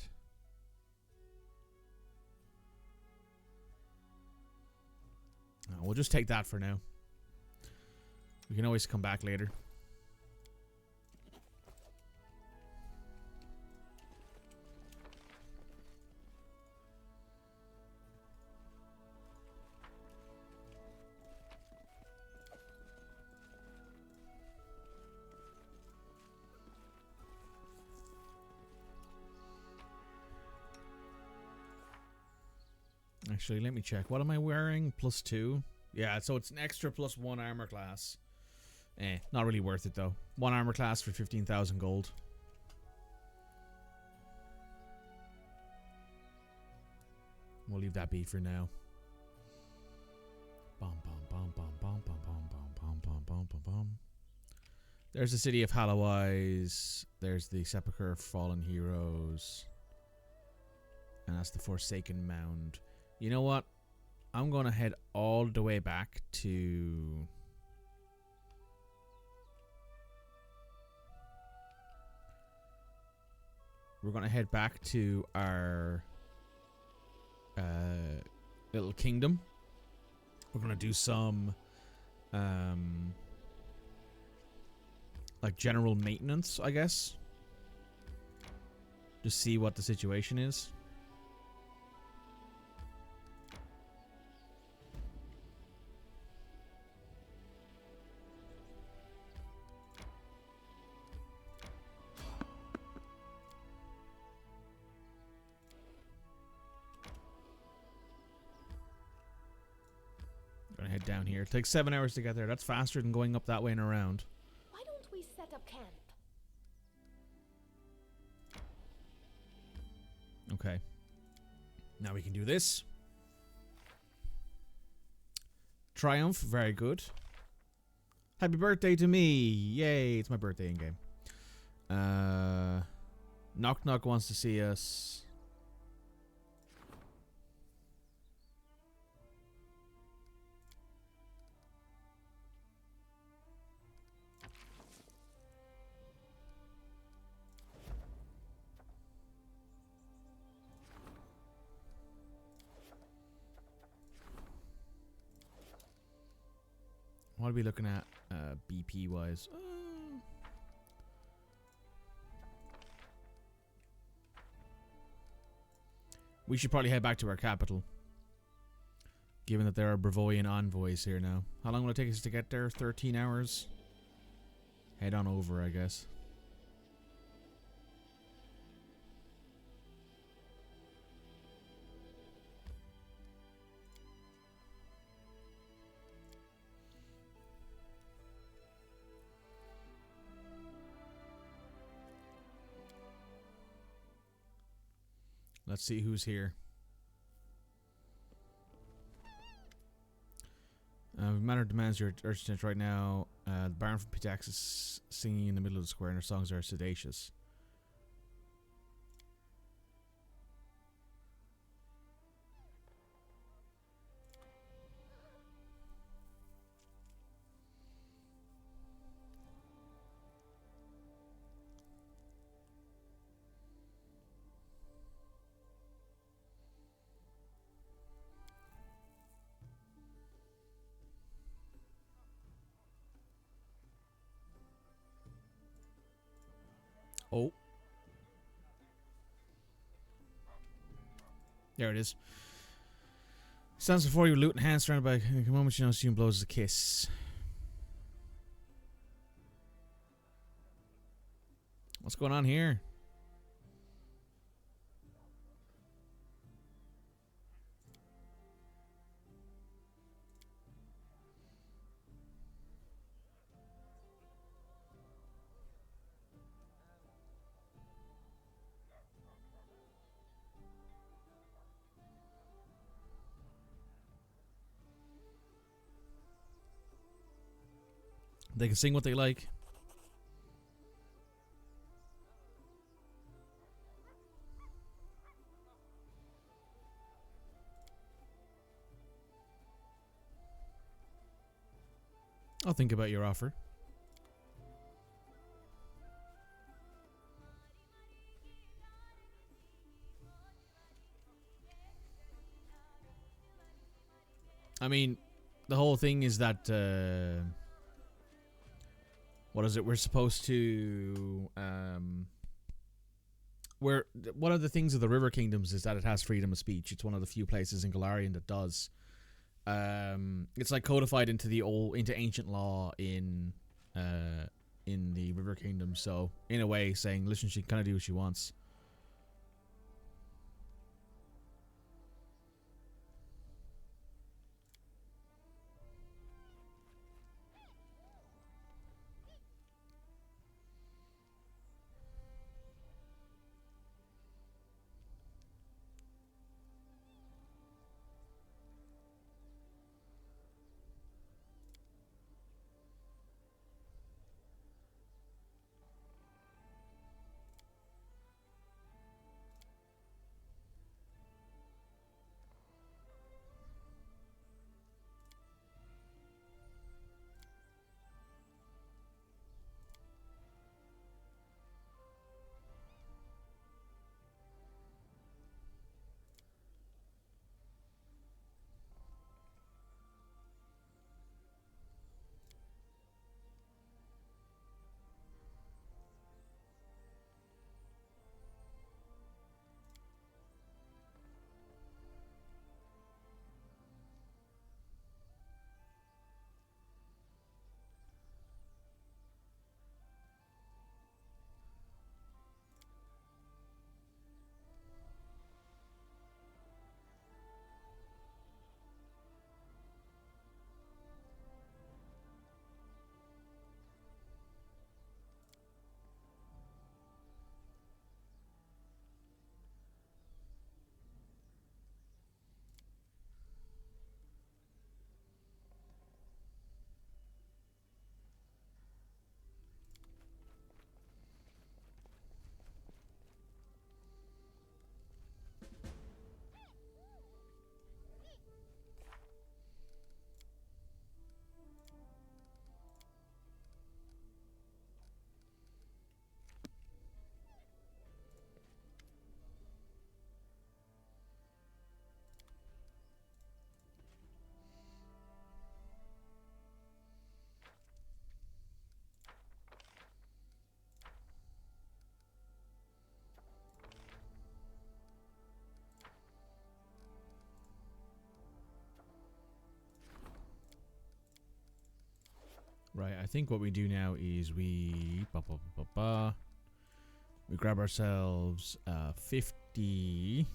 No, we'll just take that for now. We can always come back later. Actually, let me check. What am I wearing? +2? Yeah, so it's an extra +1 armor class. Not really worth it though. 1 armor class for 15,000 gold. We'll leave that be for now. Bum bum bum bum bum bum bum bum bum bum bum bum. There's the city of Hallowise. There's the Sepulchre of Fallen Heroes. And that's the Forsaken Mound. You know what? I'm gonna head all the way back to... We're gonna head back to our little kingdom. We're gonna do some like general maintenance, I guess. Just see what the situation is. down here. It takes 7 hours to get there. That's faster than going up that way and around. Why don't we set up camp? Okay. Now we can do this. Triumph, very good. Happy birthday to me! Yay, it's my birthday in game. Knock Knock wants to see us. What are we looking at BP wise? We should probably head back to our capital, given that there are Brevoian envoys here now. How long will it take us to get there? 13 hours? Head on over, I guess. Let's see who's here. Manor demands your urgent right now. The Baron from Pitax is singing in the middle of the square and her songs are sedacious. Oh. There it is. Stands before you, loot in hand, surrounded by a moment you know, soon blows a kiss. What's going on here? They can sing what they like. I'll think about your offer. I mean, the whole thing is that what is it? We're supposed to one of the things of the River Kingdoms is that it has freedom of speech. It's one of the few places in Golarion that does. It's like codified into ancient law in the River Kingdom. So in a way, saying, listen, she can kind of do what she wants. Right, I think what we do now is we grab ourselves 50.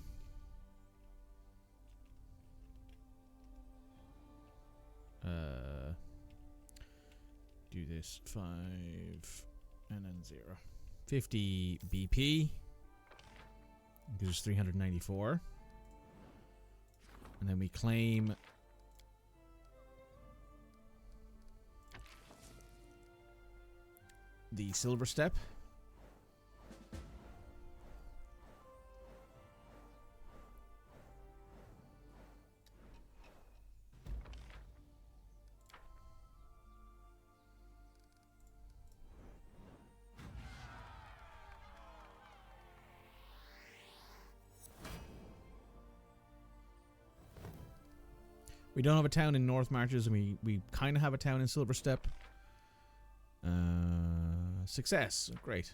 Do this 5 and then 0. 50 BP. Gives us 394. And then we claim the silver step. We don't have a town in North Marches, and we kind of have a town in Silver Step. Success, great.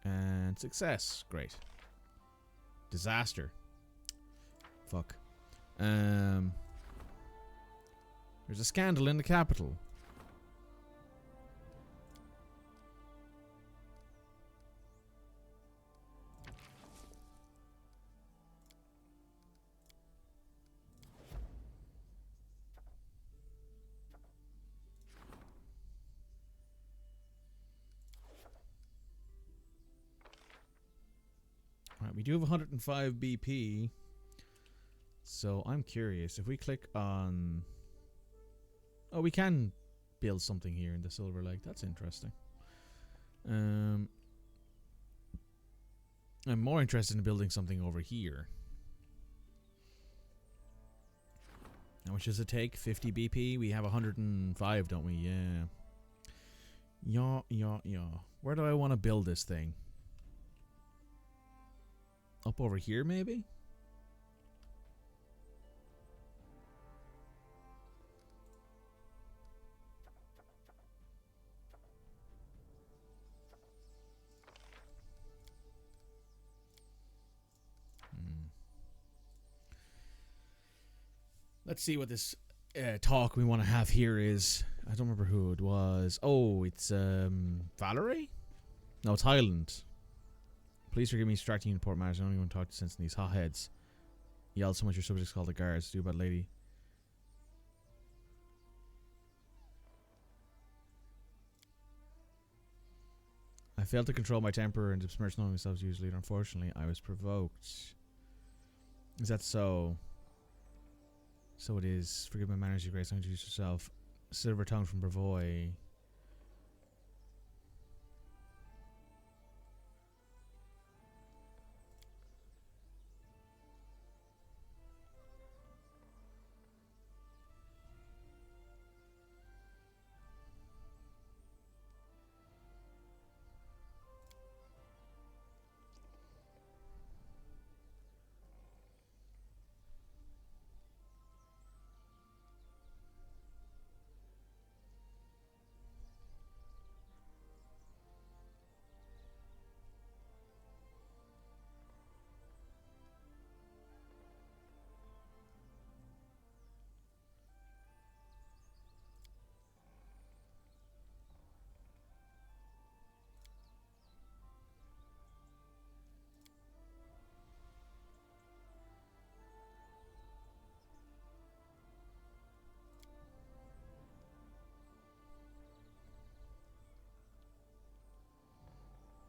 And success, great. Disaster. Fuck. There's a scandal in the capital. Alright, we do have 105 BP. So I'm curious. If we click on... Oh, we can build something here in the Silver Lake. That's interesting. I'm more interested in building something over here. How much does it take? 50 BP? We have 105, don't we? Yeah. Yeah. Where do I want to build this thing? Up over here, maybe? Let's see what this talk we want to have here is. I don't remember who it was. Oh, it's Valerie? No, it's Highland. Please forgive me distracting you in Port Matters. I don't even talk to sense in these hotheads. Yelled so much your subjects called the guards. Do bad lady. I failed to control my temper and besmirch knowing myself as usually. Unfortunately, I was provoked. Is that so? So it is. Forgive my manners, your grace. Don't introduce yourself. Silver tongue from Brevoy.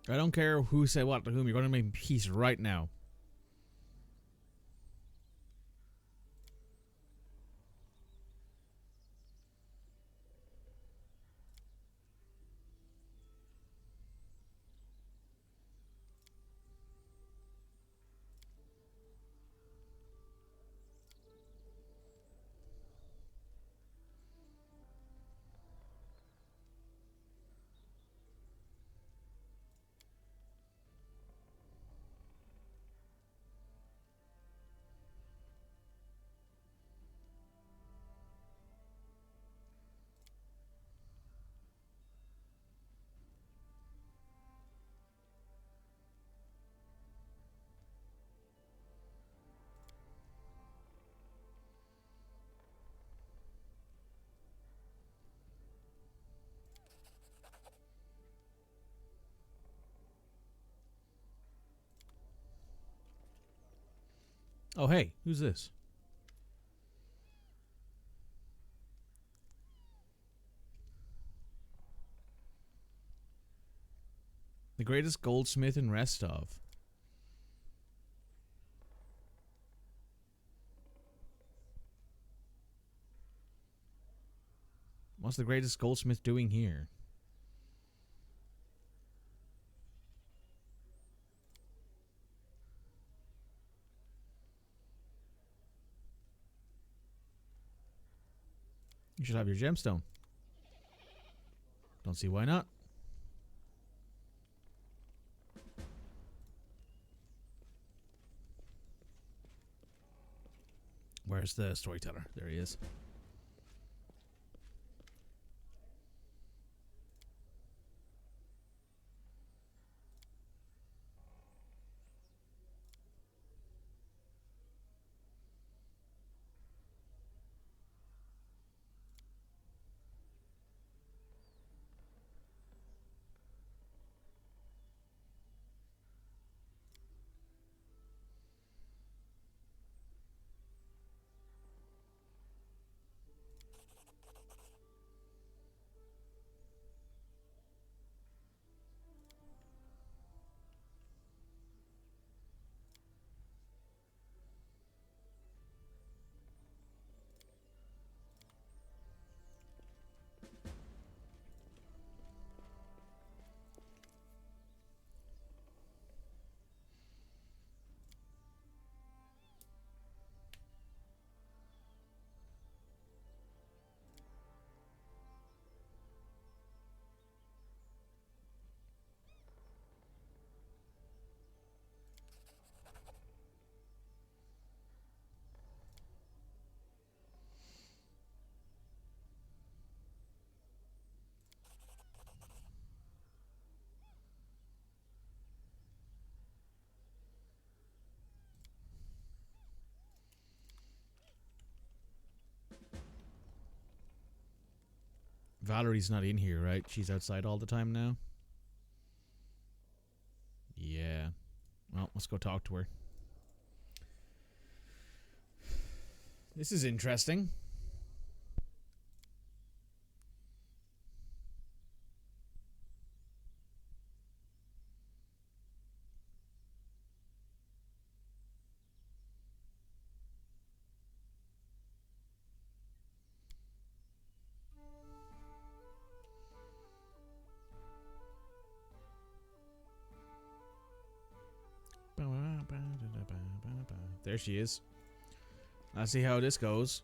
I don't care who said what to whom. You're going to make peace right now. Oh, hey, who's this? The greatest goldsmith in Restov. What's the greatest goldsmith doing here? You should have your gemstone. Don't see why not. Where's the storyteller? There he is. Valerie's not in here, right? She's outside all the time now. Yeah. Well, let's go talk to her. This is interesting. There she is. Let's see how this goes.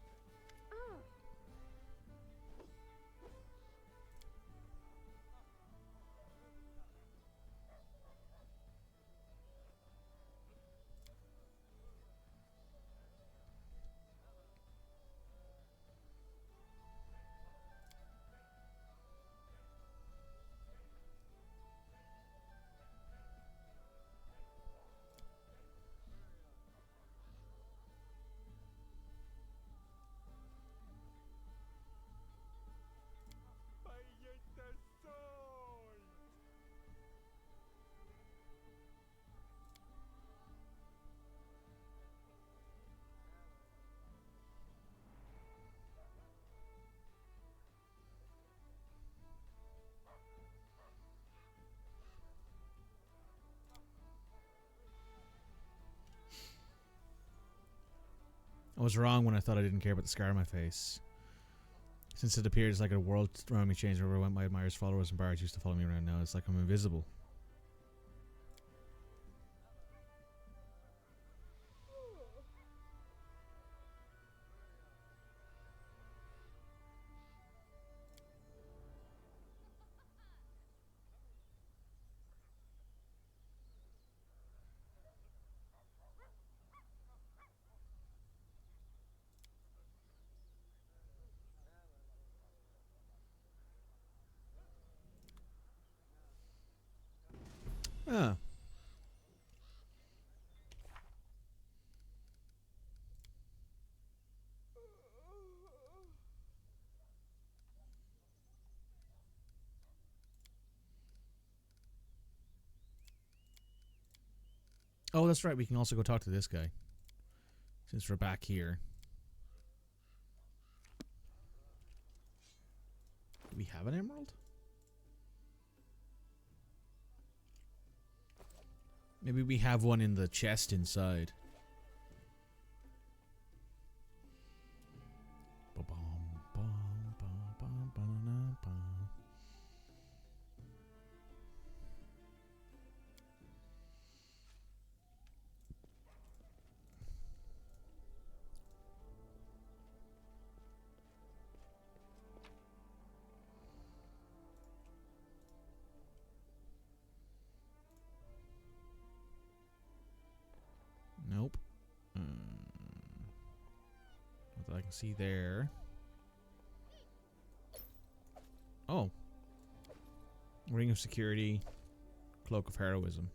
I was wrong when I thought I didn't care about the scar on my face. Since it appears like a world around me changed, wherever I went, my admirers, followers, and bards used to follow me around. Now it's like I'm invisible. Ah. Oh, that's right. We can also go talk to this guy. Since we're back here. Do we have an emerald? Maybe we have one in the chest inside. Nope. What I can see there. Oh. Ring of Security. Cloak of Heroism.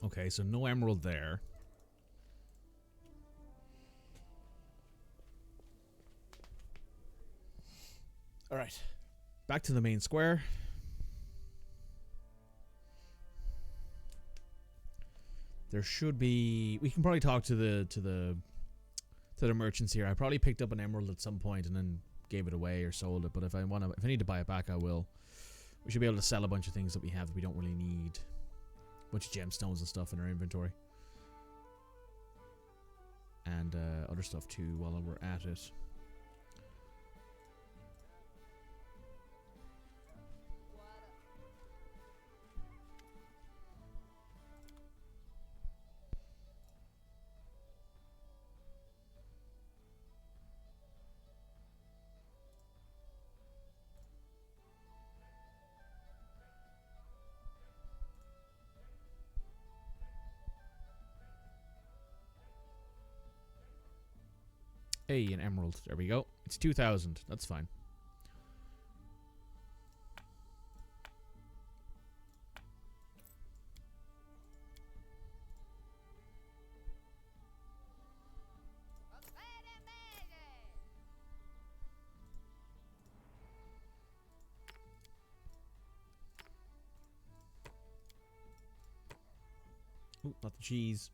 Okay, so no emerald there. Alright. Back to the main square. There should be... We can probably talk to the merchants here. I probably picked up an emerald at some point and then gave it away or sold it, but if I need to buy it back, I will. We should be able to sell a bunch of things that we have that we don't really need. Bunch of gemstones and stuff in our inventory. And other stuff too while we're at it. Hey, an emerald. There we go. It's 2,000. That's fine. Ooh, not the cheese.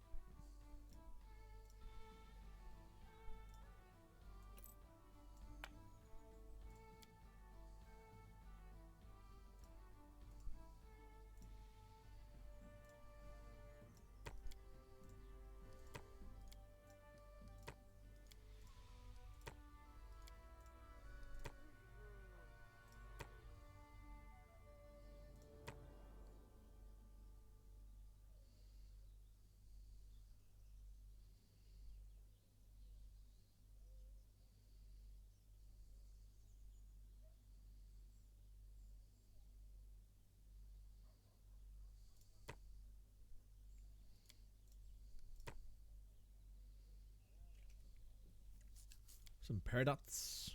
Some paradots.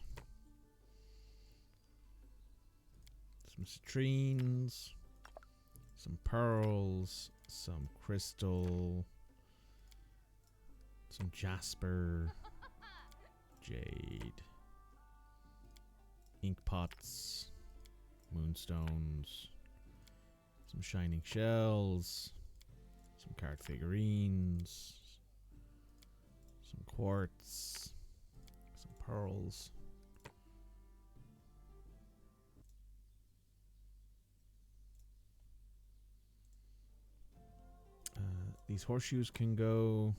Some citrines. Some pearls. Some crystal. Some jasper. Jade. ink pots, moonstones, some shining shells, some card figurines, some quartz, some pearls. These horseshoes can go.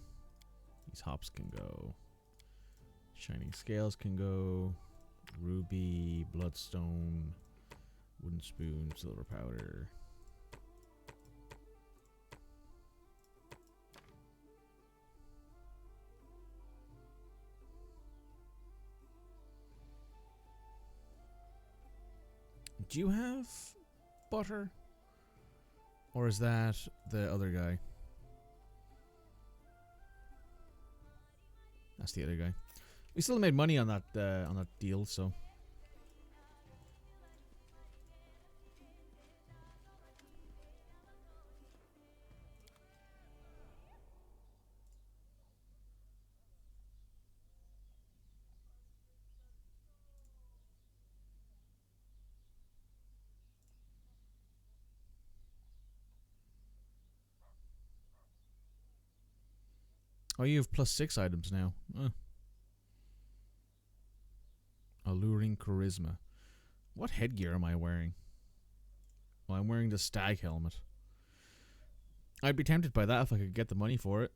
These hops can go. Shining scales can go. Ruby, bloodstone, wooden spoon, silver powder. Do you have butter? Or is that the other guy? That's the other guy. We still made money on that deal, so. Oh, you have +6 items now. Alluring charisma. What headgear am I wearing? Well, I'm wearing the stag helmet. I'd be tempted by that if I could get the money for it.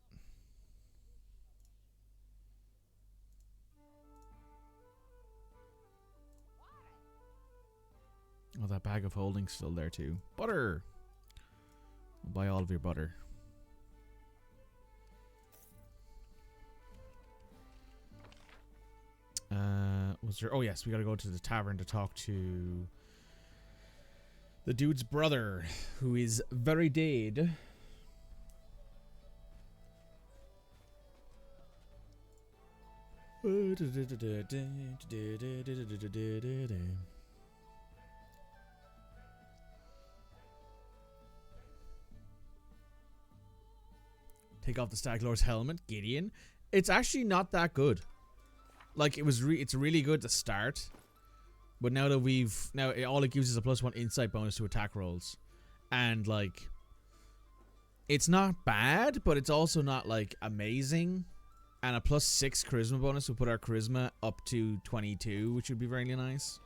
Oh, that bag of holding's still there too. Butter! I'll buy all of your butter. Was there? Oh yes, we gotta go to the tavern to talk to the dude's brother, who is very dead. Take off the Stag Lord's helmet, Gideon. It's actually not that good. Like, it's really good to start, but now that all it gives is a +1 insight bonus to attack rolls, and like, it's not bad, but it's also not like amazing, and a +6 charisma bonus will put our charisma up to 22, which would be really nice.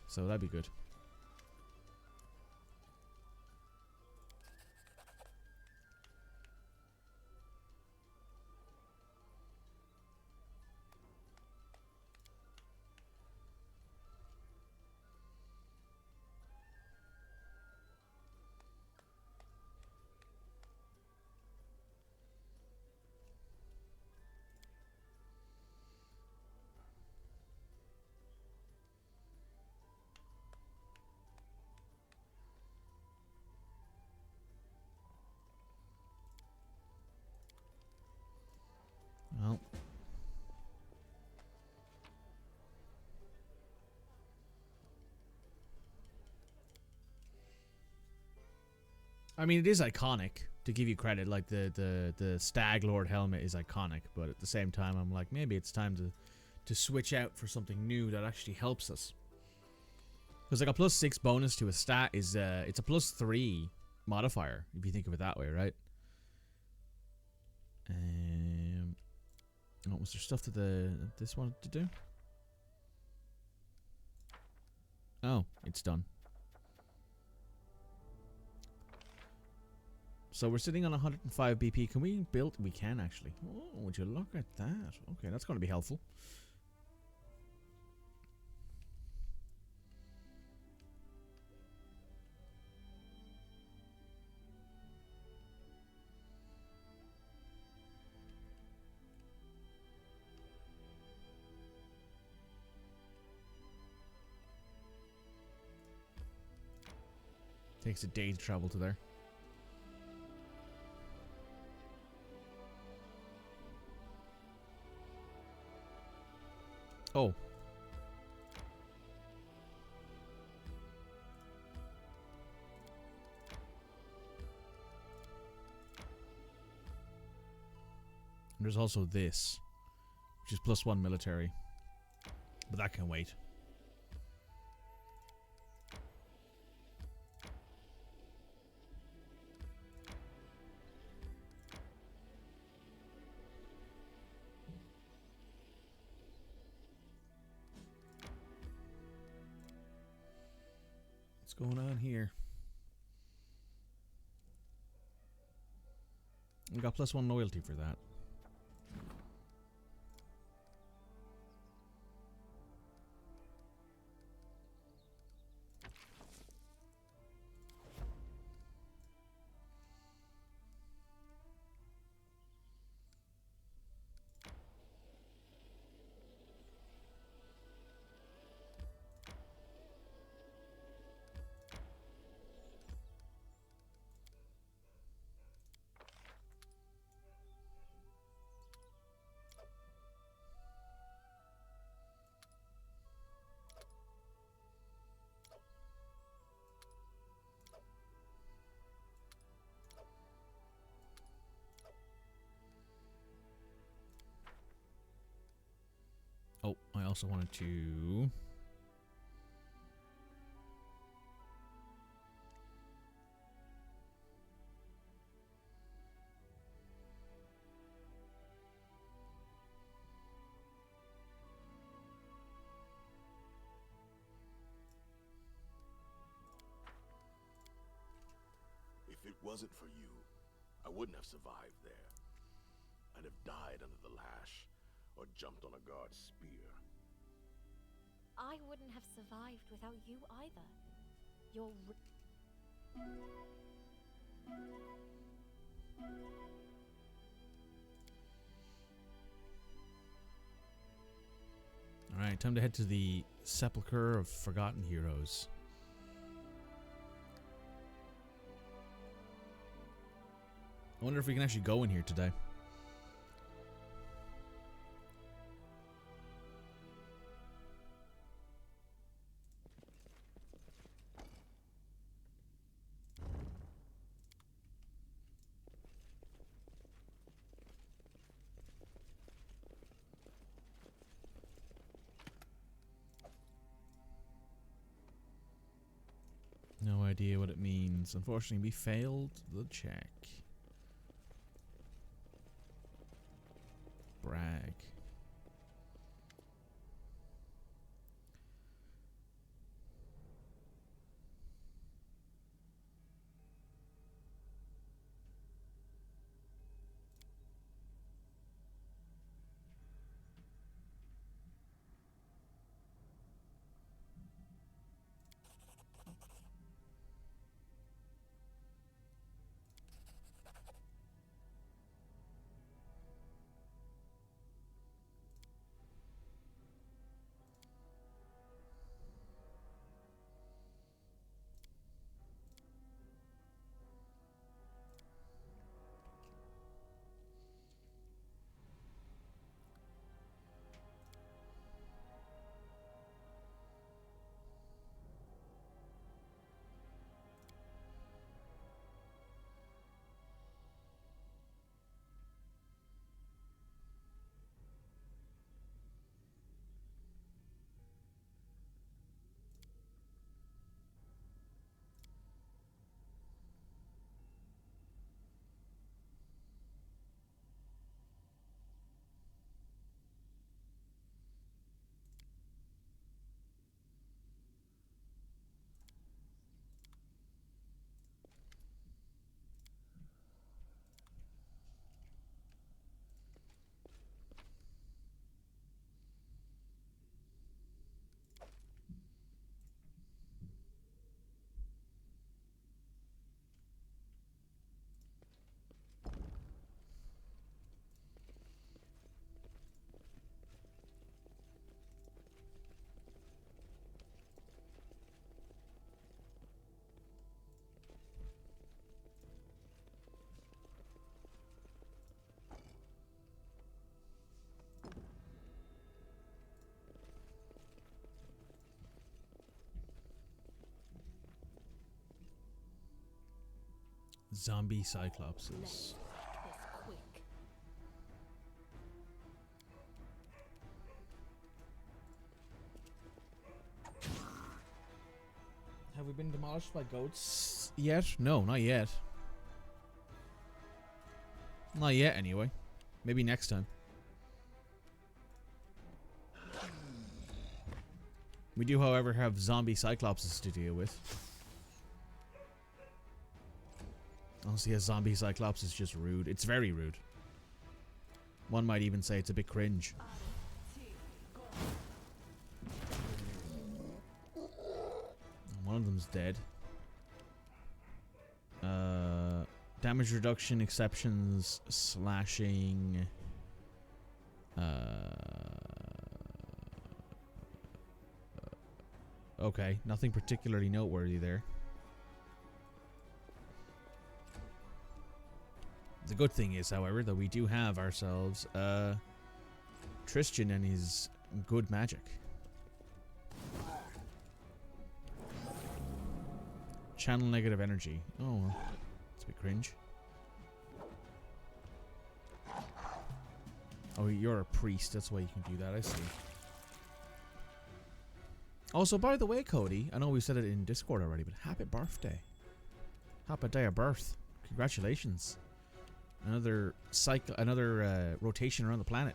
So that'd be good. Well, I mean, it is iconic, to give you credit. Like, the Stag Lord helmet is iconic, but at the same time, I'm like, maybe it's time to switch out for something new that actually helps us. Because like a +6 bonus to a stat is it's a +3 modifier, if you think of it that way, right? Oh, was there stuff that this wanted to do? Oh, it's done. So we're sitting on 105 BP. Can we build? We can actually. Oh, would you look at that? Okay, that's going to be helpful. Takes a day to travel to there. Oh. There's also this, which is +1 military. But that can wait. going on here? We got +1 loyalty for that. Oh, I also wanted to... If it wasn't for you, I wouldn't have survived there. I'd have died under the lash, or jumped on a guard's spear. I wouldn't have survived without you either. You're Alright, time to head to the Sepulchre of Forgotten Heroes. I wonder if we can actually go in here today. No idea what it means. Unfortunately, we failed the check. Brag. Zombie Cyclopses. Let's make this quick. Have we been demolished by goats yet? No, not yet. Not yet, anyway. Maybe next time. We do, however, have zombie Cyclopses to deal with. Honestly, a zombie Cyclops is just rude. It's very rude. One might even say it's a bit cringe. One of them's dead. Damage reduction, exceptions, slashing. Okay, nothing particularly noteworthy there. The good thing is, however, that we do have ourselves Tristan and his good magic. Channel negative energy. Oh, well, it's a bit cringe. Oh, you're a priest. That's why you can do that. I see. Also, by the way, Cody, I know we said it in Discord already, but happy birthday. Happy day of birth. Congratulations. Another cycle, another rotation around the planet.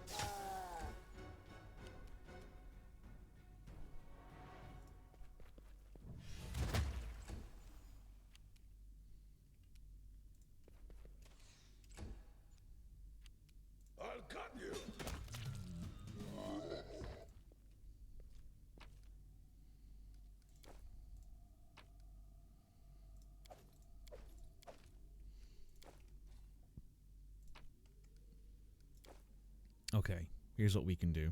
I'll cut you. Okay, here's what we can do.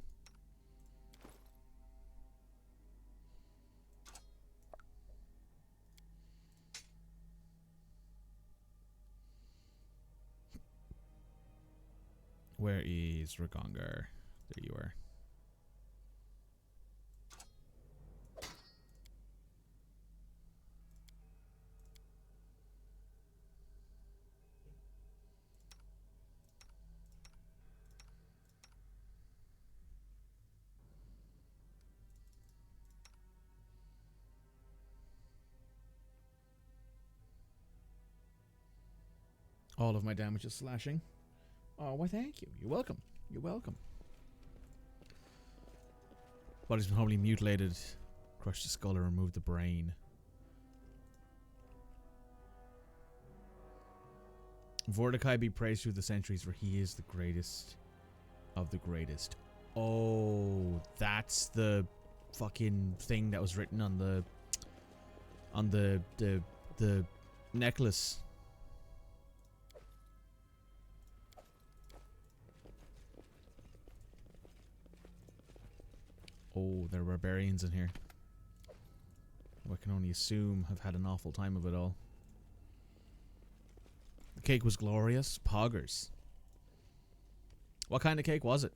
Where is Ragongar? There you are. All of my damage is slashing. Oh, why thank you. You're welcome. You're welcome. Body's been probably mutilated. Crushed the skull and removed the brain. Mordecai be praised through the centuries, for he is the greatest of the greatest. Oh, that's the fucking thing that was written on the necklace. Oh, there are barbarians in here. I can only assume have had an awful time of it all. The cake was glorious. Poggers. What kind of cake was it?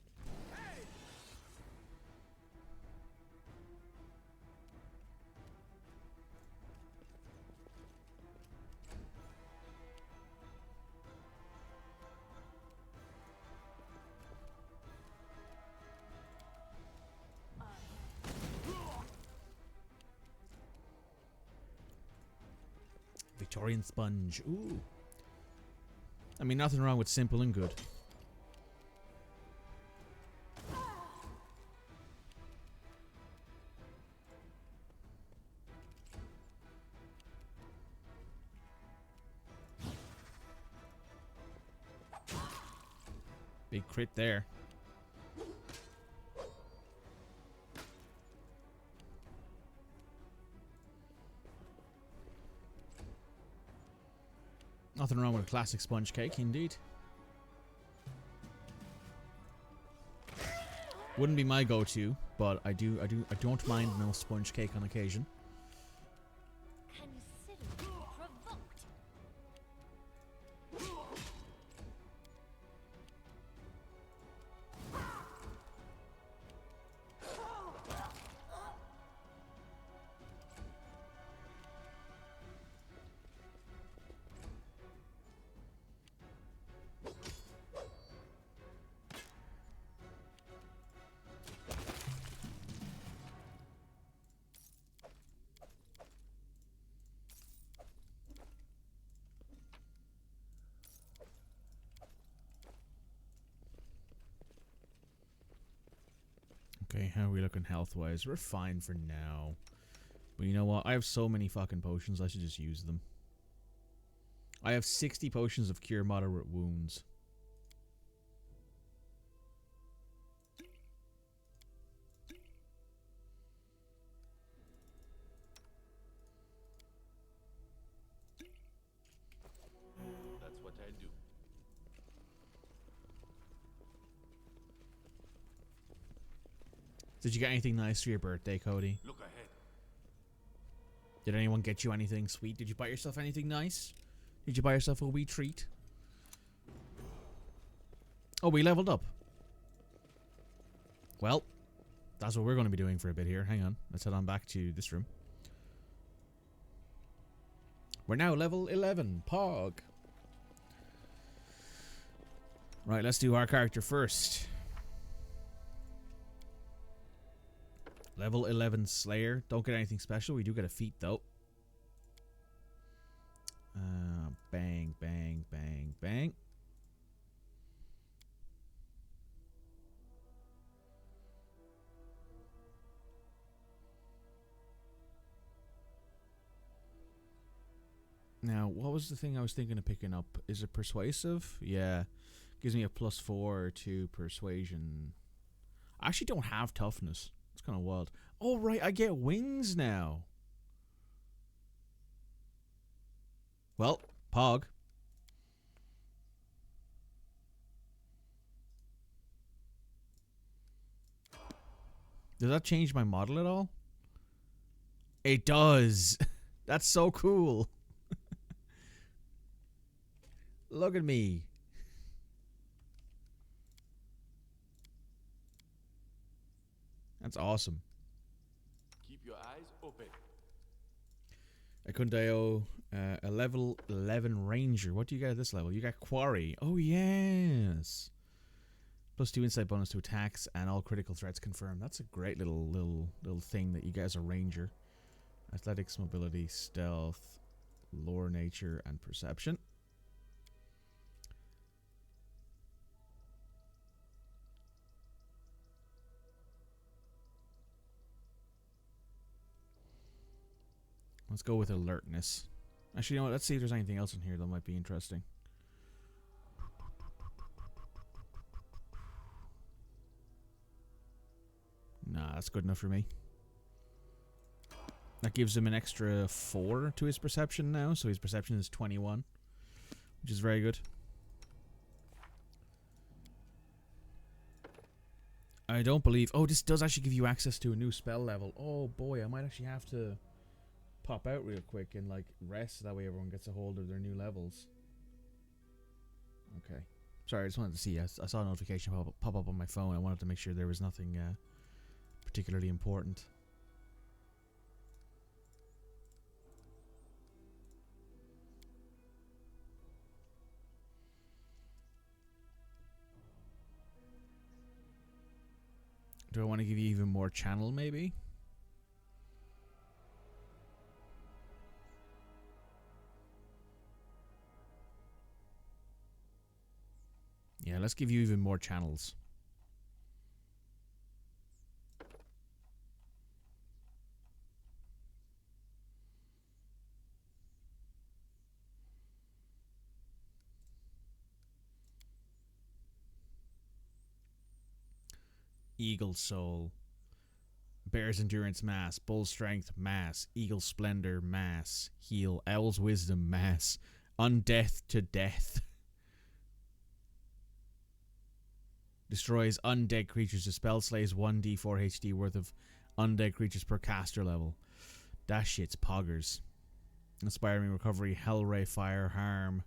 Victorian sponge. Ooh. I mean, nothing wrong with simple and good. Big crit there. Nothing wrong with a classic sponge cake, indeed. Wouldn't be my go-to, but I don't mind no sponge cake on occasion. Consider you provoked. Okay, how are we looking health-wise? We're fine for now. But you know what? I have so many fucking potions, I should just use them. I have 60 potions of cure moderate wounds. That's what I'll do. Did you get anything nice for your birthday, Cody? Look ahead. Did anyone get you anything sweet? Did you buy yourself anything nice? Did you buy yourself a wee treat? Oh, we leveled up. Well, that's what we're going to be doing for a bit here. Hang on. Let's head on back to this room. We're now level 11. Pog. Right, let's do our character first. Level 11 Slayer. Don't get anything special. We do get a feat, though. Bang, bang, bang, bang. Now, what was the thing I was thinking of picking up? Is it persuasive? Yeah. Gives me a +4 to persuasion. I actually don't have toughness. It's kind of wild. Oh, right. I get wings now. Well, Pog. Does that change my model at all? It does. That's so cool. Look at me. That's awesome. Keep your eyes open. Akundayo, a level 11 ranger. What do you get at this level? You got quarry. Oh, yes. +2 insight bonus to attacks and all critical threats confirmed. That's a great little thing that you get as a ranger. Athletics, mobility, stealth, lore, nature, and perception. Let's go with alertness. Actually, you know what? Let's see if there's anything else in here that might be interesting. Nah, that's good enough for me. That gives him an extra 4 to his perception now, so his perception is 21, which is very good. I don't believe... Oh, this does actually give you access to a new spell level. Oh boy, I might actually have to pop out real quick and like rest, that way everyone gets a hold of their new levels. Okay. Sorry, I just wanted to see. I saw a notification pop up on my phone. I wanted to make sure there was nothing particularly important. Do I want to give you even more channel, maybe? Yeah, let's give you even more channels. Eagle Soul. Bear's Endurance, Mass. Bull Strength, Mass. Eagle Splendor, Mass. Heal. Owl's Wisdom, Mass. Undeath to Death. Destroys undead creatures. Dispel slays 1d4 HD worth of undead creatures per caster level. That shit's poggers. Inspiring Recovery, Hellray Fire, Harm.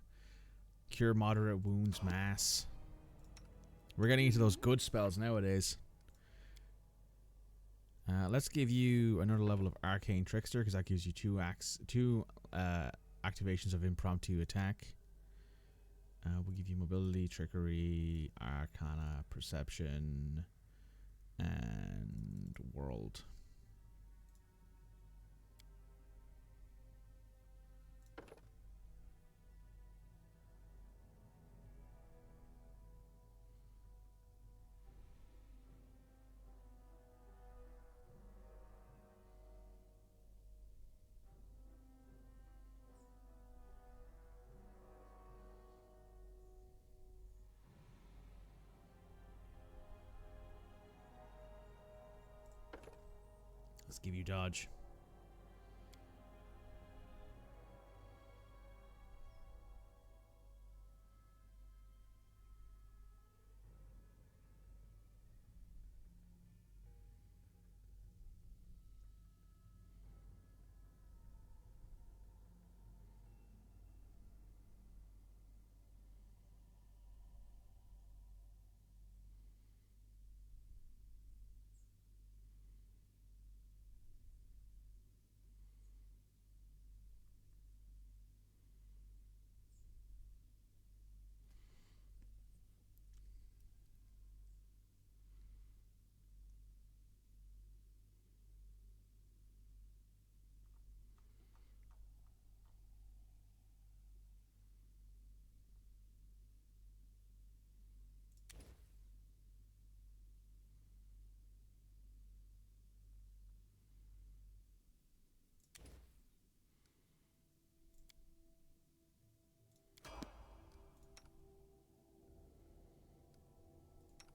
Cure Moderate Wounds, Mass. We're getting into those good spells nowadays. Let's give you another level of Arcane Trickster, because that gives you two activations of impromptu attack. We'll give you Mobility, Trickery, Arcana, Perception, and World. Let's give you dodge.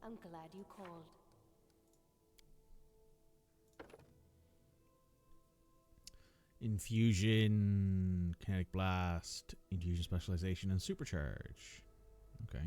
I'm glad you called. Infusion, kinetic blast, infusion specialization, and supercharge. Okay.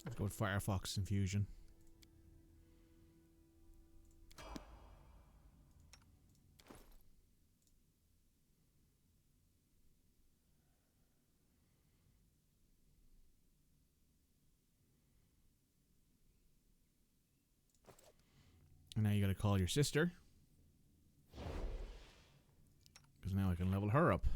Let's go with Firefox infusion. And now you gotta call your sister. Because now I can level her up.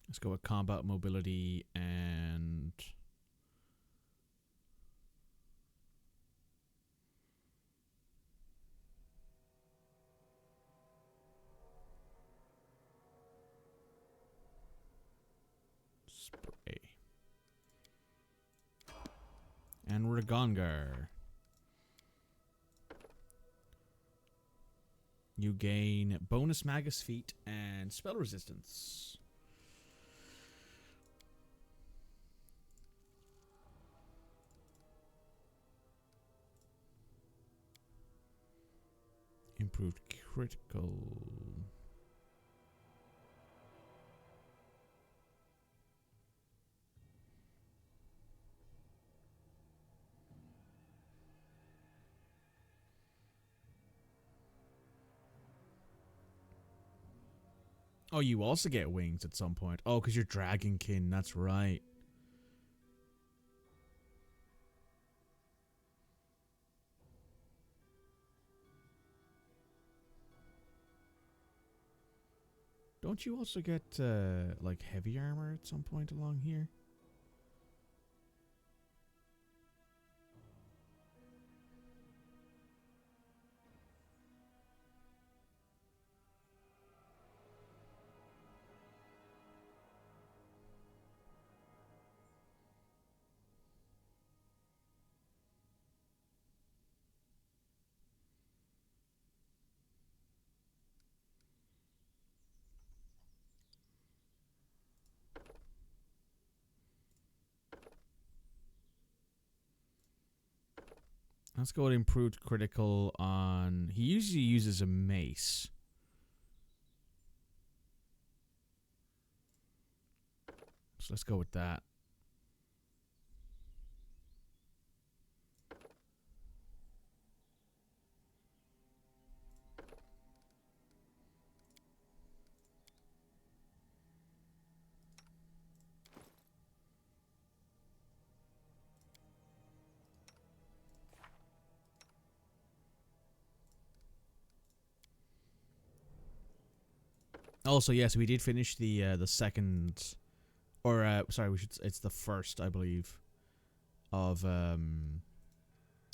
Let's go with combat mobility and spray. And Ragongar. You gain bonus Magus feat and spell resistance. Improved critical. Oh, you also get wings at some point. Oh, because you're Dragonkin. That's right. Don't you also get, like, heavy armor at some point along here? Let's go with improved critical on... He usually uses a mace. So let's go with that. Also, yes, we did finish the second, or sorry, it's the first, I believe, of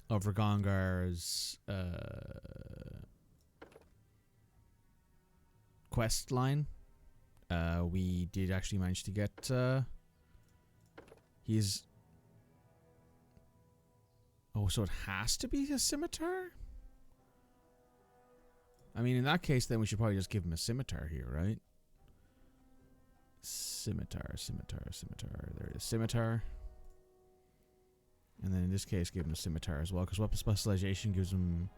Ragongar's quest line. We did actually manage to get he's. Oh, so it has to be a scimitar? I mean, in that case, then we should probably just give him a scimitar here, right? Scimitar. There it is, scimitar. And then in this case, give him a scimitar as well, because weapon specialization gives him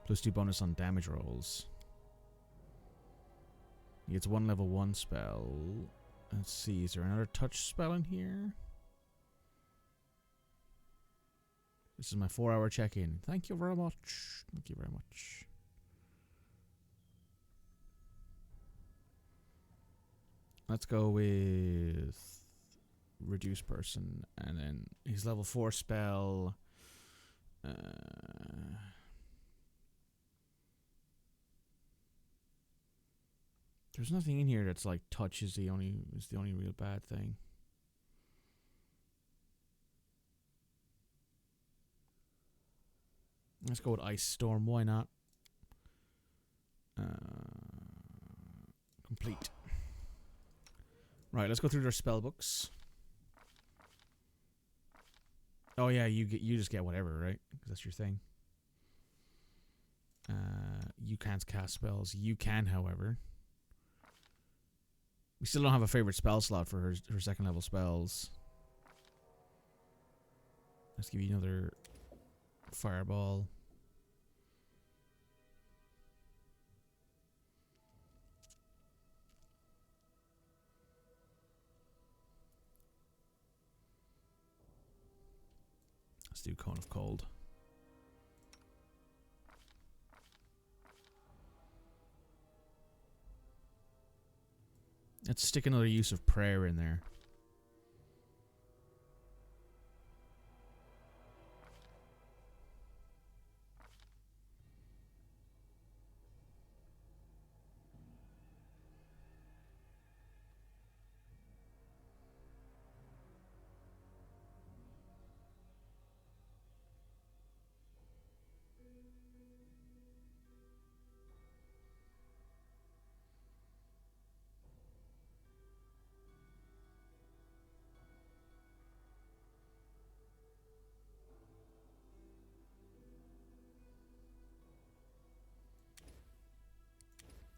+2 bonus on damage rolls. He gets 1 level 1 spell. Let's see, is there another touch spell in here? This is my 4-hour check-in. Thank you very much. Thank you very much. Let's go with reduce person, and then his level 4 spell. There's nothing in here that's like touch is the only real bad thing. Let's go with Ice Storm. Why not? Complete. Right, let's go through their spell books. Oh yeah, you just get whatever, right? Because that's your thing. You can't cast spells. You can, however. We still don't have a favorite spell slot for her second level spells. Let's give you another fireball. Let's do Cone of Cold. Let's stick another use of prayer in there.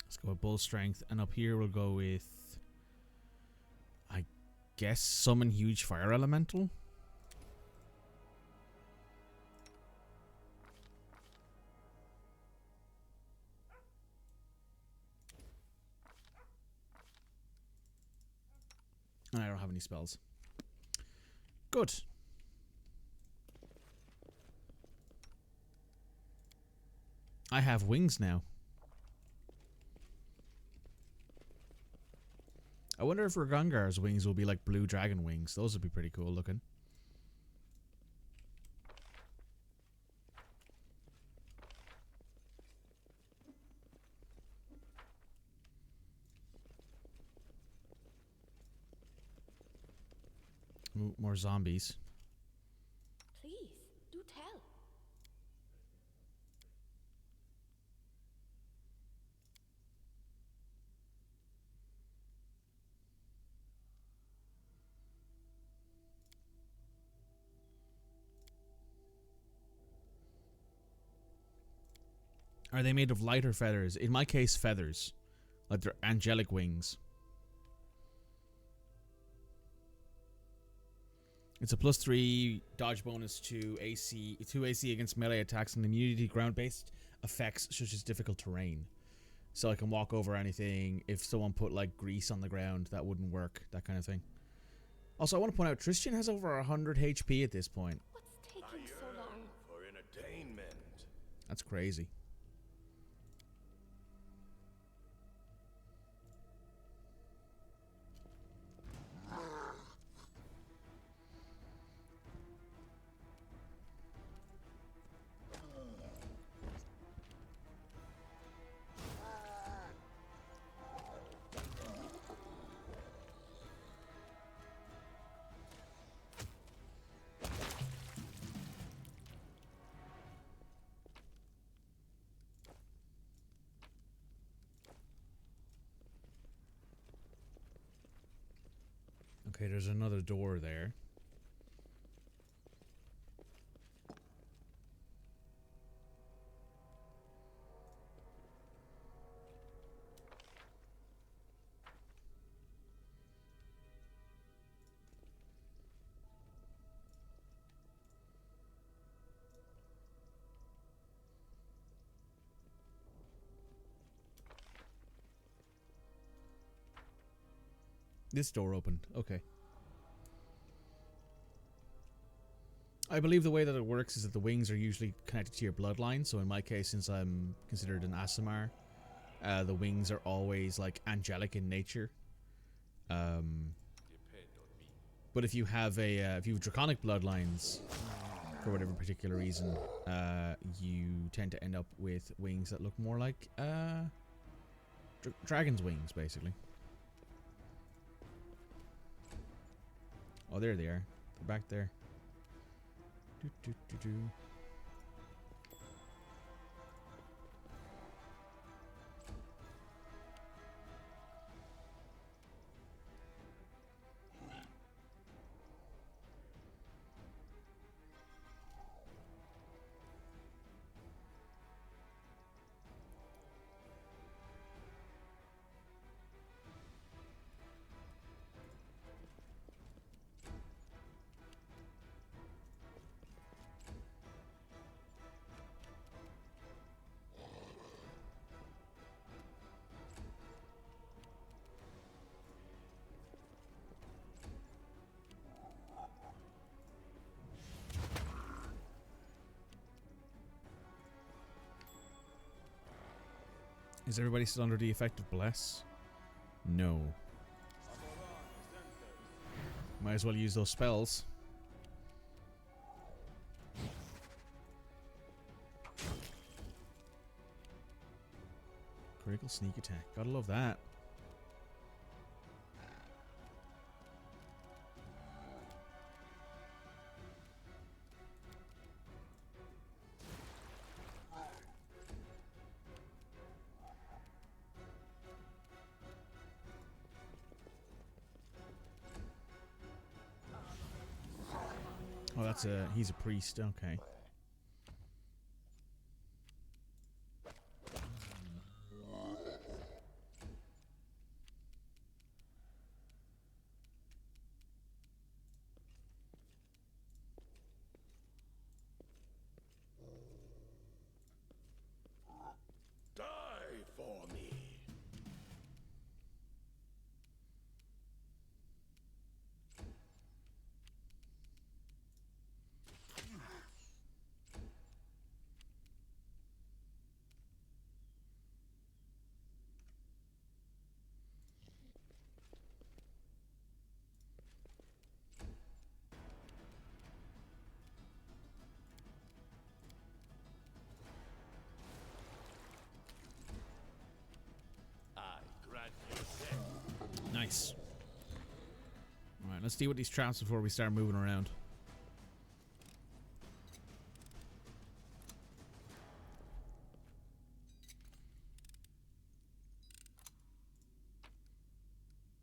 Let's go with Bull Strength, and up here we'll go with, I guess, Summon Huge Fire Elemental. And I don't have any spells. Good. I have wings now. I wonder if Ragongar's wings will be like blue dragon wings. Those would be pretty cool looking. Ooh, more zombies. Please, do tell. Are they made of lighter feathers? In my case, feathers. Like they're angelic wings. It's a +3 dodge bonus to AC against melee attacks and immunity to ground-based effects such as difficult terrain. So I can walk over anything. If someone put like grease on the ground, that wouldn't work. That kind of thing. Also, I want to point out Tristan has over 100 HP at this point. What's taking so long? For entertainment. That's crazy. Okay, there's another door there. This door opened. Okay. I believe the way that it works is that the wings are usually connected to your bloodline. So in my case, since I'm considered an Aasimar, the wings are always like angelic in nature. But if you have draconic bloodlines, for whatever particular reason, you tend to end up with wings that look more like dragon's wings, basically. Oh, there they are. They're back there. Do, do, do, do. Is everybody still under the effect of Bless? No. Might as well use those spells. Critical sneak attack. Gotta love that. Oh, he's a priest, okay. Die for me. Nice. Alright, let's deal with these traps before we start moving around.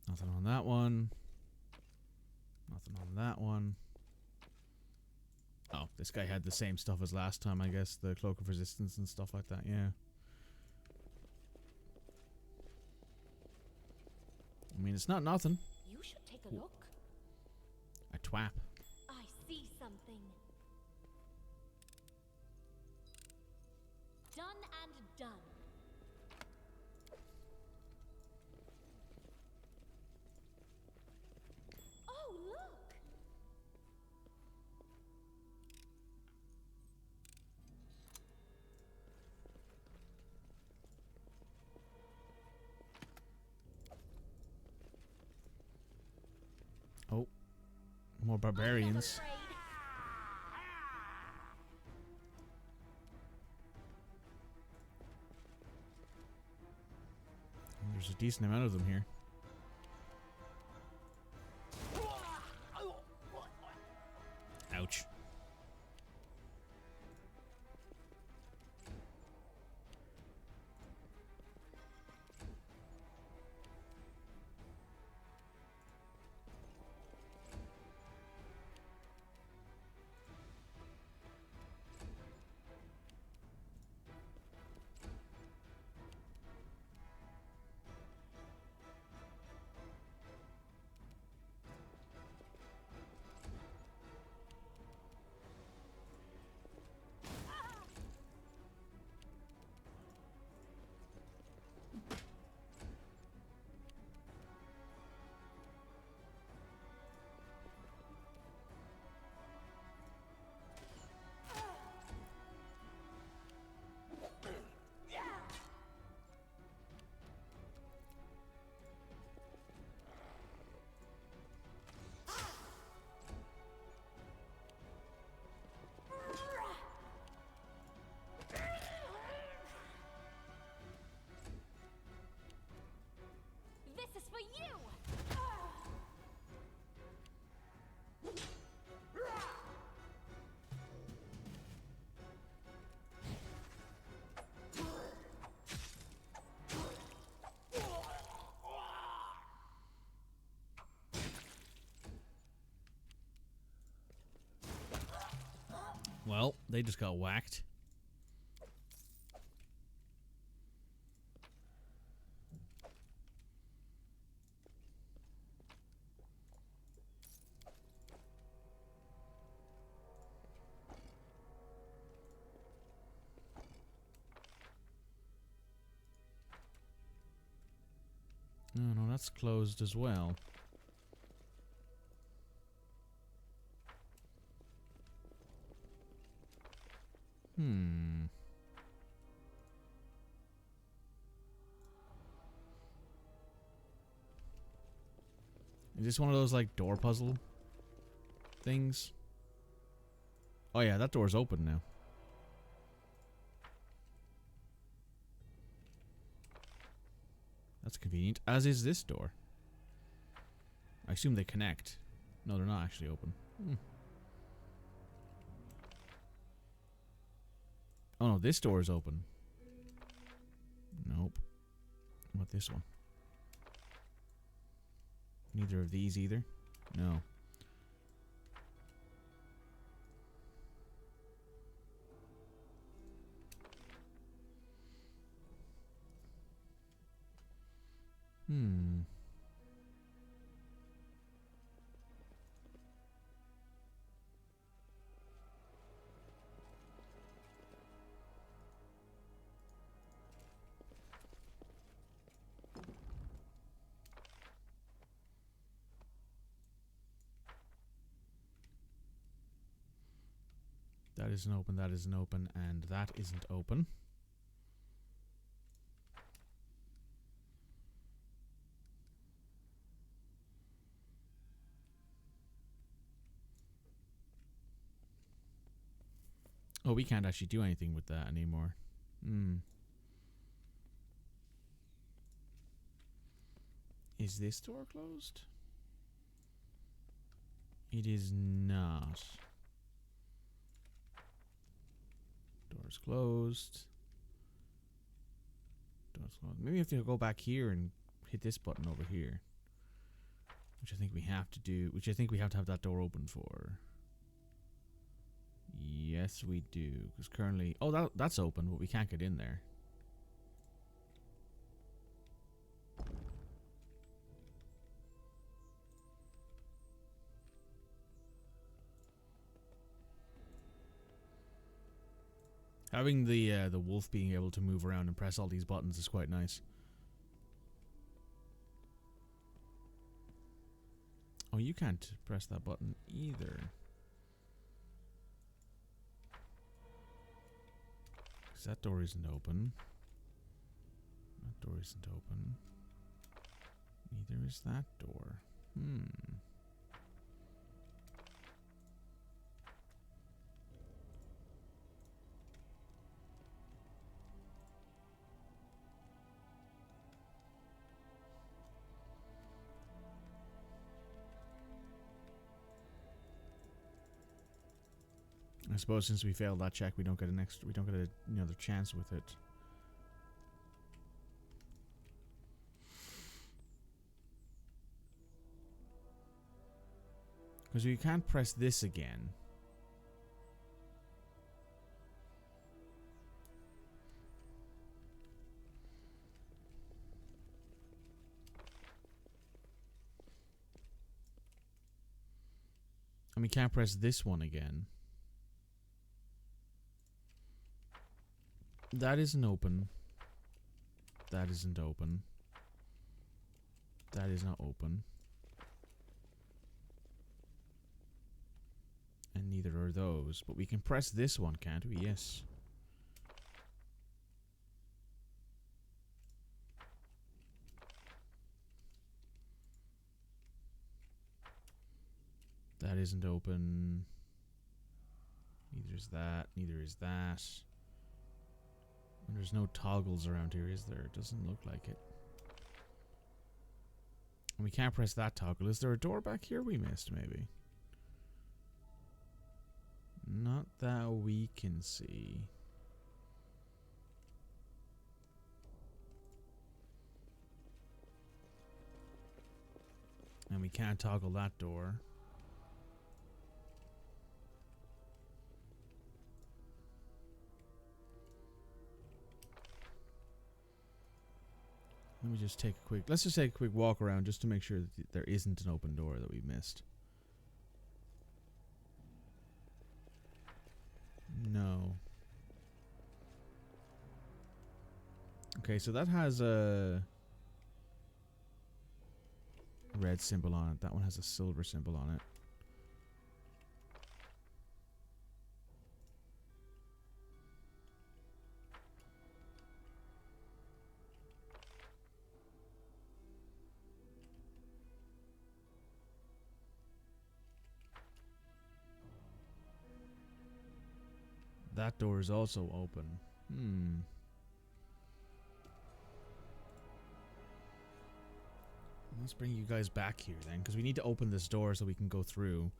Nothing on that one. Nothing on that one. Oh, this guy had the same stuff as last time, I guess. The cloak of resistance and stuff like that, yeah. I mean, it's not nothing. You should take a look. A twap. A see something. Done and done. Oh, look! Oh, more barbarians. There's a decent amount of them here. Ouch. This is for you! Well, they just got whacked. No, that's closed as well. Is this one of those, like, door puzzle things? Oh yeah, that door's open now. That's convenient. As is this door. I assume they connect. No, they're not actually open. Oh no, this door is open. Nope. What about this one? Neither of these either? No. That isn't open, that isn't open, and that isn't open. Oh, we can't actually do anything with that anymore. Is this door closed? It is not. Door's closed. Door's closed. Maybe we have to go back here and hit this button over here. Which I think we have to do. Which I think we have to have that door open for. Yes, we do. Because currently... Oh, that's open, but we can't get in there. Having the wolf being able to move around and press all these buttons is quite nice. Oh, you can't press that button either. 'Cause that door isn't open. That door isn't open. Neither is that door. I suppose since we failed that check, we don't get another chance with it. Because we can't press this again. And we can't press this one again. That isn't open. That isn't open. That is not open. And neither are those. But we can press this one, can't we? Yes. That isn't open. Neither is that. Neither is that. And there's no toggles around here, is there? It doesn't look like it. And we can't press that toggle. Is there a door back here we missed, maybe? Not that we can see. And we can't toggle that door. Let me just take a quick... Let's just take a quick walk around just to make sure that there isn't an open door that we missed. No. Okay, so that has a red symbol on it. That one has a silver symbol on it. That door is also open. Let's bring you guys back here then, because we need to open this door so we can go through.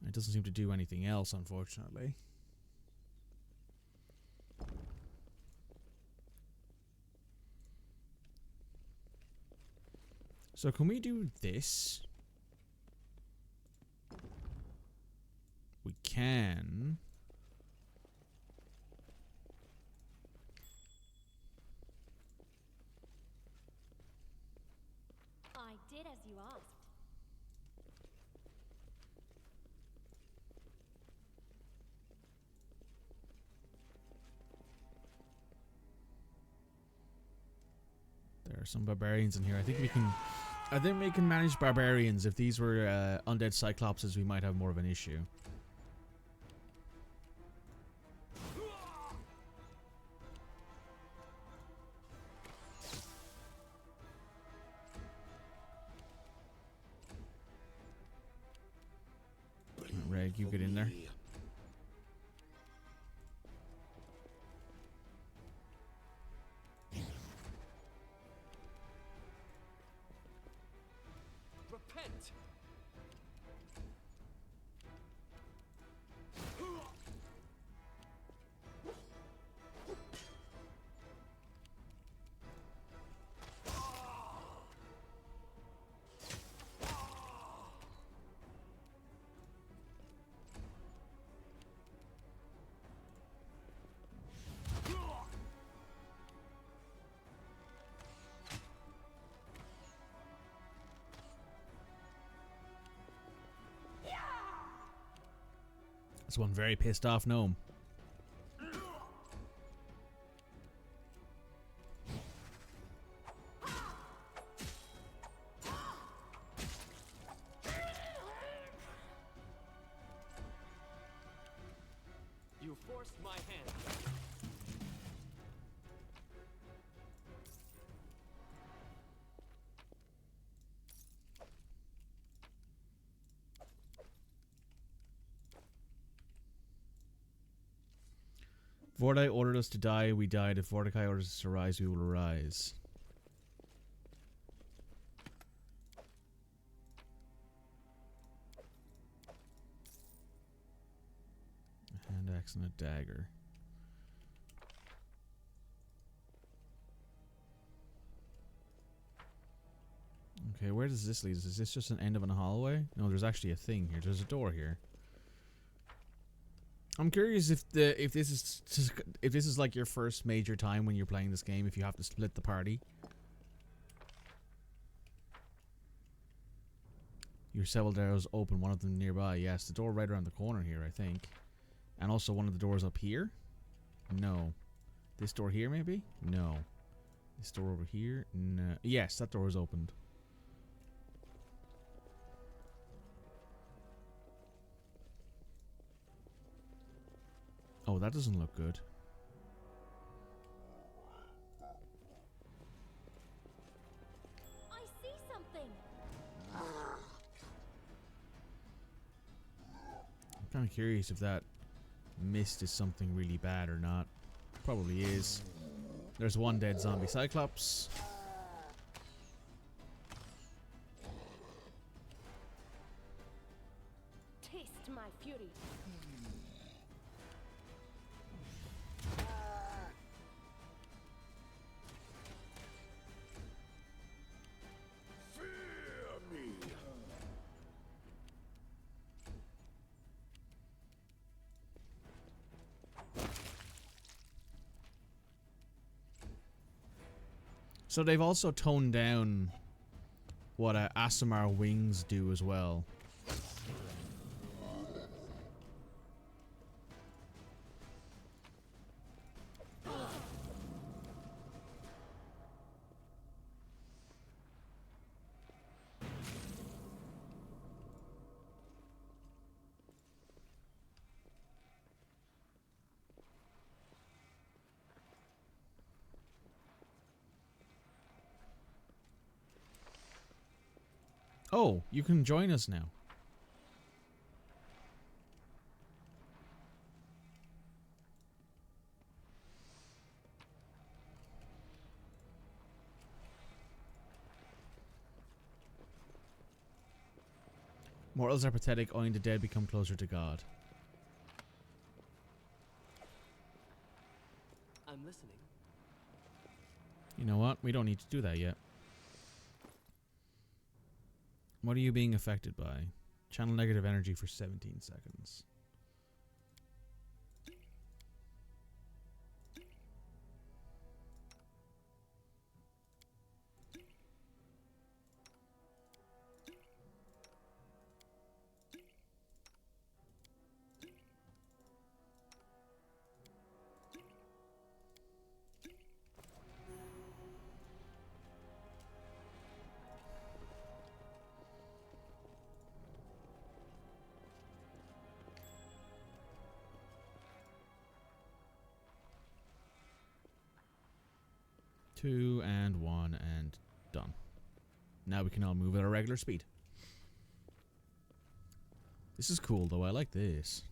It doesn't seem to do anything else, unfortunately. So can we do this? We can. I did as you asked. There are some barbarians in here. I think we can manage barbarians. If these were undead cyclopses, we might have more of an issue. Reg, you get in there. Repent! That's one very pissed off gnome. force my hand. Vordai ordered us to die, we died. If Vordakai orders us to rise, we will rise. A hand axe and a dagger. Okay, where does this lead us? Is this just an end of a hallway? No, there's actually a thing here. There's a door here. I'm curious if this is like your first major time when you're playing this game, if you have to split the party. Your several doors open, one of them nearby. Yes, the door right around the corner here, I think. And also one of the doors up here? No. This door here, maybe? No. This door over here? No. Yes, that door is opened. Oh, that doesn't look good. I see something. I'm kind of curious if that mist is something really bad or not. Probably is. There's one dead zombie cyclops. Taste my fury. Fear me. So they've also toned down what Aasimar wings do as well. Oh, you can join us now. Mortals are pathetic, only the dead become closer to God. I'm listening. You know what? We don't need to do that yet. What are you being affected by? Channel negative energy for 17 seconds. Two and one and done. Now we can all move at a regular speed. This is cool though, I like this.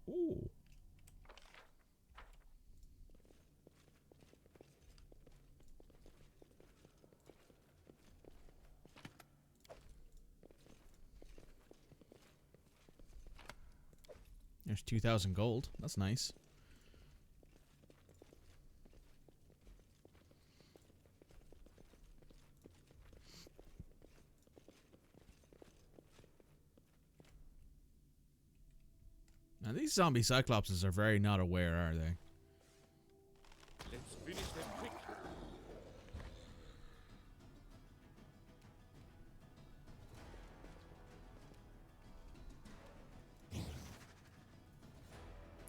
Ooh. There's 2,000 gold. That's nice. Now these zombie cyclopses are very not aware, are they? Let's finish them quick.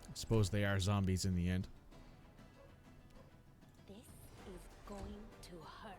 I suppose they are zombies in the end. This is going to hurt.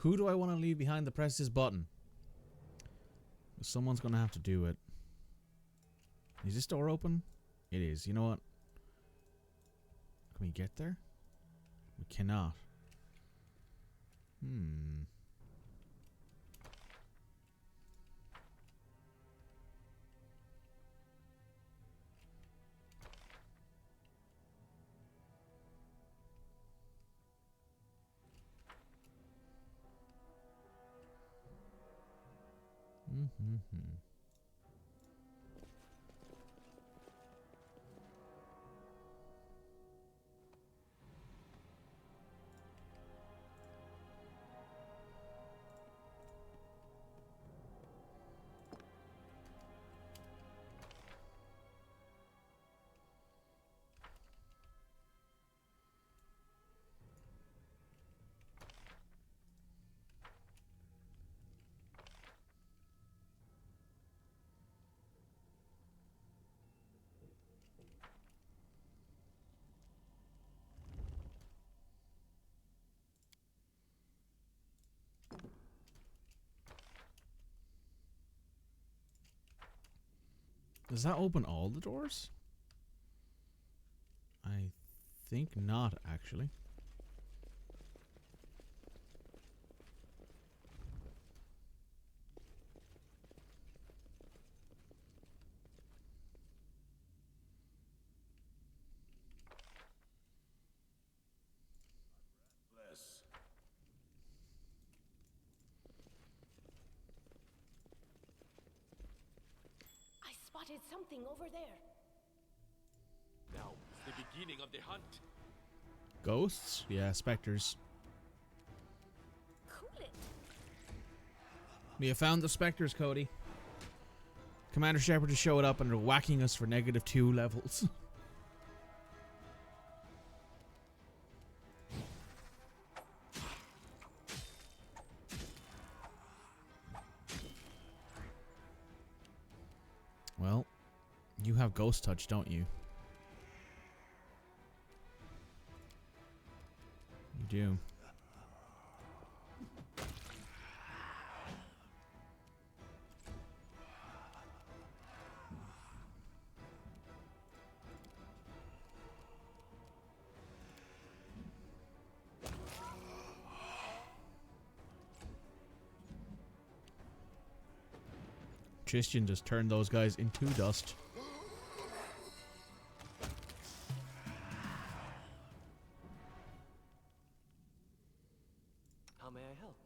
Who do I want to leave behind to press this button? Someone's going to have to do it. Is this door open? It is. You know what? Can we get there? We cannot. Does that open all the doors? I think not, actually. Bless. I spotted something over there. Now is the beginning of the hunt. Ghosts? Yeah, specters. Cool it. We have found the specters, Cody. Commander Shepard has showed up and are whacking us for -2 levels. Well, you have ghost touch, don't you? You do. Tristan just turned those guys into dust. How may I help?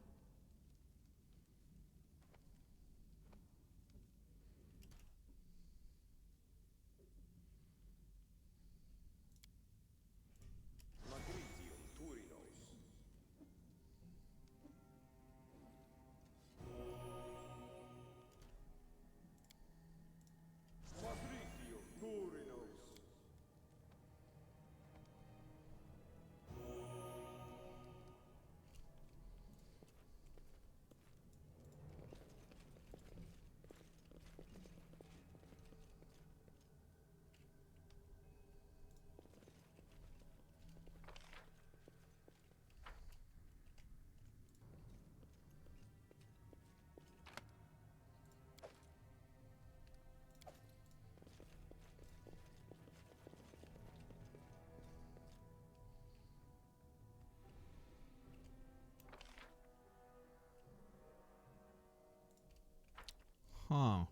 Huh.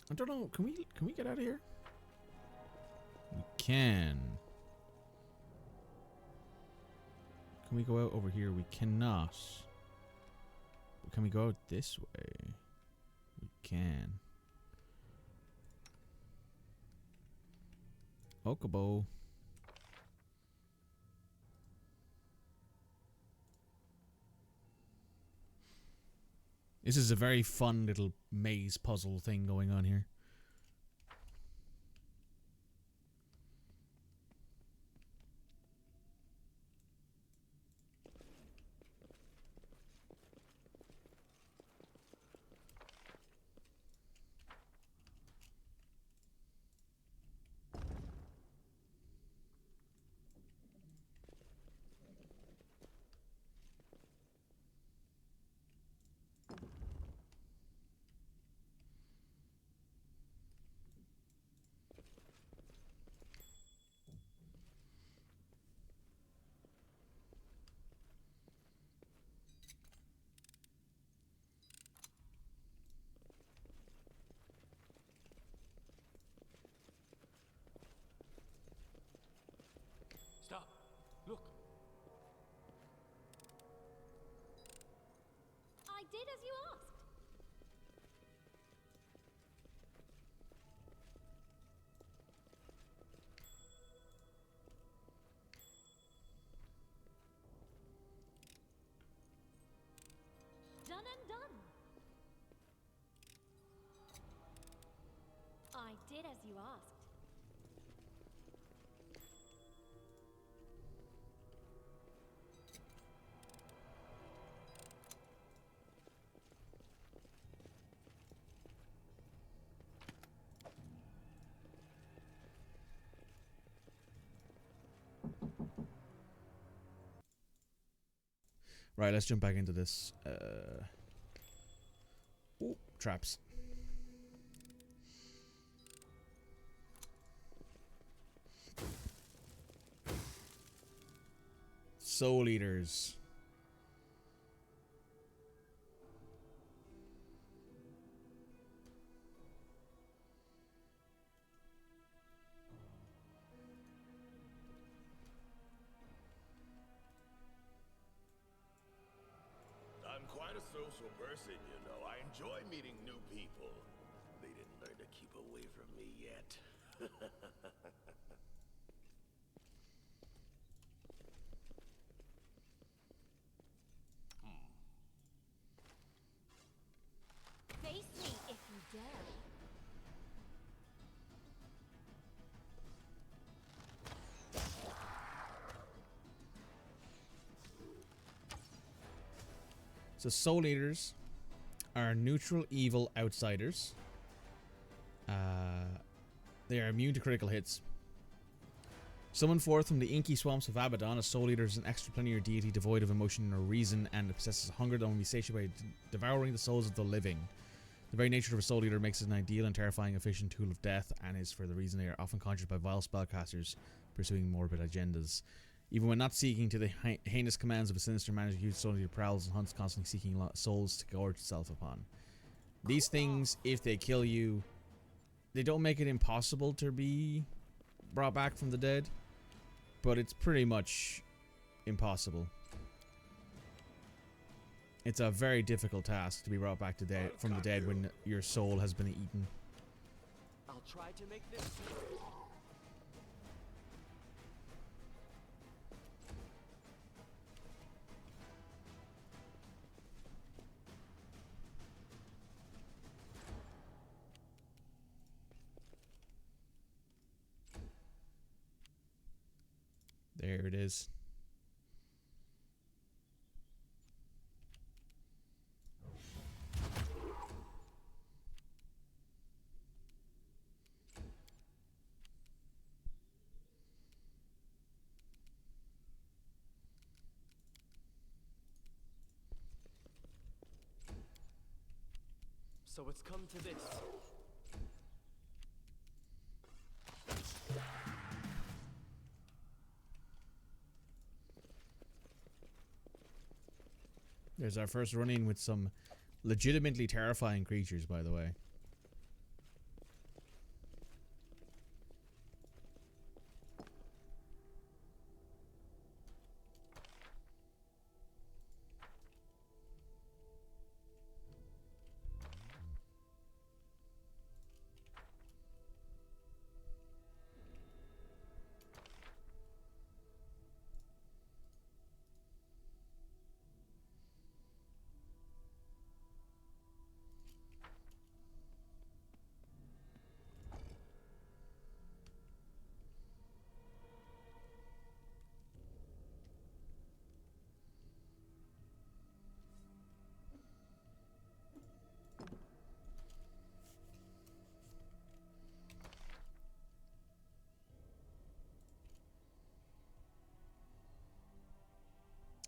I don't know. Can we get out of here? We can. Can we go out over here? We cannot. But can we go out this way? We can. Okabo. This is a very fun little maze puzzle thing going on here. did as you asked. Done and done. I did as you asked. Right, let's jump back into this. Ooh, traps. Soul Eaters. I'm quite a social person, you know. I enjoy meeting new people. They didn't learn to keep away from me yet. Face me if you dare. So Soul Eaters are neutral evil outsiders. They are immune to critical hits. Summoned forth from the inky swamps of Abaddon, a Soul Eater is an extraplanar deity devoid of emotion or reason, and it possesses a hunger that will be satiated by devouring the souls of the living. The very nature of a Soul Eater makes it an ideal and terrifying efficient tool of death, and is for the reason they are often conjured by vile spellcasters pursuing morbid agendas. Even when not seeking to the heinous commands of a sinister magic used, Soul Eater prowls and hunts, constantly seeking souls to gorge itself upon. These things, if they kill you, they don't make it impossible to be brought back from the dead, but it's pretty much impossible. It's a very difficult task to be brought back to from the dead when your soul has been eaten. I'll try to make this. There it is. So it's come to this. There's our first run-in with some legitimately terrifying creatures, by the way.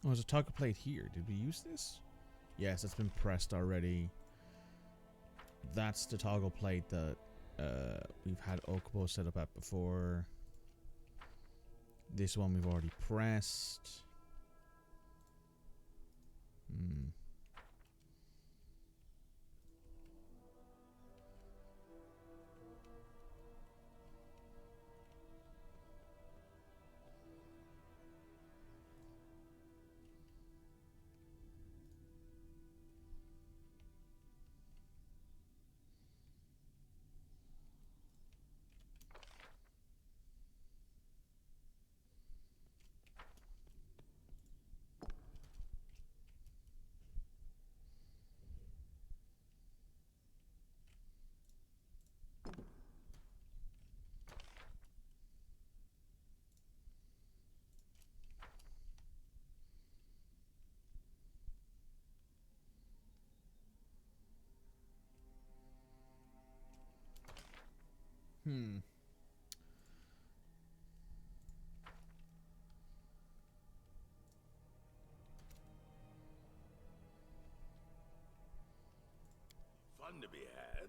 Oh, there's a toggle plate here. Did we use this? Yes, it's been pressed already. That's the toggle plate that we've had Okubo set up at before. This one we've already pressed. Hmm. Fun to be had.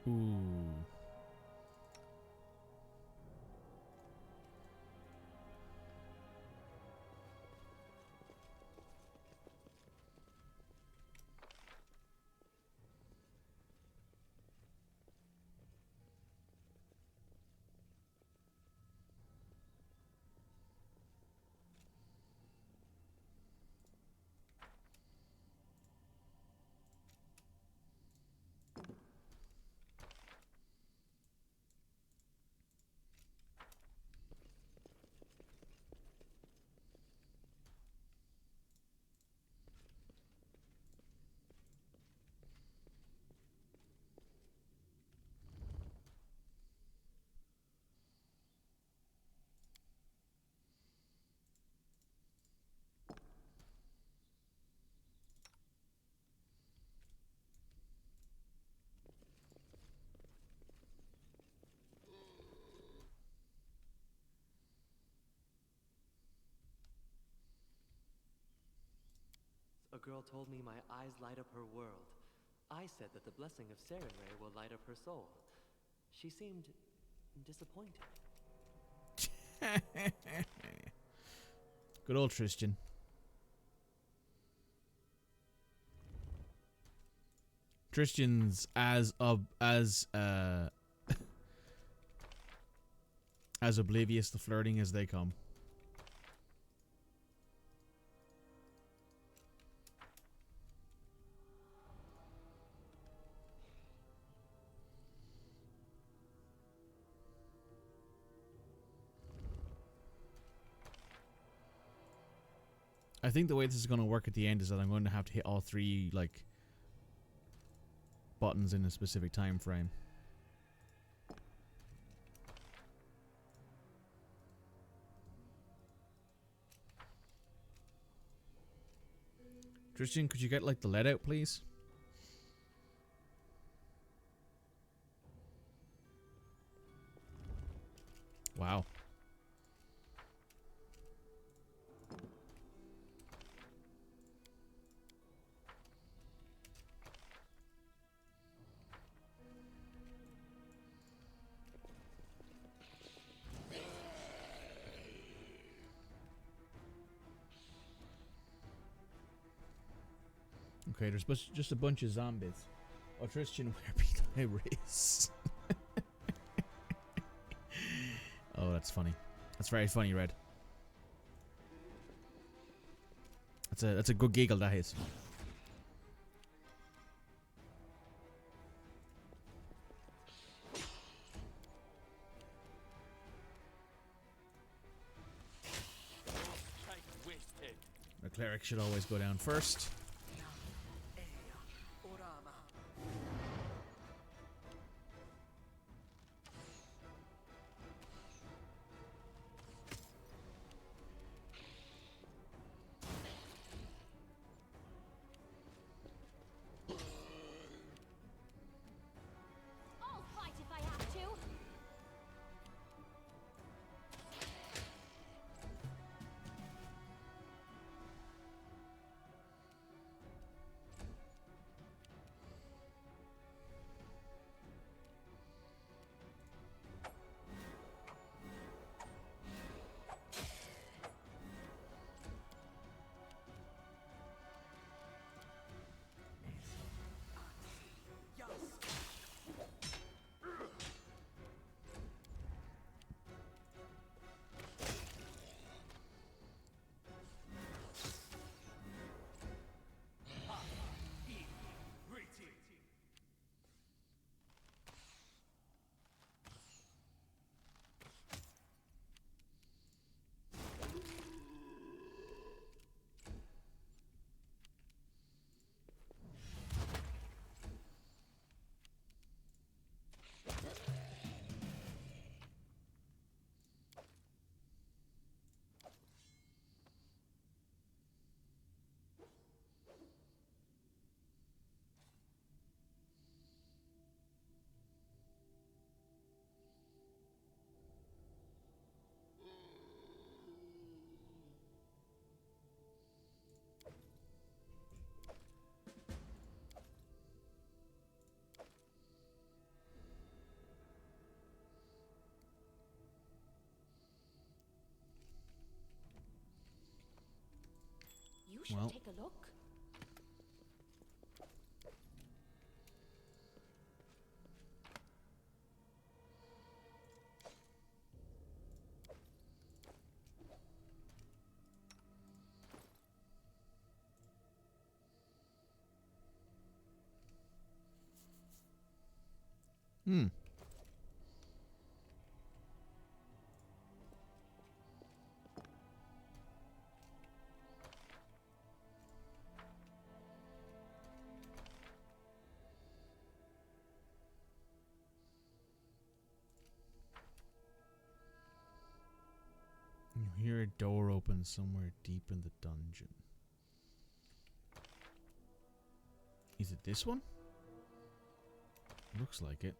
Ooh. A girl told me my eyes light up her world. I said that the blessing of Sarenrae will light up her soul. She seemed disappointed. Good old Tristan. Tristan's as as oblivious to flirting as they come. I think the way this is going to work at the end is that I'm going to have to hit all three, like, buttons in a specific time frame. Tristan, could you get, like, the lead out, please? Wow. Okay, there's just a bunch of zombies. Oh, Tristan, where be thy race? Oh, that's funny. That's very funny, Red. That's a good giggle, that is. The cleric should always go down first. I'll fight if I have to. should Well. take a look. Hmm. You hear a door open somewhere deep in the dungeon. Is it this one? Looks like it.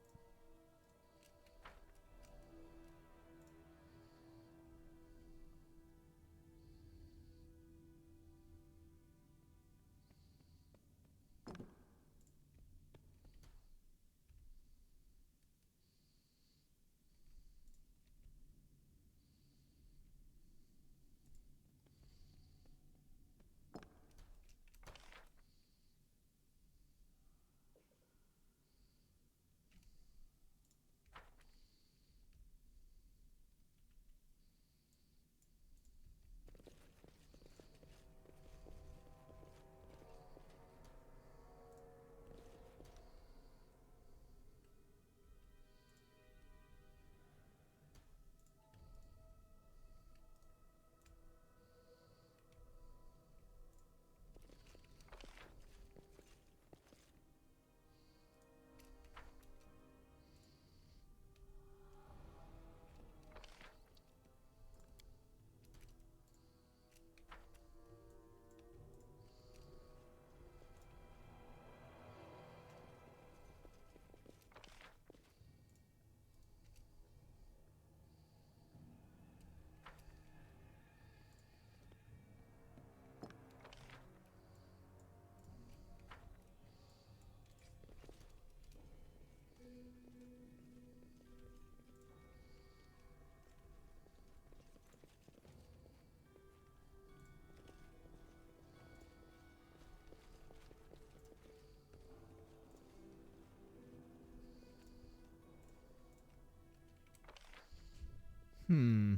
Hmm.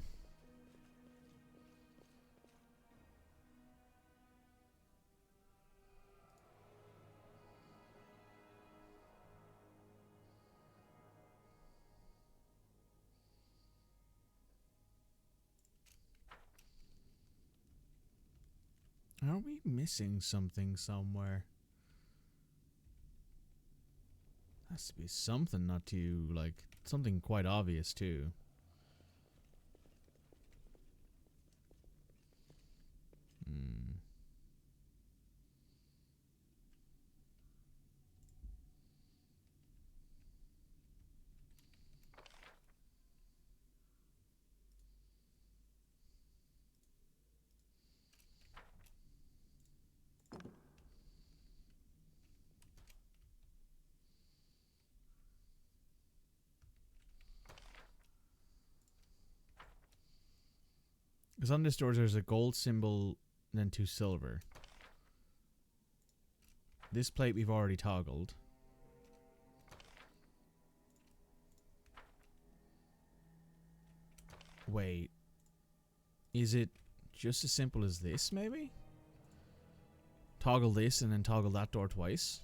Are we missing something somewhere? Has to be something not too, like, something quite obvious too. Hmm. Because on this door there's a gold symbol and then 2 silver. This plate we've already toggled. Wait. Is it just as simple as this, maybe? Toggle this and then toggle that door twice?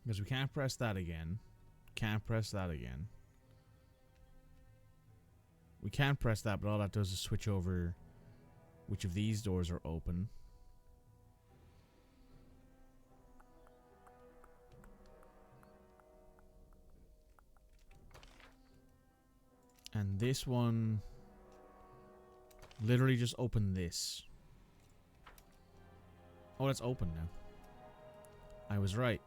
Because we can't press that again. Can't press that again. We can't press that, but all that does is switch over which of these doors are open. And this one literally just open this. Oh, it's open now. I was right.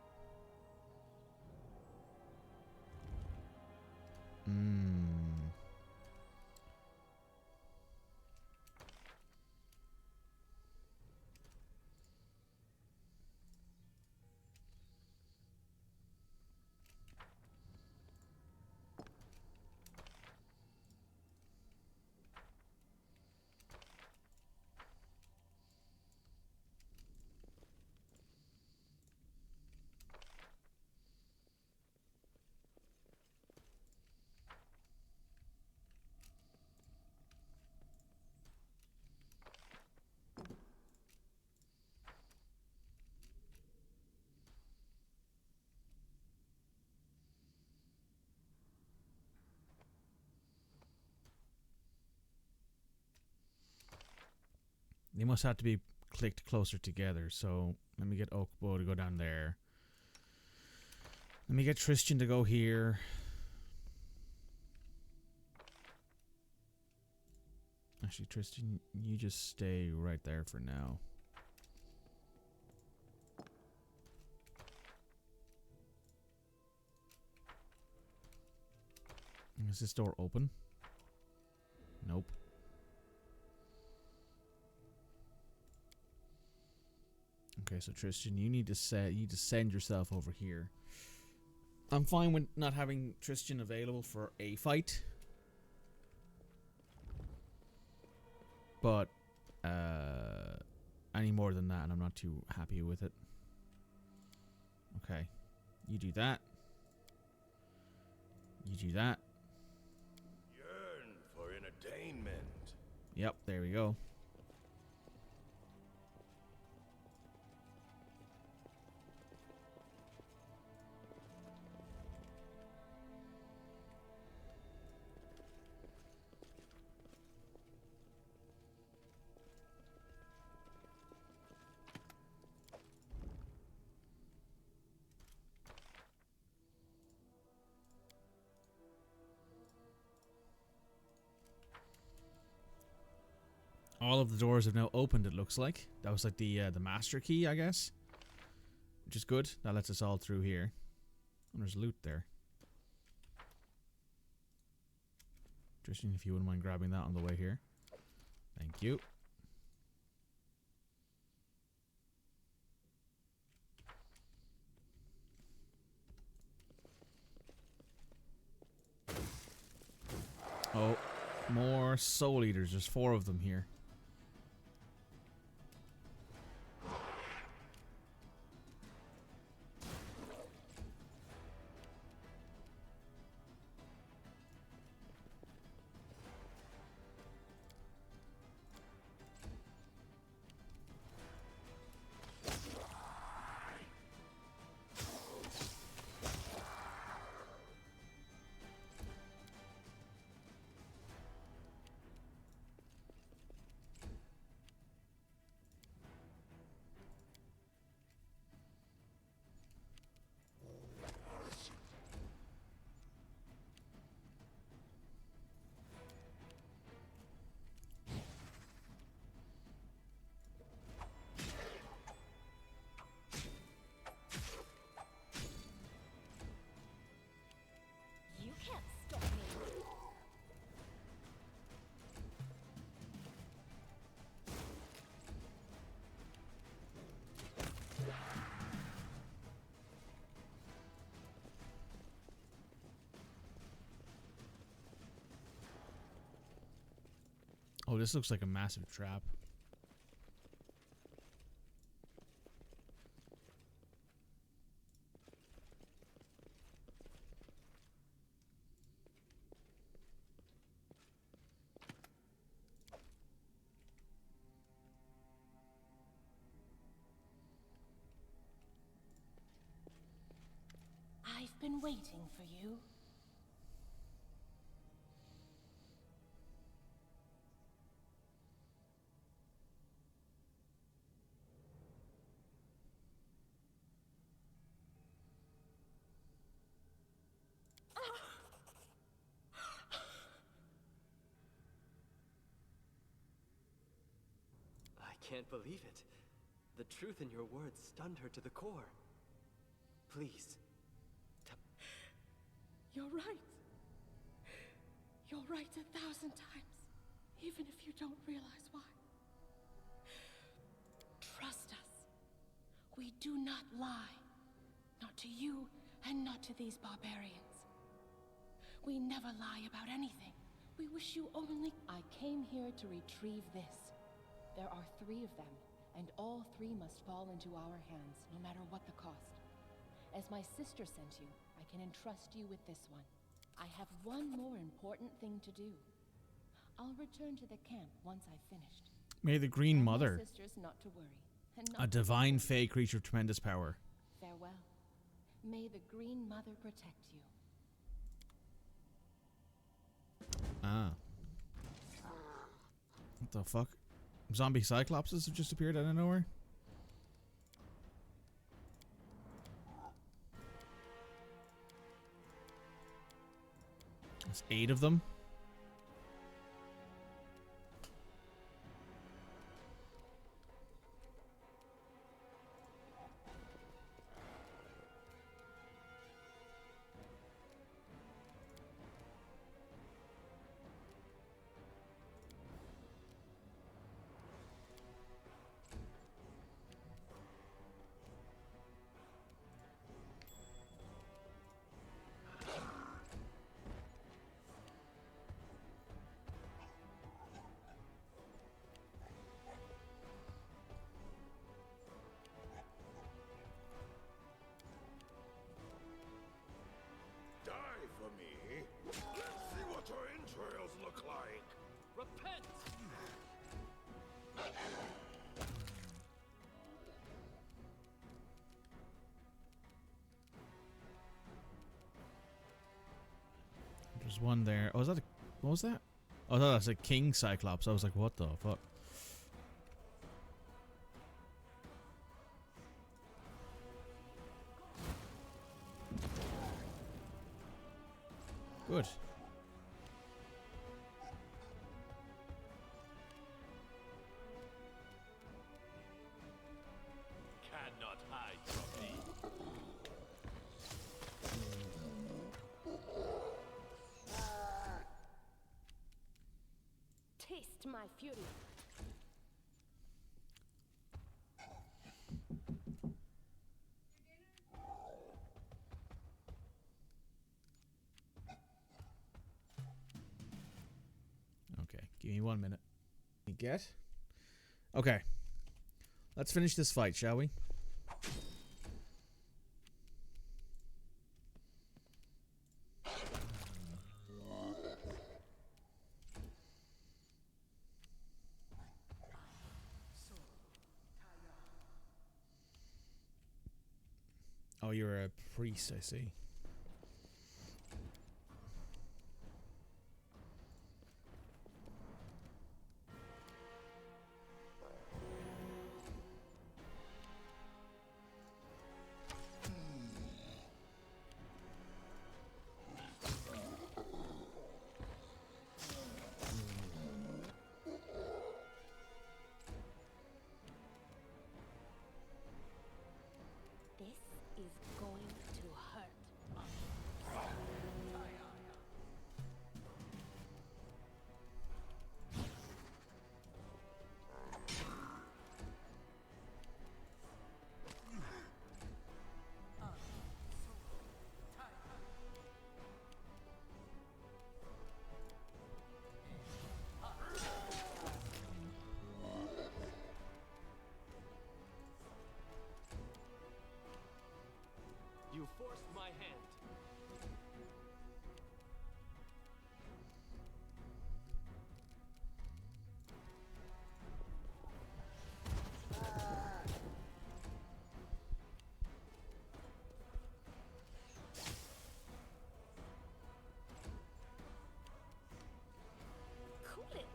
They must have to be clicked closer together. So let me get Oakbow to go down there. Let me get Tristan to go here. Actually, Tristan, you just stay right there for now. Is this door open? Nope. Okay, so Tristan, you need to send yourself over here. I'm fine with not having Tristan available for a fight. But any more than that, and I'm not too happy with it. Okay. You do that. You do that. Yearn for entertainment. Yep, there we go. All of the doors have now opened, it looks like. That was like the master key, I guess. Which is good. That lets us all through here. And there's loot there. Tristan, if you wouldn't mind grabbing that on the way here. Thank you. Oh, more soul eaters. There's 4 of them here. You can't stop me. Oh, this looks like a massive trap. I've been waiting for you. I can't believe it. The truth in your words stunned her to the core. Please. You're right. You're right 1,000 times, even if you don't realize why. Trust us. We do not lie. Not to you, and not to these barbarians. We never lie about anything. We wish you only... I came here to retrieve this. There are 3 of them, and all 3 must fall into our hands, no matter what the cost. As my sister sent you, I can entrust you with this one. I have one more important thing to do. I'll return to the camp once I've finished. May the Green Tell Mother, my sisters not to worry. And not a to divine worry. fey creature of tremendous power. Farewell. May the Green Mother protect you. Ah. What the fuck? zombie cyclopses have just appeared out of nowhere. There's 8 of them. Die for me. Let's see what your entrails look like. Repent! There's one there. Oh, is that a, what was that? Oh, no, that's a king cyclops. I was like, what the fuck? Good. Cannot hide from me. Taste my fury. Okay, give me 1 minute. You get? Okay. Let's finish this fight, shall we? Oh, you're a priest, I see. This is going to hurt. You forced my hand. Cool it.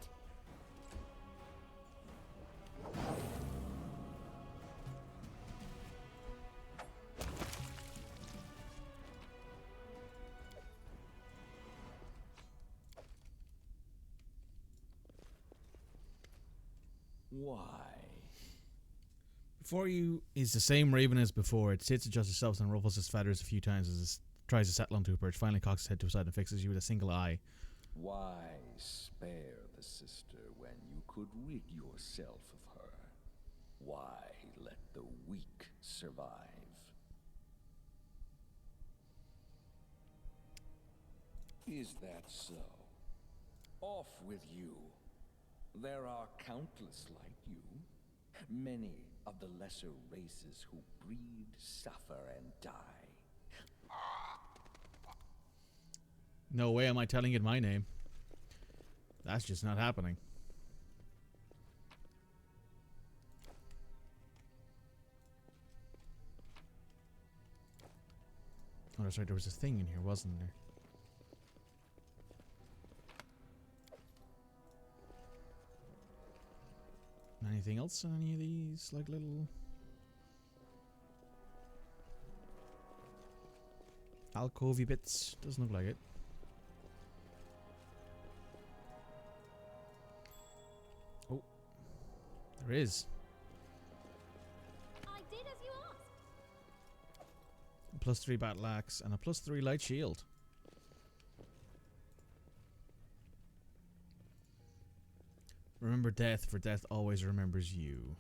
Why? Before you is the same raven as before. It sits, adjusts itself, and ruffles its feathers a few times as it tries to settle onto a perch. Finally cocks its head to a side and fixes you with a single eye. Why spare the sister when you could rid yourself of her? Why let the weak survive? Is that so? Off with you. There are countless like you. Many of the lesser races who breed, suffer, and die. No way am I telling it my name. That's just not happening. Oh, that's right. There was a thing in here, wasn't there? Anything else on any of these, like, little alcovey bits? Doesn't look like it. Oh, there is. I did as you asked. A +3 battle axe and a +3 light shield. Remember death, for death always remembers you.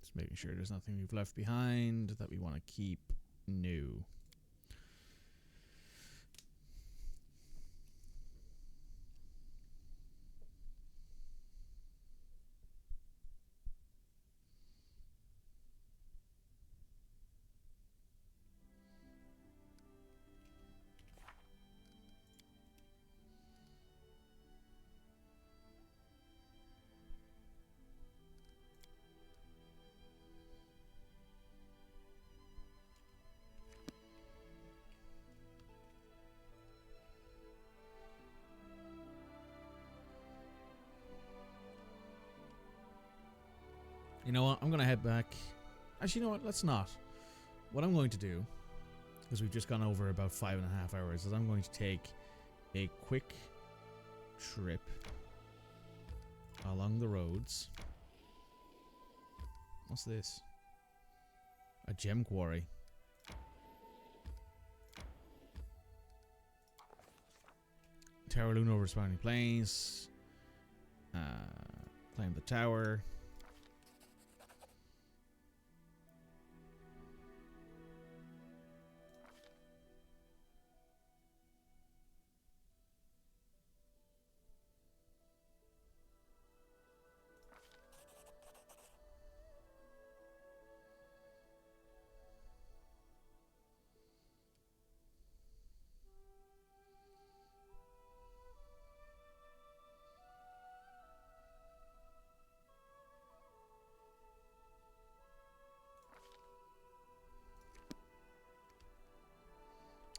Just making sure there's nothing we've left behind that we want to keep new. You know what? I'm going to head back. Actually, you know what? Let's not. What I'm going to do, because we've just gone over about 5.5 hours, is I'm going to take a quick trip along the roads. What's this? A gem quarry. Tower loon over spawning plains. Climb the tower.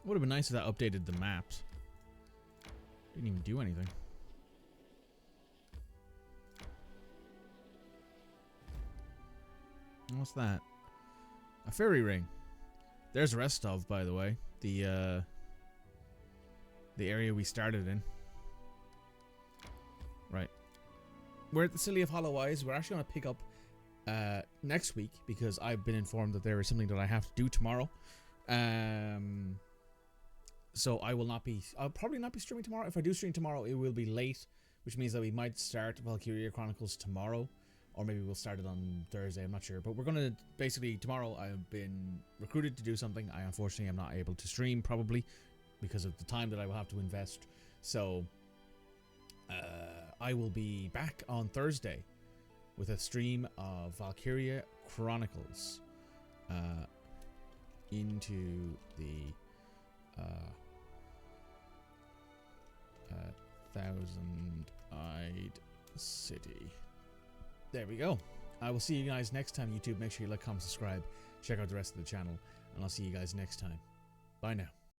Would have been nice if that updated the maps. Didn't even do anything. What's that? A fairy ring. There's Restov, by the way. The area we started in. Right. We're at the City of Hollow Eyes. We're actually going to pick up next week because I've been informed that there is something that I have to do tomorrow. So I'll probably not be streaming tomorrow. If I do stream tomorrow, it will be late, which means that we might start Valkyria Chronicles tomorrow, or maybe we'll start it on Thursday. I'm not sure, but we're gonna basically tomorrow. I've been recruited to do something. I unfortunately am not able to stream, probably because of the time that I will have to invest. So I will be back on Thursday with a stream of Valkyria Chronicles into the Thousand-Eyed City. There we go. I will see you guys next time, YouTube. Make sure you like, comment, subscribe, check out the rest of the channel, and I'll see you guys next time. Bye now.